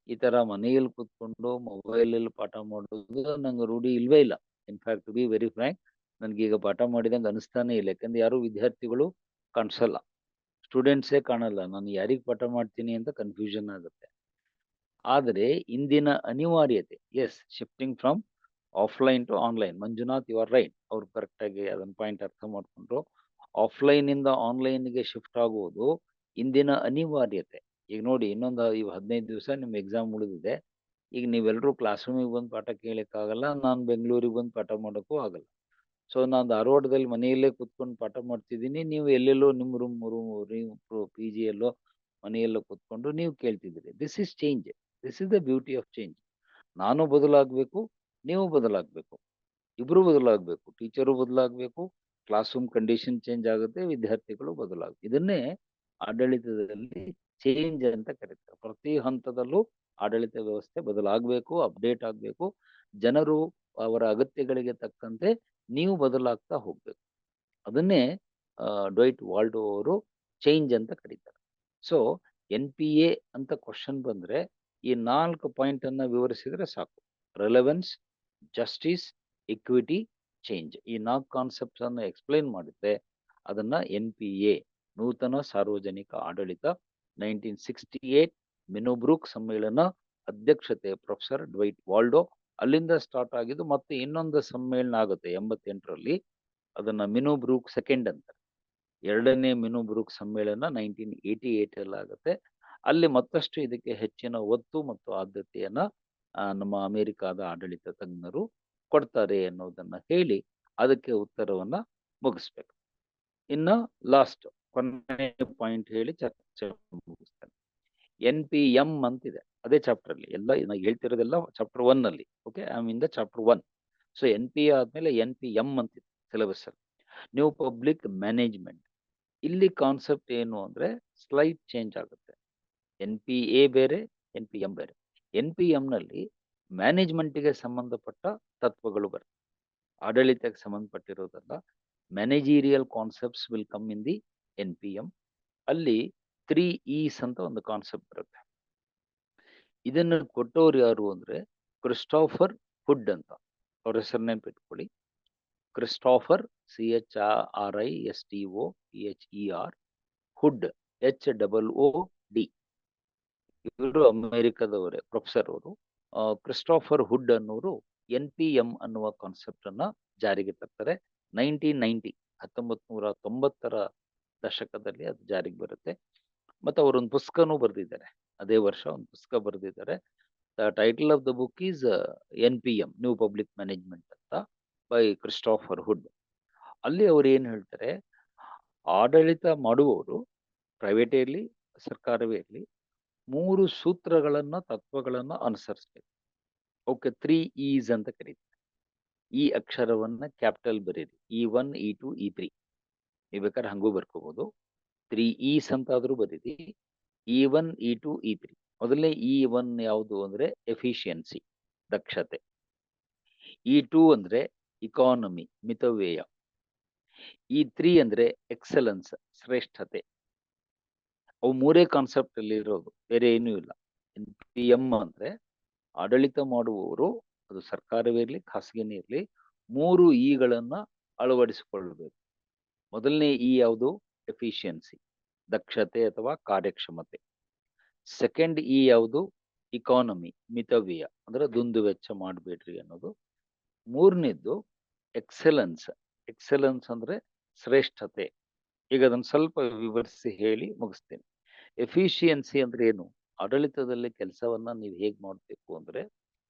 ಈ ತರ ಮನೆಯಲ್ಲಿ ಕೂತ್ಕೊಂಡು ಮೊಬೈಲಲ್ಲಿ ಪಾಠ ಮಾಡೋದು ನಂಗೆ ರೂಢಿ ಇಲ್ವೇ ಇಲ್ಲ. In fact to be very frank, ನನ್ಗೀಗ ಪಾಠ ಮಾಡಿದಂಗೆ ಅನಿಸ್ತಾನೆ ಇಲ್ಲ. ಯಾಕಂದ್ರೆ ಯಾರು ವಿದ್ಯಾರ್ಥಿಗಳು ಕಾಣಿಸಲ್ಲ. ಸ್ಟೂಡೆಂಟ್ಸೇ ಕಾಣಲ್ಲ. ನಾನು ಯಾರಿಗೆ ಪಾಠ ಮಾಡ್ತೀನಿ ಅಂತ ಕನ್ಫ್ಯೂಷನ್ ಆಗುತ್ತೆ. ಆದರೆ ಇಂದಿನ ಅನಿವಾರ್ಯತೆ, yes, shifting from offline to online. Manjunath, you are right. ಅವ್ರು ಕರೆಕ್ಟಾಗಿ ಅದನ್ನ ಪಾಯಿಂಟ್ ಅರ್ಥ ಮಾಡ್ಕೊಂಡ್ರು. ಆಫ್ಲೈನಿಂದ ಆನ್ಲೈನ್ಗೆ ಶಿಫ್ಟ್ ಆಗುವುದು ಇಂದಿನ ಅನಿವಾರ್ಯತೆ. ಈಗ ನೋಡಿ, ಇನ್ನೊಂದು 15 ದಿವಸ ನಿಮ್ಮ ಎಕ್ಸಾಮ್ ಉಳಿದಿದೆ. ಈಗ ನೀವೆಲ್ಲರೂ ಕ್ಲಾಸ್ ರೂಮಿಗೆ ಬಂದು ಪಾಠ ಕೇಳಕ್ಕಾಗಲ್ಲ. ನಾನು ಬೆಂಗಳೂರಿಗೆ ಬಂದು ಪಾಠ ಮಾಡೋಕ್ಕೂ ಆಗಲ್ಲ. ಸೊ ನಾನು ಧಾರವಾಡದಲ್ಲಿ ಮನೆಯಲ್ಲೇ ಕೂತ್ಕೊಂಡು ಪಾಠ ಮಾಡ್ತಿದ್ದೀನಿ. ನೀವು ಎಲ್ಲೆಲ್ಲೋ ನಿಮ್ಮ ಪಿ ಜಿಯಲ್ಲೋ ಮನೆಯಲ್ಲೋ ಕೂತ್ಕೊಂಡು ನೀವು ಕೇಳ್ತಿದ್ದೀರಿ. This is change. This is the beauty of change. ನಾನು ಬದಲಾಗಬೇಕು, ನೀವು ಬದಲಾಗಬೇಕು, ಇಬ್ರು ಬದಲಾಗಬೇಕು. ಟೀಚರು ಬದಲಾಗಬೇಕು, ಕ್ಲಾಸ್ ರೂಮ್ ಕಂಡೀಷನ್ ಚೇಂಜ್ ಆಗುತ್ತೆ, ವಿದ್ಯಾರ್ಥಿಗಳು ಬದಲಾಗಬೇಕು. ಇದನ್ನೇ ಆಡಳಿತದಲ್ಲಿ ಚೇಂಜ್ ಅಂತ ಕರೀತಾರೆ. ಪ್ರತಿ ಹಂತದಲ್ಲೂ ಆಡಳಿತ ವ್ಯವಸ್ಥೆ ಬದಲಾಗಬೇಕು, ಅಪ್ಡೇಟ್ ಆಗಬೇಕು. ಜನರು ಅವರ ಅಗತ್ಯಗಳಿಗೆ ತಕ್ಕಂತೆ ನೀವು ಬದಲಾಗ್ತಾ ಹೋಗ್ಬೇಕು. ಅದನ್ನೇ ಡೊಯ್ಟ್ ವಾಲ್ಡೋ ಅವರು ಚೇಂಜ್ ಅಂತ ಕರೀತಾರೆ. ಸೊ NPA ಅಂತ ಕ್ವಶನ್ ಬಂದ್ರೆ ಈ 4 ಪಾಯಿಂಟ್ ಅನ್ನ ವಿವರಿಸಿದ್ರೆ ಸಾಕು. Relevance, justice, equity, change. ಈ 4 ಕಾನ್ಸೆಪ್ಟ್ಸ್ ಅನ್ನು ಎಕ್ಸ್ಪ್ಲೈನ್ ಮಾಡಿದ್ರೆ ಅದನ್ನ NPA, ನೂತನ ಸಾರ್ವಜನಿಕ ಆಡಳಿತ, 1968 ಮಿನೋಬ್ರೂಕ್ ಸಮ್ಮೇಳನ, ಅಧ್ಯಕ್ಷತೆ ಪ್ರೊಫೆಸರ್ ಡ್ವೈಟ್ ವಾಲ್ಡೋ. ಅಲ್ಲಿಂದ ಸ್ಟಾರ್ಟ್ ಆಗಿದ್ದು. ಮತ್ತೆ ಇನ್ನೊಂದು ಸಮ್ಮೇಳನ ಆಗುತ್ತೆ 88ರಲ್ಲಿ. ಅದನ್ನ ಮಿನೋಬ್ರೂಕ್ ಸೆಕೆಂಡ್ ಅಂತ. ಎರಡನೇ ಮಿನೋಬ್ರೂಕ್ ಸಮ್ಮೇಳನ 1988 ಅಲ್ಲಿ ಆಗುತ್ತೆ. ಅಲ್ಲಿ ಮತ್ತಷ್ಟು ಇದಕ್ಕೆ ಹೆಚ್ಚಿನ ಒತ್ತು ಮತ್ತು ಆದ್ಯತೆಯನ್ನ ನಮ್ಮ ಅಮೆರಿಕಾದ ಆಡಳಿತ ತಜ್ಞರು ಕೊಡ್ತಾರೆ ಅನ್ನೋದನ್ನ ಹೇಳಿ ಅದಕ್ಕೆ ಉತ್ತರವನ್ನ ಮುಗಿಸ್ಬೇಕು. ಇನ್ನ ಲಾಸ್ಟ್ ಕೊನೆ ಪಾಯಿಂಟ್ ಹೇಳಿ ಚರ್ಚೆ ಮುಗಿಸ್ತೇನೆ. NPM ಅಂತಿದೆ ಅದೇ ಚಾಪ್ಟರ್ ಅಲ್ಲಿ. ಎಲ್ಲ ನಾನು ಹೇಳ್ತಿರೋದೆಲ್ಲ ಚಾಪ್ಟರ್ 1 ಅಲ್ಲಿ. Okay, I am in the chapter 1. So NPA ಆದ್ಮೇಲೆ NPM ಅಂತಿದೆ ಸಿಲೆಬಸ್ ಅಲ್ಲಿ. New public management. ಇಲ್ಲಿ ಕಾನ್ಸೆಪ್ಟ್ ಏನು ಅಂದ್ರೆ ಸ್ಲೈಟ್ ಚೇಂಜ್ ಆಗುತ್ತೆ. NPA ಬೇರೆ, NPM ಬೇರೆ. NPM ನಲ್ಲಿ ಮ್ಯಾನೇಜ್ಮೆಂಟ್ಗೆ ಸಂಬಂಧಪಟ್ಟ ತತ್ವಗಳು ಬರುತ್ತೆ. ಆಡಳಿತಕ್ಕೆ ಸಂಬಂಧಪಟ್ಟಿರೋದಲ್ಲ. Managerial concepts will come in the NPM. ಅಲ್ಲಿ 3 E's ಅಂತ ಒಂದು ಕಾನ್ಸೆಪ್ಟ್ ಬರುತ್ತೆ. ಇದನ್ನು ಕೊಟ್ಟವ್ರು ಯಾರು ಅಂದ್ರೆ ಕ್ರಿಸ್ಟೋಫರ್ ಹುಡ್ ಅಂತ. ಅವ್ರ ಹೆಸರು ನೆನ್ಪಿಟ್ಕೊಳ್ಳಿ. ಕ್ರಿಸ್ಟೋಫರ್, CHRISTOPHER, ಹುಡ್, HOOD. ಇವರು ಅಮೆರಿಕದವರೇ, ಪ್ರೊಫೆಸರ್ ಅವರು. ಕ್ರಿಸ್ಟೋಫರ್ ಹುಡ್ ಅನ್ನೋರು NPM ಅನ್ನುವ ಕಾನ್ಸೆಪ್ಟ್ ಅನ್ನ ಜಾರಿಗೆ ತರ್ತಾರೆ. 1990 ದಶಕದಲ್ಲಿ ಅದು ಜಾರಿಗೆ ಬರುತ್ತೆ. ಮತ್ತೆ ಅವರೊಂದು ಪುಸ್ತಕನೂ ಬರೆದಿದ್ದಾರೆ. ಅದೇ ವರ್ಷ ಒಂದು ಪುಸ್ತಕ ಬರೆದಿದ್ದಾರೆ. The title of the book is NPM, new public management ಅಂತ, ಬೈ ಕ್ರಿಸ್ಟೋಫರ್ ಹುಡ್. ಅಲ್ಲಿ ಅವ್ರು ಏನ್ ಹೇಳ್ತಾರೆ, ಆಡಳಿತ ಮಾಡುವವರು ಪ್ರೈವೇಟೇ ಇರಲಿ ಸರ್ಕಾರವೇ ಇರಲಿ 3 ಸೂತ್ರಗಳನ್ನ, ತತ್ವಗಳನ್ನ ಅನುಸರಿಸಬೇಕು. ಓಕೆ, 3 E's ಅಂತ ಕರೀತಾರೆ. ಈ ಅಕ್ಷರವನ್ನ ಕ್ಯಾಪಿಟಲ್ ಬರೀರಿ. E1, E2, E3. ನೀವು ಬೇಕಾದ್ರೆ ಹಂಗೂ ಬರ್ಕೋಬಹುದು. 3 E's ಅಂತಾದ್ರೂ ಬರೀರಿ. E1, E2, E3. ಮೊದಲನೇ E1 ಯಾವುದು ಅಂದ್ರೆ ಎಫಿಷಿಯನ್ಸಿ, ದಕ್ಷತೆ. E2 ಅಂದ್ರೆ ಇಕಾನಮಿ, ಮಿತವ್ಯಯ. E3 ಅಂದ್ರೆ ಎಕ್ಸಲೆನ್ಸ್, ಶ್ರೇಷ್ಠತೆ. ಅವು 3 ಕಾನ್ಸೆಪ್ಟ್ ಅಲ್ಲಿ ಇರೋದು, ಬೇರೆ ಏನೂ ಇಲ್ಲ. NPM ಅಂದ್ರೆ ಆಡಳಿತ ಮಾಡುವವರು, ಅದು ಸರ್ಕಾರವೇ ಇರಲಿ ಖಾಸಗಿನೇ ಇರಲಿ, 3 Eಗಳನ್ನ ಅಳವಡಿಸಿಕೊಳ್ಳಬೇಕು. ಮೊದಲನೇ E ಯಾವುದು? ಎಫಿಷಿಯನ್ಸಿ, ದಕ್ಷತೆ ಅಥವಾ ಕಾರ್ಯಕ್ಷಮತೆ. ಸೆಕೆಂಡ್ E ಯಾವುದು? ಇಕಾನಮಿ, ಮಿತವ್ಯಯ, ಅಂದ್ರೆ ದುಂದು ವೆಚ್ಚ ಮಾಡಬೇಡ್ರಿ ಅನ್ನೋದು. ಮೂರನೇದ್ದು ಎಕ್ಸಲೆನ್ಸ್. ಎಕ್ಸಲೆನ್ಸ್ ಅಂದ್ರೆ ಶ್ರೇಷ್ಠತೆ. ಈಗ ಅದನ್ನು ಸ್ವಲ್ಪ ವಿವರಿಸಿ ಹೇಳಿ ಮುಗಿಸ್ತೇನೆ. ಎಫಿಷಿಯನ್ಸಿ ಅಂದ್ರೆ ಏನು? ಆಡಳಿತದಲ್ಲಿ ಕೆಲಸವನ್ನ ನೀವು ಹೇಗ್ ಮಾಡಬೇಕು ಅಂದ್ರೆ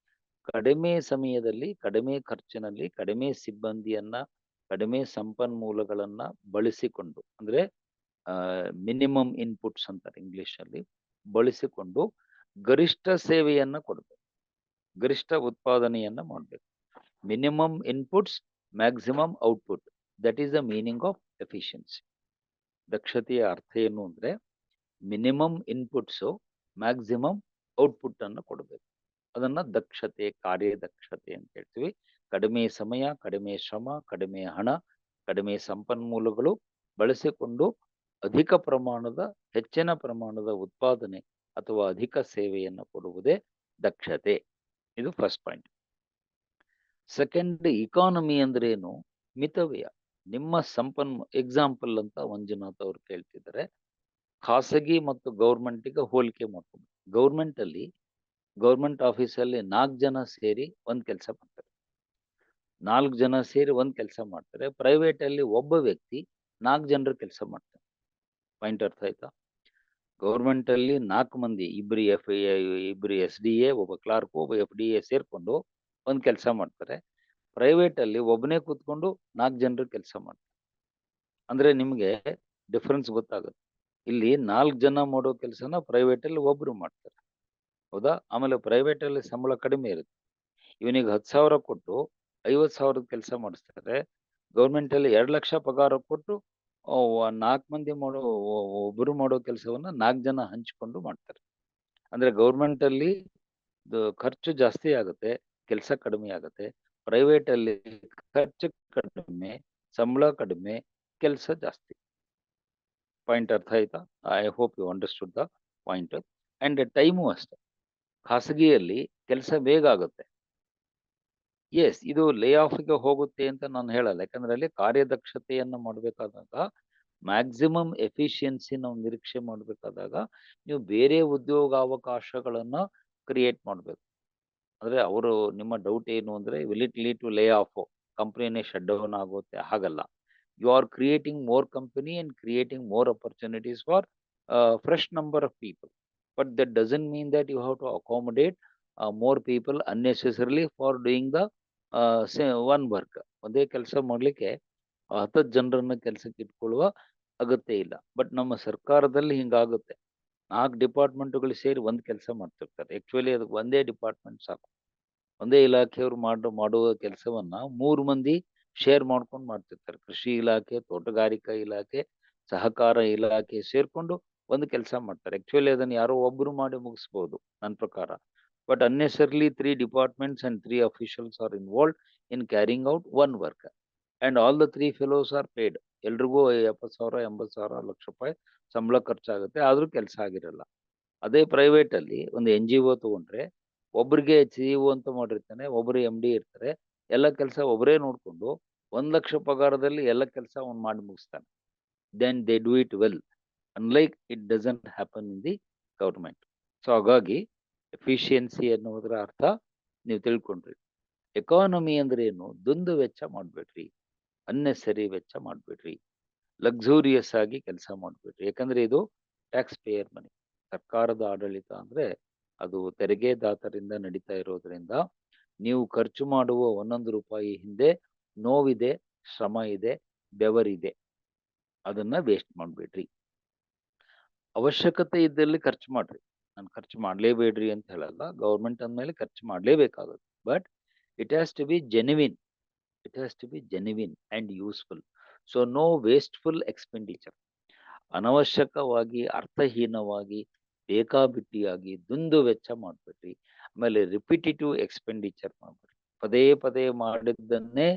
ಕಡಿಮೆ ಸಮಯದಲ್ಲಿ, ಕಡಿಮೆ ಖರ್ಚಿನಲ್ಲಿ, ಕಡಿಮೆ ಸಿಬ್ಬಂದಿಯನ್ನ, ಕಡಿಮೆ ಸಂಪನ್ಮೂಲಗಳನ್ನ ಬಳಸಿಕೊಂಡು, ಅಂದ್ರೆ ಮಿನಿಮಮ್ ಇನ್ಪುಟ್ಸ್ ಅಂತಾರೆ ಇಂಗ್ಲಿಷ್ ಅಲ್ಲಿ, ಬಳಸಿಕೊಂಡು ಗರಿಷ್ಠ ಸೇವೆಯನ್ನ ಕೊಡಬೇಕು, ಗರಿಷ್ಠ ಉತ್ಪಾದನೆಯನ್ನ ಮಾಡಬೇಕು. Minimum inputs maximum output, that is the meaning of efficiency. ದಕ್ಷತೆಯ ಅರ್ಥ ಏನು ಅಂದ್ರೆ ಮಿನಿಮಮ್ ಇನ್ಪುಟ್ಸು ಮ್ಯಾಕ್ಸಿಮಮ್ ಔಟ್ಪುಟ್ ಅನ್ನು ಕೊಡಬೇಕು. ಅದನ್ನ ದಕ್ಷತೆ, ಕಾರ್ಯದಕ್ಷತೆ ಅಂತ ಹೇಳ್ತೀವಿ. ಕಡಿಮೆ ಸಮಯ, ಕಡಿಮೆ ಶ್ರಮ, ಕಡಿಮೆ ಹಣ, ಕಡಿಮೆ ಸಂಪನ್ಮೂಲಗಳು ಬಳಸಿಕೊಂಡು ಅಧಿಕ ಪ್ರಮಾಣದ, ಹೆಚ್ಚಿನ ಪ್ರಮಾಣದ ಉತ್ಪಾದನೆ ಅಥವಾ ಅಧಿಕ ಸೇವೆಯನ್ನು ಕೊಡುವುದೇ ದಕ್ಷತೆ. ಇದು ಫಸ್ಟ್ ಪಾಯಿಂಟ್. ಸೆಕೆಂಡ್, ಇಕಾನಮಿ ಅಂದ್ರೆ ಏನು? ಮಿತವ್ಯಯ. ನಿಮ್ಮ ಎಕ್ಸಾಂಪಲ್ ಅಂತ ಮಂಜುನಾಥ್ ಅವ್ರು ಕೇಳ್ತಿದ್ದಾರೆ. ಖಾಸಗಿ ಮತ್ತು ಗೌರ್ಮೆಂಟಿಗೆ ಹೋಲಿಕೆ ಮಾಡ್ಕೊಂಡು, ಗೌರ್ಮೆಂಟ್ ಆಫೀಸಲ್ಲಿ 4 ಜನ ಸೇರಿ ಒಂದ್ ಕೆಲಸ ಮಾಡ್ತಾರೆ, 4 ಜನ ಸೇರಿ ಒಂದ್ ಕೆಲಸ ಮಾಡ್ತಾರೆ. ಪ್ರೈವೇಟ್ ಅಲ್ಲಿ ಒಬ್ಬ ವ್ಯಕ್ತಿ 4 ಜನರ ಕೆಲಸ ಮಾಡ್ತಾರೆ. ಪಾಯಿಂಟ್ ಅರ್ಥ ಆಯ್ತಾ? ಗೌರ್ಮೆಂಟ್ ಅಲ್ಲಿ 4 ಮಂದಿ, ಇಬ್ರು SDA, ಒಬ್ಬ ಕ್ಲಾರ್ಕ್, ಒಬ್ಬ FDA ಸೇರ್ಕೊಂಡು ಒಂದ್ ಕೆಲಸ ಮಾಡ್ತಾರೆ. ಪ್ರೈವೇಟ್ ಅಲ್ಲಿ ಒಬ್ಬನೇ ಕೂತ್ಕೊಂಡು 4 ಜನರ ಕೆಲಸ ಮಾಡ್ತಾರೆ. ಅಂದ್ರೆ ನಿಮ್ಗೆ ಡಿಫ್ರೆನ್ಸ್ ಗೊತ್ತಾಗುತ್ತೆ. ಇಲ್ಲಿ 4 ಜನ ಮಾಡೋ ಕೆಲಸನ ಪ್ರೈವೇಟ್ ಅಲ್ಲಿ ಒಬ್ರು ಮಾಡ್ತಾರೆ, ಹೌದಾ? ಆಮೇಲೆ ಪ್ರೈವೇಟ್ ಅಲ್ಲಿ ಸಂಬಳ ಕಡಿಮೆ ಇರುತ್ತೆ. ಇವನಿಗೆ 10,000 ಕೊಟ್ಟು 50,000 ಕೆಲಸ ಮಾಡಿಸ್ತಾರೆ. ಗೌರ್ಮೆಂಟ್ ಅಲ್ಲಿ 2 ಲಕ್ಷ ಪಗಾರ ಕೊಟ್ಟು 4 ಮಂದಿ ಒಬ್ರು ಮಾಡೋ ಕೆಲಸವನ್ನ 4 ಜನ ಹಂಚಿಕೊಂಡು ಮಾಡ್ತಾರೆ. ಅಂದ್ರೆ ಗೌರ್ಮೆಂಟ್ ಅಲ್ಲಿ ಖರ್ಚು ಜಾಸ್ತಿ ಆಗುತ್ತೆ, ಕೆಲಸ ಕಡಿಮೆ ಆಗುತ್ತೆ. ಪ್ರೈವೇಟ್ ಅಲ್ಲಿ ಖರ್ಚು ಕಡಿಮೆ, ಸಂಬಳ ಕಡಿಮೆ, ಕೆಲಸ ಜಾಸ್ತಿ. ಪಾಯಿಂಟ್ ಅರ್ಥ ಆಯ್ತಾ? I hope you understood the point. And time ಅಷ್ಟೇ. ಖಾಸಗಿಯಲ್ಲಿ ಕೆಲಸ ಬೇಗ ಆಗುತ್ತೆ. ಎಸ್, ಇದು ಲೇ ಆಫ್ಗೆ ಹೋಗುತ್ತೆ ಅಂತ ನಾನು ಹೇಳಲ್ಲ. ಯಾಕಂದ್ರೆ ಅಲ್ಲಿ ಕಾರ್ಯದಕ್ಷತೆಯನ್ನ ಮಾಡಬೇಕಾದಾಗ, ಮ್ಯಾಕ್ಸಿಮಮ್ ಎಫಿಷಿಯನ್ಸಿ ನಾವು ನಿರೀಕ್ಷೆ ಮಾಡಬೇಕಾದಾಗ ನೀವು ಬೇರೆ ಉದ್ಯೋಗಾವಕಾಶಗಳನ್ನ ಕ್ರಿಯೇಟ್ ಮಾಡಬೇಕು. ಅಂದ್ರೆ ಅವರು, ನಿಮ್ಮ ಡೌಟ್ ಏನು ಅಂದ್ರೆ will it lead to lay off, ಕಂಪ್ನಿನೇ ಶಟ್ ಡೌನ್ ಆಗುತ್ತೆ? ಹಾಗಲ್ಲ. You are creating more company and creating more opportunities for fresh number of people, but that doesn't mean that you have to accommodate more people unnecessarily for doing the one work. ಒಂದೇ ಕೆಲಸ ಮಾಡ್ಲಿಕ್ಕೆ 10 ಜನರನ್ನ ಕೆಲಸಕ್ಕೆ ಇಟ್ಕೊಳ್ಳುವ ಅಗತ್ಯ ಇಲ್ಲ. But ನಮ್ಮ ಸರ್ಕಾರದಲ್ಲಿ ಹಿಂಗಾಗುತ್ತೆ. 4 ಡಿಪಾರ್ಟ್ಮೆಂಟ್ಗಳು ಸೇರಿ ಒಂದ್ ಕೆಲಸ ಮಾಡ್ತಿರ್ತಾರೆ. ಆಕ್ಚುಲಿ ಅದಕ್ಕೆ ಒಂದೇ ಡಿಪಾರ್ಟ್ಮೆಂಟ್ ಸಾಕು. ಒಂದೇ ಇಲಾಖೆಯವರು ಮಾಡುವ ಕೆಲಸವನ್ನ 3 ಮಂದಿ ಶೇರ್ ಮಾಡ್ಕೊಂಡು ಮಾಡ್ತಿರ್ತಾರೆ. ಕೃಷಿ ಇಲಾಖೆ, ತೋಟಗಾರಿಕಾ ಇಲಾಖೆ, ಸಹಕಾರ ಇಲಾಖೆ ಸೇರ್ಕೊಂಡು ಒಂದು ಕೆಲಸ ಮಾಡ್ತಾರೆ. ಆಕ್ಚುಲಿ ಅದನ್ನ ಯಾರೋ ಒಬ್ರು ಮಾಡಿ ಮುಗಿಸ್ಬೋದು ನನ್ನ ಪ್ರಕಾರ. But unnecessarily 3 departments and 3 officials are involved in carrying out one work and all the 3 fellows are paid. ಎಲ್ರಿಗೂ 70,000, 80,000, ಲಕ್ಷ ರೂಪಾಯಿ ಸಂಬಳ ಖರ್ಚಾಗುತ್ತೆ, ಆದ್ರೂ ಕೆಲಸ ಆಗಿರಲ್ಲ. ಅದೇ ಪ್ರೈವೇಟ್ ಅಲ್ಲಿ ಒಂದು NGO ತಗೊಂಡ್ರೆ ಒಬ್ರಿಗೆ CEO ಅಂತ ಮಾಡಿರ್ತಾನೆ, ಒಬ್ರು MD ಇರ್ತಾರೆ. ಎಲ್ಲ ಕೆಲಸ ಒಬ್ಬರೇ ನೋಡ್ಕೊಂಡು 1 ಲಕ್ಷ ಪಗಾರದಲ್ಲಿ ಎಲ್ಲ ಕೆಲಸ ಅವ್ನು ಮಾಡಿ ಮುಗಿಸ್ತಾನೆ. Then they do it well, unlike it doesn't happen in the government. So ಹಾಗಾಗಿ ಎಫಿಷಿಯನ್ಸಿ ಅನ್ನೋದ್ರ ಅರ್ಥ ನೀವು ತಿಳ್ಕೊಂಡ್ರಿ. ಎಕಾನಮಿ ಅಂದ್ರೆ ಏನು? ದುಂದು ವೆಚ್ಚ ಮಾಡ್ಬೇಡ್ರಿ, ಅನ್ನೆಸರಿ ವೆಚ್ಚ ಮಾಡ್ಬೇಡ್ರಿ, ಲಕ್ಸುರಿಯಸ್ ಆಗಿ ಕೆಲಸ ಮಾಡ್ಬೇಡ್ರಿ. ಯಾಕಂದ್ರೆ ಇದು ಟ್ಯಾಕ್ಸ್ ಪೇಯರ್ ಮನಿ. ಸರ್ಕಾರದ ಆಡಳಿತ ಅಂದ್ರೆ ಅದು ತೆರಿಗೆದಾತರಿಂದ ನಡೀತಾ ಇರೋದ್ರಿಂದ ನೀವು ಖರ್ಚು ಮಾಡುವ 1 ರೂಪಾಯಿ ಹಿಂದೆ ನೋವಿದೆ, ಶ್ರಮ ಇದೆ, ಬೆವರಿದೆ. ಅದನ್ನ ವೇಸ್ಟ್ ಮಾಡ್ಬೇಡ್ರಿ. ಅವಶ್ಯಕತೆ ಇದ್ದಲ್ಲಿ ಖರ್ಚು ಮಾಡ್ರಿ. ನಾನು ಖರ್ಚು ಮಾಡ್ಲೇಬೇಡ್ರಿ ಅಂತ ಹೇಳಲ್ಲ. ಗೌರ್ಮೆಂಟ್ ಅಂದ್ಮೇಲೆ ಖರ್ಚು ಮಾಡ್ಲೇಬೇಕಾಗುತ್ತೆ. But it has to be genuine, it has to be genuine and useful. So no wasteful expenditure. ಅನವಶ್ಯಕವಾಗಿ, ಅರ್ಥಹೀನವಾಗಿ, ಬೇಕಾಬಿಟ್ಟಿಯಾಗಿ ದುಂದು ವೆಚ್ಚ ಮಾಡ್ಬೇಡ್ರಿ. ಆಮೇಲೆ ರಿಪಿಟೇಟಿವ್ ಎಕ್ಸ್ಪೆಂಡಿಚರ್ ಮಾಡ್ಬೇಡ್ರಿ. ಪದೇ ಪದೇ ಮಾಡಿದ್ದನ್ನೇ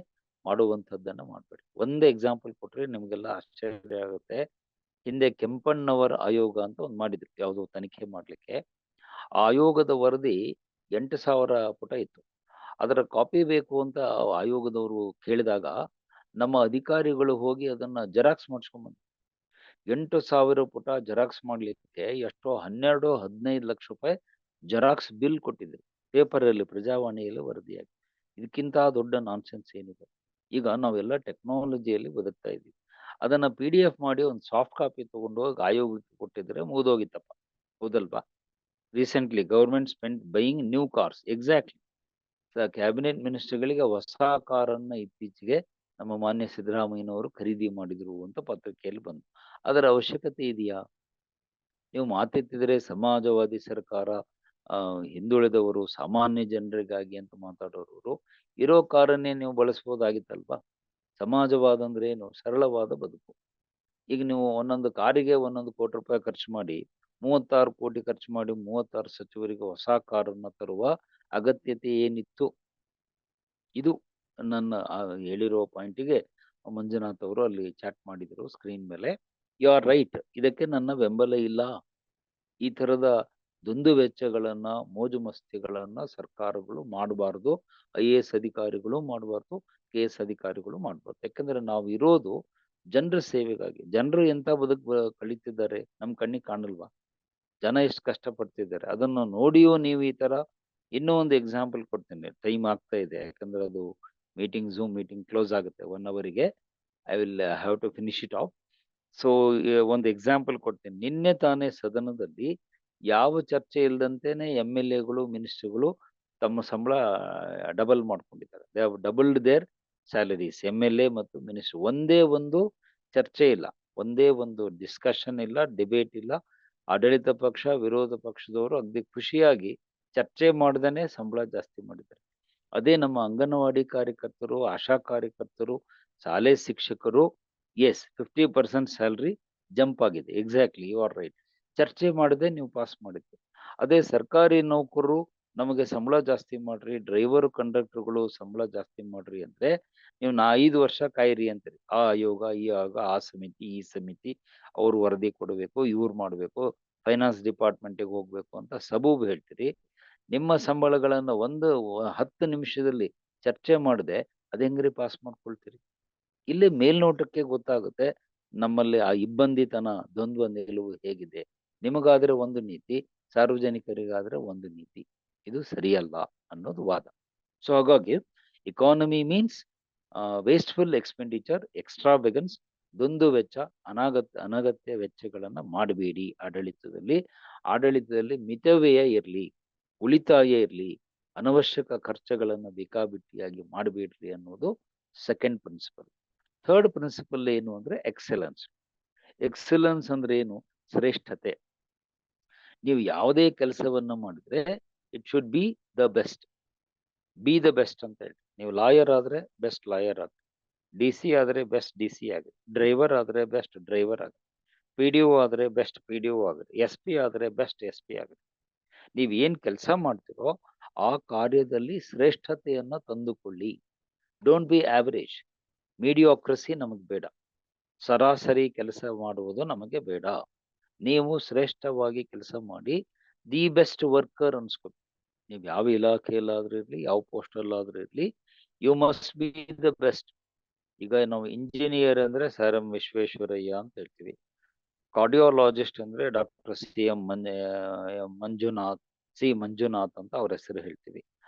ಮಾಡುವಂಥದ್ದನ್ನ ಮಾಡ್ಬೇಡಿ. ಒಂದು ಎಕ್ಸಾಂಪಲ್ ಕೊಟ್ರೆ ನಿಮ್ಗೆಲ್ಲ ಆಶ್ಚರ್ಯ ಆಗುತ್ತೆ. ಹಿಂದೆ ಕೆಂಪಣ್ಣವರ ಆಯೋಗ ಅಂತ ಒಂದು ಮಾಡಿದ್ರು, ಯಾವುದೋ ತನಿಖೆ ಮಾಡ್ಲಿಕ್ಕೆ. ಆ ಆಯೋಗದ ವರದಿ 8,000 ಪುಟ ಇತ್ತು. ಅದರ ಕಾಪಿ ಬೇಕು ಅಂತ ಆಯೋಗದವರು ಕೇಳಿದಾಗ ನಮ್ಮ ಅಧಿಕಾರಿಗಳು ಹೋಗಿ ಅದನ್ನ ಜೆರಾಕ್ಸ್ ಮಾಡಿಸ್ಕೊಂಡ್ಬಂದ್ರು. 8,000 ಪುಟ ಜೆರಾಕ್ಸ್ ಮಾಡ್ಲಿಕ್ಕೆ ಎಷ್ಟೋ 12-15 ಲಕ್ಷ ರೂಪಾಯಿ ಜೆರಾಕ್ಸ್ ಬಿಲ್ ಕೊಟ್ಟಿದ್ರು. ಪೇಪರಲ್ಲಿ, ಪ್ರಜಾವಾಣಿಯಲ್ಲಿ ವರದಿಯಾಗಿ. ಇದಕ್ಕಿಂತ ದೊಡ್ಡ ನಾನ್ಸೆನ್ಸ್ ಏನಿದೆ? ಈಗ ನಾವೆಲ್ಲ ಟೆಕ್ನಾಲಜಿಯಲ್ಲಿ ಬದುಕ್ತಾ ಇದ್ದೀವಿ. ಅದನ್ನ PDF ಮಾಡಿ ಒಂದು ಸಾಫ್ಟ್ ಕಾಪಿ ತಗೊಂಡು ಹೋಗಿ ಆಯೋಗಕ್ಕೆ ಕೊಟ್ಟಿದ್ರೆ ಮುಗಿದೋಗಿತ್ತಪ್ಪ, ಹೌದಲ್ವಾ? Recently government spend buying new cars. Exactly. Cabinet ಮಿನಿಸ್ಟರ್ಗಳಿಗೆ ಹೊಸ ಕಾರನ್ನ ಇತ್ತೀಚೆಗೆ ನಮ್ಮ ಮಾನ್ಯ ಸಿದ್ದರಾಮಯ್ಯನವರು ಖರೀದಿ ಮಾಡಿದ್ರು ಅಂತ ಪತ್ರಿಕೆಯಲ್ಲಿ ಬಂತು. ಅದರ ಅವಶ್ಯಕತೆ ಇದೆಯಾ? ನೀವು ಮಾತೆತ್ತಿದ್ರೆ ಸಮಾಜವಾದಿ ಸರ್ಕಾರ, ಹಿಂದುಳಿದವರು, ಸಾಮಾನ್ಯ ಜನರಿಗಾಗಿ ಅಂತ ಮಾತಾಡೋರು ಇರೋ ಕಾರನ್ನೇ ನೀವು ಬಳಸ್ಬೋದಾಗಿತ್ತಲ್ವಾ? ಸಮಾಜವಾದ ಅಂದ್ರೆ ಏನು? ಸರಳವಾದ ಬದುಕು. ಈಗ ನೀವು ಒಂದೊಂದು ಕಾರಿಗೆ ಒಂದೊಂದು ಕೋಟಿ ರೂಪಾಯಿ ಖರ್ಚು ಮಾಡಿ 36 ಕೋಟಿ ಖರ್ಚು ಮಾಡಿ 36 ಸಚಿವರಿಗೆ ಹೊಸ ಕಾರನ್ನ ತರುವ ಅಗತ್ಯತೆ ಏನಿತ್ತು? ಇದು ನನ್ನ ಹೇಳಿರೋ ಪಾಯಿಂಟಿಗೆ ಮಂಜುನಾಥ್ ಅವರು ಅಲ್ಲಿ ಚಾಟ್ ಮಾಡಿದ್ರು ಸ್ಕ್ರೀನ್ ಮೇಲೆ. You are right. ಇದಕ್ಕೆ ನನ್ನ ಬೆಂಬಲ ಇಲ್ಲ. ಈ ತರದ ದುಂದು ವೆಚ್ಚಗಳನ್ನ, ಮೋಜು ಮಸ್ತಿಗಳನ್ನ ಸರ್ಕಾರಗಳು ಮಾಡಬಾರ್ದು. IAS ಅಧಿಕಾರಿಗಳು ಮಾಡಬಾರ್ದು, KS ಅಧಿಕಾರಿಗಳು ಮಾಡಬಾರ್ದು. ಯಾಕಂದ್ರೆ ನಾವು ಇರೋದು ಜನರ ಸೇವೆಗಾಗಿ. ಜನರು ಎಂತ ಕಳೀತಿದ್ದಾರೆ ನಮ್ ಕಣ್ಣಿಗೆ ಕಾಣಲ್ವಾ? ಜನ ಎಷ್ಟು ಕಷ್ಟಪಡ್ತಿದ್ದಾರೆ ಅದನ್ನ ನೋಡಿಯೂ ನೀವು ಈ ತರ. ಇನ್ನೂ ಒಂದು ಎಕ್ಸಾಂಪಲ್ ಕೊಡ್ತೀನಿ. ಟೈಮ್ ಆಗ್ತಾ ಇದೆ, ಯಾಕಂದ್ರೆ ಅದು ಝೂಮ್ ಮೀಟಿಂಗ್ ಕ್ಲೋಸ್ ಆಗುತ್ತೆ 1 ಅವರಿಗೆ. I will have to finish it off. So ಒಂದು ಎಕ್ಸಾಂಪಲ್ ಕೊಡ್ತೀನಿ. ನಿನ್ನೆ ತಾನೇ ಸದನದಲ್ಲಿ ಯಾವ ಚರ್ಚೆ ಇಲ್ದಂತೆನೆ MLAಗಳು, ಮಿನಿಸ್ಟರ್ಗಳು ತಮ್ಮ ಸಂಬಳ ಡಬಲ್ ಮಾಡ್ಕೊಂಡಿದ್ದಾರೆ. They have doubled their salaries. MLA ಮತ್ತು ಮಿನಿಸ್ಟರ್ ಒಂದೇ ಒಂದು ಚರ್ಚೆ ಇಲ್ಲ, ಒಂದೇ ಒಂದು ಡಿಸ್ಕಷನ್ ಇಲ್ಲ, ಡಿಬೇಟ್ ಇಲ್ಲ. ಆಡಳಿತ ಪಕ್ಷ, ವಿರೋಧ ಪಕ್ಷದವರು ಅಗದಿ ಖುಷಿಯಾಗಿ ಚರ್ಚೆ ಮಾಡ್ದೇನೆ ಸಂಬಳ ಜಾಸ್ತಿ ಮಾಡಿದ್ದಾರೆ. ಅದೇ ನಮ್ಮ ಅಂಗನವಾಡಿ ಕಾರ್ಯಕರ್ತರು, ಆಶಾ ಕಾರ್ಯಕರ್ತರು, ಶಾಲೆ ಶಿಕ್ಷಕರು, ಎಸ್ 50% ಸ್ಯಾಲರಿ ಜಂಪ್ ಆಗಿದೆ. Exactly, you are right. ಚರ್ಚೆ ಮಾಡದೆ ನೀವು ಪಾಸ್ ಮಾಡಿದ್ದು. ಅದೇ ಸರ್ಕಾರಿ ನೌಕರರು ನಮಗೆ ಸಂಬಳ ಜಾಸ್ತಿ ಮಾಡ್ರಿ, ಡ್ರೈವರ್ ಕಂಡಕ್ಟರ್ಗಳು ಸಂಬಳ ಜಾಸ್ತಿ ಮಾಡ್ರಿ ಅಂದ್ರೆ ನೀವು 5 ವರ್ಷ ಕಾಯಿರಿ ಅಂತೀರಿ. ಆ ಆಯೋಗ, ಈ ಆಯೋಗ, ಆ ಸಮಿತಿ, ಈ ಸಮಿತಿ, ಅವ್ರು ವರದಿ ಕೊಡಬೇಕು, ಇವ್ರು ಮಾಡ್ಬೇಕು, ಫೈನಾನ್ಸ್ ಡಿಪಾರ್ಟ್ಮೆಂಟಿಗೆ ಹೋಗ್ಬೇಕು ಅಂತ ಸಬೂಬು ಹೇಳ್ತೀರಿ. ನಿಮ್ಮ ಸಂಬಳಗಳನ್ನ 10 ನಿಮಿಷದಲ್ಲಿ ಚರ್ಚೆ ಮಾಡದೆ ಅದ್ ಹೆಂಗ್ರಿ ಪಾಸ್ ಮಾಡ್ಕೊಳ್ತೀರಿ? ಇಲ್ಲಿ ಮೇಲ್ನೋಟಕ್ಕೆ ಗೊತ್ತಾಗುತ್ತೆ ನಮ್ಮಲ್ಲಿ ಆ ಇಬ್ಬಂದಿತನ, ದ್ವಂದ್ವ ನಿಲುವು ಹೇಗಿದೆ. ನಿಮಗಾದ್ರೆ ಒಂದು ನೀತಿ, ಸಾರ್ವಜನಿಕರಿಗಾದ್ರೆ ಒಂದು ನೀತಿ. ಇದು ಸರಿಯಲ್ಲ ಅನ್ನೋದು ವಾದ. ಸೊ ಹಾಗಾಗಿ ಇಕಾನಮಿ ಮೀನ್ಸ್ ವೇಸ್ಟ್ಫುಲ್ ಎಕ್ಸ್ಪೆಂಡಿಚರ್, ಎಕ್ಸ್ಟ್ರಾವೆಗನ್ಸ್, ದುಂದು ವೆಚ್ಚ, ಅನಗತ್ಯ ವೆಚ್ಚಗಳನ್ನ ಮಾಡಬೇಡಿ. ಆಡಳಿತದಲ್ಲಿ ಮಿತವ್ಯಯ ಇರಲಿ, ಉಳಿತಾಯ ಇರಲಿ, ಅನವಶ್ಯಕ ಖರ್ಚುಗಳನ್ನ ಬೇಕಾಬಿಟ್ಟಿಯಾಗಿ ಮಾಡಬೇಡ್ರಿ ಅನ್ನೋದು ಸೆಕೆಂಡ್ ಪ್ರಿನ್ಸಿಪಲ್. ಥರ್ಡ್ ಪ್ರಿನ್ಸಿಪಲ್ ಏನು ಅಂದ್ರೆ ಎಕ್ಸಲೆನ್ಸ್. ಎಕ್ಸಲೆನ್ಸ್ ಅಂದ್ರೆ ಏನು? ಶ್ರೇಷ್ಠತೆ. ನೀವು ಯಾವುದೇ ಕೆಲಸವನ್ನ ಮಾಡಿದ್ರೆ it should be the best. Be the best ಅಂತ ಹೇಳಿ. ನೀವು ಲಾಯರ್ ಆದ್ರೆ ಬೆಸ್ಟ್ ಲಾಯರ್ ಆಗಿ, DC ಆದ್ರೆ ಬೆಸ್ಟ್ DC ಆಗಿ, ಡ್ರೈವರ್ ಆದ್ರೆ ಬೆಸ್ಟ್ ಡ್ರೈವರ್ ಆಗಿ, PDO ಆದ್ರೆ ಬೆಸ್ಟ್ PDO ಆಗಿ, SP ಆದ್ರೆ ಬೆಸ್ಟ್ SP ಆಗಿ. ನೀವ್ ಏನ್ ಕೆಲಸ ಮಾಡ್ತಿರೋ ಆ ಕಾರ್ಯದಲ್ಲಿ ಶ್ರೇಷ್ಠತೆಯನ್ನ ತಂದುಕೊಳ್ಳಿ. Don't be average. ಮೀಡಿಯೋಕ್ರಸಿ ನಮಗ್ ಬೇಡ. ಸರಾಸರಿ ಕೆಲಸ ಮಾಡುವುದು ನಮಗೆ ಬೇಡ. ನೀವು ಶ್ರೇಷ್ಠವಾಗಿ ಕೆಲಸ ಮಾಡಿ ದಿ ಬೆಸ್ಟ್ ವರ್ಕರ್ ಅನ್ಸ್ಬೇಕು. ನೀವು ಯಾವ ಇಲಾಖೆಯಲ್ಲಾದ್ರೂ ಇರ್ಲಿ, ಯಾವ ಪೋಸ್ಟಲ್ಲಾದ್ರೂ ಇರ್ಲಿ, you must be the best. ಈಗ ನಾವು ಇಂಜಿನಿಯರ್ ಅಂದ್ರೆ ಸರ್ ಎಂ ವಿಶ್ವೇಶ್ವರಯ್ಯ ಅಂತ ಹೇಳ್ತೀವಿ. ಕಾರ್ಡಿಯೋಲಾಜಿಸ್ಟ್ ಅಂದ್ರೆ ಡಾಕ್ಟರ್ ಮಂಜುನಾಥ್ ಅಂತ ಅವ್ರ ಹೆಸರು ಹೇಳ್ತೀವಿ.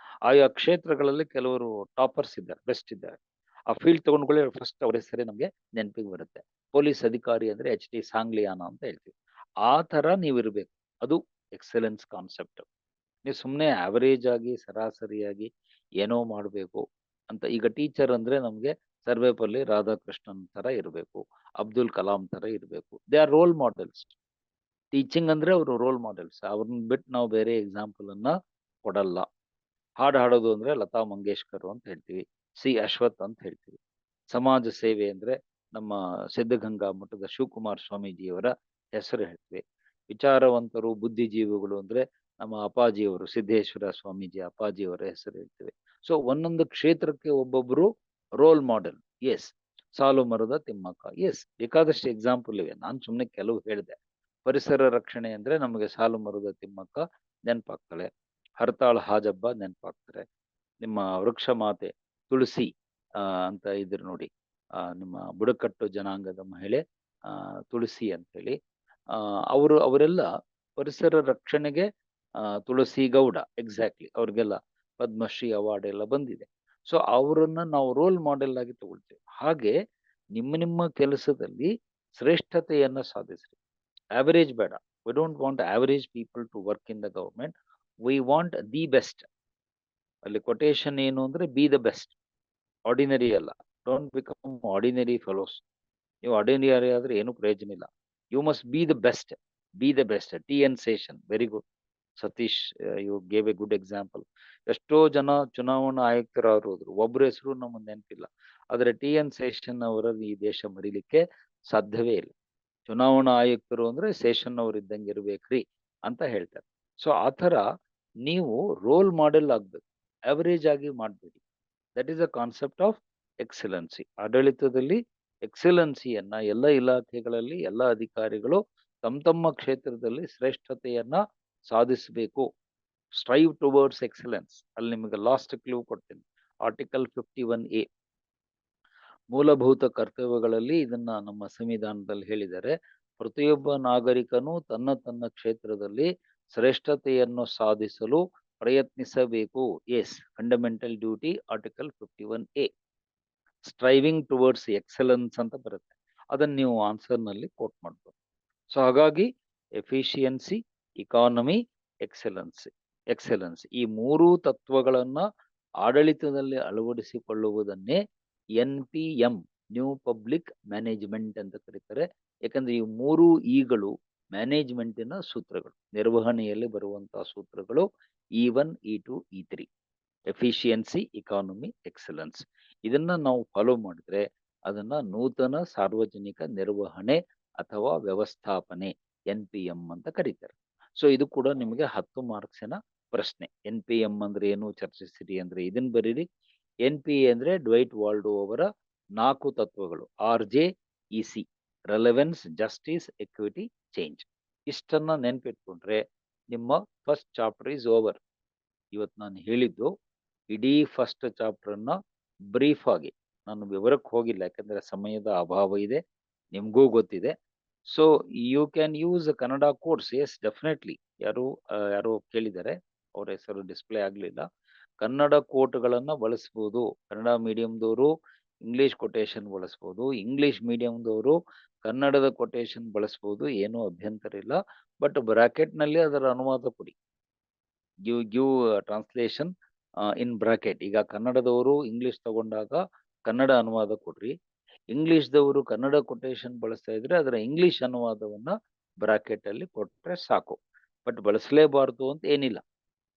ಆಯಾ ಕ್ಷೇತ್ರಗಳಲ್ಲಿ ಕೆಲವರು ಟಾಪರ್ಸ್ ಇದ್ದಾರೆ, ಬೆಸ್ಟ್ ಇದ್ದಾರೆ. ಆ ಫೀಲ್ಡ್ ತಗೊಂಡ್ಕೊಳ್ಳಿ, ಫಸ್ಟ್ ಅವ್ರ ಹೆಸರೇ ನಮ್ಗೆ ನೆನಪಿಗೆ ಬರುತ್ತೆ. ಪೊಲೀಸ್ ಅಧಿಕಾರಿ ಅಂದ್ರೆ HD ಸಾಂಗ್ಲಿಯಾನ ಅಂತ ಹೇಳ್ತೀವಿ. ಆ ತರ ನೀವಿರ್ಬೇಕು. ಅದು ಎಕ್ಸಲೆನ್ಸ್ ಕಾನ್ಸೆಪ್ಟ್. ನೀವು ಸುಮ್ಮನೆ ಆವರೇಜ್ ಆಗಿ, ಸರಾಸರಿಯಾಗಿ ಏನೋ ಮಾಡಬೇಕು ಅಂತ. ಈಗ ಟೀಚರ್ ಅಂದ್ರೆ ನಮ್ಗೆ ಸರ್ವೇಪಲ್ಲಿ ರಾಧಾಕೃಷ್ಣನ್ ತರ ಇರಬೇಕು, ಅಬ್ದುಲ್ ಕಲಾಂ ತರ ಇರಬೇಕು. They are roll models. Teaching ಅಂದ್ರೆ ಅವರು ರೋಲ್ ಮಾಡೆಲ್ಸ್. ಅವ್ರನ್ನ ಬಿಟ್ಟು ನಾವು ಬೇರೆ ಎಕ್ಸಾಂಪಲ್ ಅನ್ನ ಕೊಡಲ್ಲ. ಹಾಡು ಹಾಡೋದು ಅಂದ್ರೆ ಲತಾ ಮಂಗೇಶ್ಕರ್ ಅಂತ ಹೇಳ್ತೀವಿ, ಅಶ್ವಥ್ ಅಂತ ಹೇಳ್ತೀವಿ. ಸಮಾಜ ಸೇವೆ ಅಂದ್ರೆ ನಮ್ಮ ಸಿದ್ಧಗಂಗಾ ಮಠದ ಶಿವಕುಮಾರ ಸ್ವಾಮೀಜಿಯವರ ಹೆಸರು ಹೇಳ್ತೀವಿ. ವಿಚಾರವಂತರು, ಬುದ್ಧಿಜೀವಿಗಳು ಅಂದ್ರೆ ನಮ್ಮ ಅಪ್ಪಾಜಿಯವರು, ಸಿದ್ದೇಶ್ವರ ಸ್ವಾಮೀಜಿ ಅಪ್ಪಾಜಿಯವರ ಹೆಸರು ಹೇಳ್ತೀವಿ. ಸೊ ಒಂದೊಂದು ಕ್ಷೇತ್ರಕ್ಕೆ ಒಬ್ಬೊಬ್ರು ರೋಲ್ ಮಾಡೆಲ್. ಎಸ್. ಸಾಲು ಮರದ ತಿಮ್ಮಕ್ಕ. ಎಸ್, ಬೇಕಾದಷ್ಟು ಎಕ್ಸಾಂಪಲ್ ಇವೆ. ನಾನು ಸುಮ್ಮನೆ ಕೆಲವು ಹೇಳಿದೆ. ಪರಿಸರ ರಕ್ಷಣೆ ಅಂದ್ರೆ ನಮಗೆ ಸಾಲು ಮರದ ತಿಮ್ಮಕ್ಕ ನೆನಪಾಗ್ತಾಳೆ, ಹರತಾಳ ಹಾಜಬ್ಬ ನೆನಪಾಗ್ತಾರೆ. ನಿಮ್ಮ ವೃಕ್ಷ ಮಾತೆ ತುಳಸಿ ಅಂತ ಇದ್ರು ನೋಡಿ, ನಿಮ್ಮ ಬುಡಕಟ್ಟು ಜನಾಂಗದ ಮಹಿಳೆ ತುಳಸಿ ಅಂತ ಹೇಳಿ. ಅವರೆಲ್ಲ ಪರಿಸರ ರಕ್ಷಣೆಗೆ ತುಳಸಿ ಗೌಡ, ಎಕ್ಸಾಕ್ಟ್ಲಿ, ಅವ್ರಿಗೆಲ್ಲ ಪದ್ಮಶ್ರೀ ಅವಾರ್ಡ್ ಎಲ್ಲ ಬಂದಿದೆ. ಸೊ ಅವರನ್ನ ನಾವು ರೋಲ್ ಮಾಡೆಲ್ ಆಗಿ ತಗೊಳ್ತೇವೆ. ಹಾಗೆ ನಿಮ್ಮ ಕೆಲಸದಲ್ಲಿ ಶ್ರೇಷ್ಠತೆಯನ್ನ ಸಾಧಿಸ್ರಿ. ಆವರೇಜ್ ಬೇಡ. We don't want average people to work in the government. We want the best. ಅಲ್ಲಿ ಕೊಟೇಶನ್ ಏನು ಅಂದ್ರೆ ಬಿ ದ ಬೆಸ್ಟ್, ಆರ್ಡಿನರಿ ಅಲ್ಲ. Don't become ordinary fellows. ನೀವು ಆರ್ಡಿನರಿ ಆದ್ರೆ ಏನು ಪ್ರಯೋಜನ ಇಲ್ಲ. You must be the best. Be the best. TN Seshan, very good. Satish, you gave a good example. ಎಷ್ಟೋ ಜನ ಚುನಾವಣಾ ಆಯುಕ್ತರಾದ್ರು ಹೋದ್ರು, ಒಬ್ಬರ ಹೆಸರು ನಮಗೆ ನೆನಪಿಲ್ಲ. ಆದ್ರೆ TN ಶೇಷನ್ ಅವರಲ್ಲಿ ಈ ದೇಶ ಮರೀಲಿಕ್ಕೆ ಸಾಧ್ಯವೇ ಇಲ್ಲ. ಚುನಾವಣಾ ಆಯುಕ್ತರು ಅಂದ್ರೆ ಶೇಷನ್ ಅವ್ರು ಇದ್ದಂಗೆ ಇರ್ಬೇಕ್ರಿ ಅಂತ ಹೇಳ್ತಾರೆ. ಸೊ ಆ ಥರ ನೀವು ರೋಲ್ ಮಾಡೆಲ್ ಆಗ್ಬೇಕು, ಅವರೇಜ್ ಆಗಿ ಮಾಡಬೇಡಿ. That is a concept of excellency. ಆಡಳಿತದಲ್ಲಿ ಎಕ್ಸಲೆನ್ಸಿಯನ್ನ ಎಲ್ಲ ಇಲಾಖೆಗಳಲ್ಲಿ ಎಲ್ಲ ಅಧಿಕಾರಿಗಳು ತಮ್ಮ ತಮ್ಮ ಕ್ಷೇತ್ರದಲ್ಲಿ ಶ್ರೇಷ್ಠತೆಯನ್ನ ಸಾಧಿಸಬೇಕು. Strive towards excellence. ಅಲ್ಲಿ ನಿಮಗೆ ಲಾಸ್ಟ್ ಕ್ಲೂ ಕೊಡ್ತೀನಿ, ಆರ್ಟಿಕಲ್ 51A. ಮೂಲಭೂತ ಕರ್ತವ್ಯಗಳಲ್ಲಿ ಇದನ್ನ ನಮ್ಮ ಸಂವಿಧಾನದಲ್ಲಿ ಹೇಳಿದ್ದಾರೆ. ಪ್ರತಿಯೊಬ್ಬ ನಾಗರಿಕನು ತನ್ನ ತನ್ನ ಕ್ಷೇತ್ರದಲ್ಲಿ ಶ್ರೇಷ್ಠತೆಯನ್ನು ಸಾಧಿಸಲು ಪ್ರಯತ್ನಿಸಬೇಕು. Yes, fundamental duty, article 51A. Striving towards excellence ಅಂತ ಬರುತ್ತೆ. ಅದನ್ನ ನೀವು ಆನ್ಸರ್ ನಲ್ಲಿ ಕೋಟ್ ಮಾಡ್ಬೋದು. ಸೊ ಹಾಗಾಗಿ ಎಫಿಷಿಯನ್ಸಿ, ಇಕಾನಮಿ, ಎಕ್ಸಲೆನ್ಸ್ ಈ ಮೂರೂ ತತ್ವಗಳನ್ನ ಆಡಳಿತದಲ್ಲಿ ಅಳವಡಿಸಿಕೊಳ್ಳುವುದನ್ನೇ NPM, ನ್ಯೂ ಪಬ್ಲಿಕ್ ಮ್ಯಾನೇಜ್ಮೆಂಟ್ ಅಂತ ಕರೀತಾರೆ. ಯಾಕಂದ್ರೆ ಈ ಮೂರು ಈಗಳು ಮ್ಯಾನೇಜ್ಮೆಂಟಿನ ಸೂತ್ರಗಳು, ನಿರ್ವಹಣೆಯಲ್ಲಿ ಬರುವಂತಹ ಸೂತ್ರಗಳು E1, E2, E3. Efficiency, economy, excellence. ಇದನ್ನ ನಾವು ಫಾಲೋ ಮಾಡಿದ್ರೆ ಅದನ್ನ ನೂತನ ಸಾರ್ವಜನಿಕ ನಿರ್ವಹಣೆ ಅಥವಾ ವ್ಯವಸ್ಥಾಪನೆ, NPM ಅಂತ ಕರೀತಾರೆ. ಸೊ ಇದು ಕೂಡ ನಿಮಗೆ 10 ಮಾರ್ಕ್ಸಿನ ಪ್ರಶ್ನೆ. NPM ಅಂದ್ರೆ ಏನು ಚರ್ಚಿಸಿರಿ ಅಂದ್ರೆ ಇದನ್ನ ಬರೀರಿ. NPA ಅಂದ್ರೆ ಡ್ವೈಟ್ ವಾಲ್ಡೋ ಅವರ 4 ತತ್ವಗಳು, RJEC, relevance, justice, equity, change. ಇಷ್ಟನ್ನ ನೆನ್ಪಿಟ್ಕೊಂಡ್ರೆ ನಿಮ್ಮ ಫಸ್ಟ್ ಚಾಪ್ಟರ್ ಈಸ್ ಓವರ್. ಇವತ್ತು ನಾನು ಹೇಳಿದ್ದು ಇಡೀ ಫಸ್ಟ್ ಚಾಪ್ಟರ್ ಅನ್ನ ಬ್ರೀಫ್ ಆಗಿ, ನಾನು ವಿವರಕ್ಕೆ ಹೋಗಿಲ್ಲ ಯಾಕಂದ್ರೆ ಸಮಯದ ಅಭಾವ ಇದೆ, ನಿಮ್ಗೂ ಗೊತ್ತಿದೆ. So you can use Kannada course. Yes, definitely. ಯಾರು ಕೇಳಿದ್ದಾರೆ, ಅವ್ರ ಹೆಸರು ಡಿಸ್ಪ್ಲೇ ಆಗ್ಲಿಲ್ಲ. ಕನ್ನಡ ಕೋಟ್ಗಳನ್ನ ಬಳಸ್ಬೋದು. ಕನ್ನಡ ಮೀಡಿಯಂದವರು ಇಂಗ್ಲಿಷ್ ಕೊಟೇಶನ್ ಬಳಸ್ಬೋದು, ಇಂಗ್ಲಿಷ್ ಮೀಡಿಯಂದವರು ಕನ್ನಡದ ಕೊಟೇಶನ್ ಬಳಸ್ಬೋದು, ಏನೂ ಅಭ್ಯಂತರ ಇಲ್ಲ. ಬಟ್ ಬ್ರಾಕೆಟ್ ನಲ್ಲಿ ಅದರ ಅನುವಾದ ಕೊಡಿ. ಗಿವ್ ಟ್ರಾನ್ಸ್ಲೇಷನ್ ಇನ್ ಬ್ರಾಕೆಟ್. ಈಗ ಕನ್ನಡದವರು ಇಂಗ್ಲಿಷ್ ತಗೊಂಡಾಗ ಕನ್ನಡ ಅನುವಾದ ಕೊಡ್ರಿ. ಇಂಗ್ಲಿಷ್ದವರು ಕನ್ನಡ ಕೊಟೇಶನ್ ಬಳಸ್ತಾ ಇದ್ರೆ ಅದರ ಇಂಗ್ಲಿಷ್ ಅನುವಾದವನ್ನ ಬ್ರಾಕೆಟ್ ಅಲ್ಲಿ ಕೊಟ್ರೆ ಸಾಕು. ಬಟ್ ಬಳಸಲೇಬಾರ್ದು ಅಂತ ಏನಿಲ್ಲ.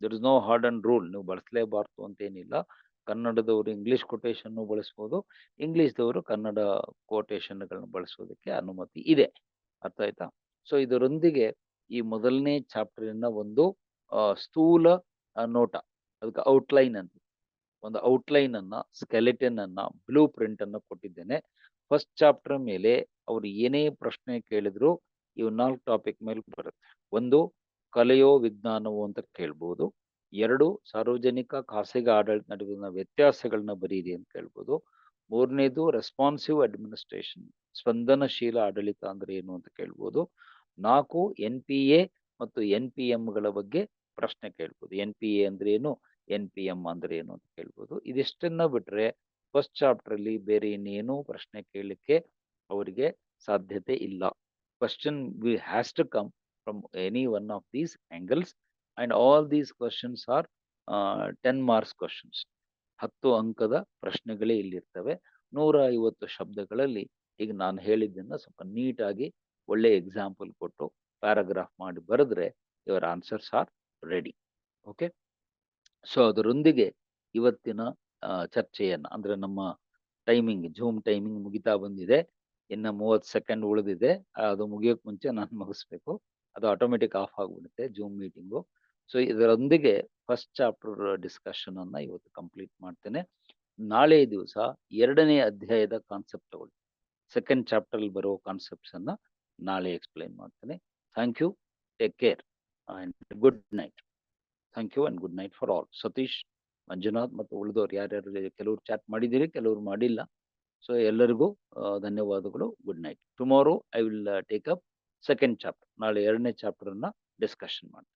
There is no hard and rule, ನೀವು ಬಳಸಲೇಬಾರ್ದು ಅಂತ ಏನಿಲ್ಲ. ಕನ್ನಡದವರು ಇಂಗ್ಲಿಷ್ ಕೊಟೇಶನ್ ಬಳಸ್ಬೋದು, ಇಂಗ್ಲಿಷ್ದವರು ಕನ್ನಡ ಕೊಟೇಶನ್ಗಳನ್ನ ಬಳಸೋದಕ್ಕೆ ಅನುಮತಿ ಇದೆ. ಅರ್ಥ ಆಯ್ತಾ? ಸೊ ಇದರೊಂದಿಗೆ ಈ ಮೊದಲನೇ ಚಾಪ್ಟರಿನ ಒಂದು ಸ್ಥೂಲ ನೋಟ, ಅದಕ್ಕೆ ಔಟ್ಲೈನ್ ಅಂತ, ಒಂದು ಔಟ್ಲೈನ್ ಅನ್ನ, ಸ್ಕೆಲೆಟನ್ ಅನ್ನ, ಬ್ಲೂ ಪ್ರಿಂಟ್ ಅನ್ನ ಕೊಟ್ಟಿದ್ದೇನೆ. ಫಸ್ಟ್ ಚಾಪ್ಟರ್ ಮೇಲೆ ಅವ್ರು ಏನೇ ಪ್ರಶ್ನೆ ಕೇಳಿದ್ರು ಇವು 4 ಟಾಪಿಕ್ ಮೇಲೆ ಬರುತ್ತೆ. ಒಂದು, ಕಲೆಯೋ ವಿಜ್ಞಾನವೋ ಅಂತ ಕೇಳ್ಬೋದು. 2, ಸಾರ್ವಜನಿಕ ಖಾಸಗಿ ಆಡಳಿತ ನಡುವಿನ ವ್ಯತ್ಯಾಸಗಳನ್ನ ಬರೀರಿ ಅಂತ ಕೇಳ್ಬೋದು. 3ನೇದು, ರೆಸ್ಪಾನ್ಸಿವ್ ಅಡ್ಮಿನಿಸ್ಟ್ರೇಷನ್, ಸ್ಪಂದನಶೀಲ ಆಡಳಿತ ಅಂದ್ರೆ ಏನು ಅಂತ ಕೇಳ್ಬೋದು. 4, NPA ಮತ್ತು NPMಗಳ ಬಗ್ಗೆ ಪ್ರಶ್ನೆ ಕೇಳ್ಬೋದು. NPA ಅಂದ್ರೆ ಏನು, NPM ಅಂದ್ರೆ ಏನು ಅಂತ ಕೇಳ್ಬೋದು. ಇದಿಷ್ಟನ್ನ ಬಿಟ್ರೆ ಫಸ್ಟ್ ಚಾಪ್ಟರ್ ಅಲ್ಲಿ ಬೇರೆ ಇನ್ನೇನು ಪ್ರಶ್ನೆ ಕೇಳಲಿಕ್ಕೆ ಅವರಿಗೆ ಸಾಧ್ಯತೆ ಇಲ್ಲ. Question has to come from any one of these angles and all these questions are 10 marks questions. 10 ಅಂಕದ ಪ್ರಶ್ನೆಗಳೇ ಇಲ್ಲಿರ್ತವೆ. 150 ಶಬ್ದಗಳಲ್ಲಿ ಈಗ ನಾನು ಹೇಳಿದ್ದನ್ನ ಸ್ವಲ್ಪ ನೀಟಾಗಿ ಒಳ್ಳೆ ಎಕ್ಸಾಂಪಲ್ ಕೊಟ್ಟು ಪ್ಯಾರಾಗ್ರಾಫ್ ಮಾಡಿ ಬರೆದ್ರೆ your answers are ready. Okay. So ಅದರೊಂದಿಗೆ ಇವತ್ತಿನ ಚರ್ಚೆಯನ್ನ, ಅಂದ್ರೆ ನಮ್ಮ ಟೈಮಿಂಗ್, ಜೂಮ್ ಟೈಮಿಂಗ್ ಮುಗಿತಾ ಬಂದಿದೆ. ಇನ್ನು 30 ಸೆಕೆಂಡ್ ಉಳಿದಿದೆ. ಅದು ಮುಗಿಯೋಕ್ ಮುಂಚೆ ನಾನು ಮುಗಿಸ್ಬೇಕು. ಅದು ಆಟೋಮೆಟಿಕ್ ಆಫ್ ಆಗ್ಬಿಡುತ್ತೆ ಜೂಮ್ ಮೀಟಿಂಗು. ಸೊ ಇದರೊಂದಿಗೆ ಫಸ್ಟ್ ಚಾಪ್ಟರ್ ಡಿಸ್ಕಷನ್ ಅನ್ನ ಇವತ್ತು ಕಂಪ್ಲೀಟ್ ಮಾಡ್ತೇನೆ. ನಾಳೆ ದಿವಸ 2ನೇ ಅಧ್ಯಾಯದ ಕಾನ್ಸೆಪ್ಟ್ ತಗೊಳ್ಳಿ. ಸೆಕೆಂಡ್ ಚಾಪ್ಟರ್ ಅಲ್ಲಿ ಬರೋ ಕಾನ್ಸೆಪ್ಟ್ಸ್ ಅನ್ನ ನಾಳೆ ಎಕ್ಸ್ಪ್ಲೈನ್ ಮಾಡ್ತೇನೆ. Thank you, take care and good night. Thank you and good night for all. Satish, Manjunath ಮತ್ತು ಉಳಿದವ್ರು ಯಾರ್ಯಾರು, ಕೆಲವರು ಚಾಟ್ ಮಾಡಿದ್ದೀರಿ, ಕೆಲವರು ಮಾಡಿಲ್ಲ. ಸೊ ಎಲ್ಲರಿಗೂ ಧನ್ಯವಾದಗಳು. Good night. Tomorrow I will take up second chapter. ನಾಳೆ 2ನೇ ಚಾಪ್ಟರ್ ಅನ್ನ ಡಿಸ್ಕಷನ್ ಮಾಡ್ತೀನಿ.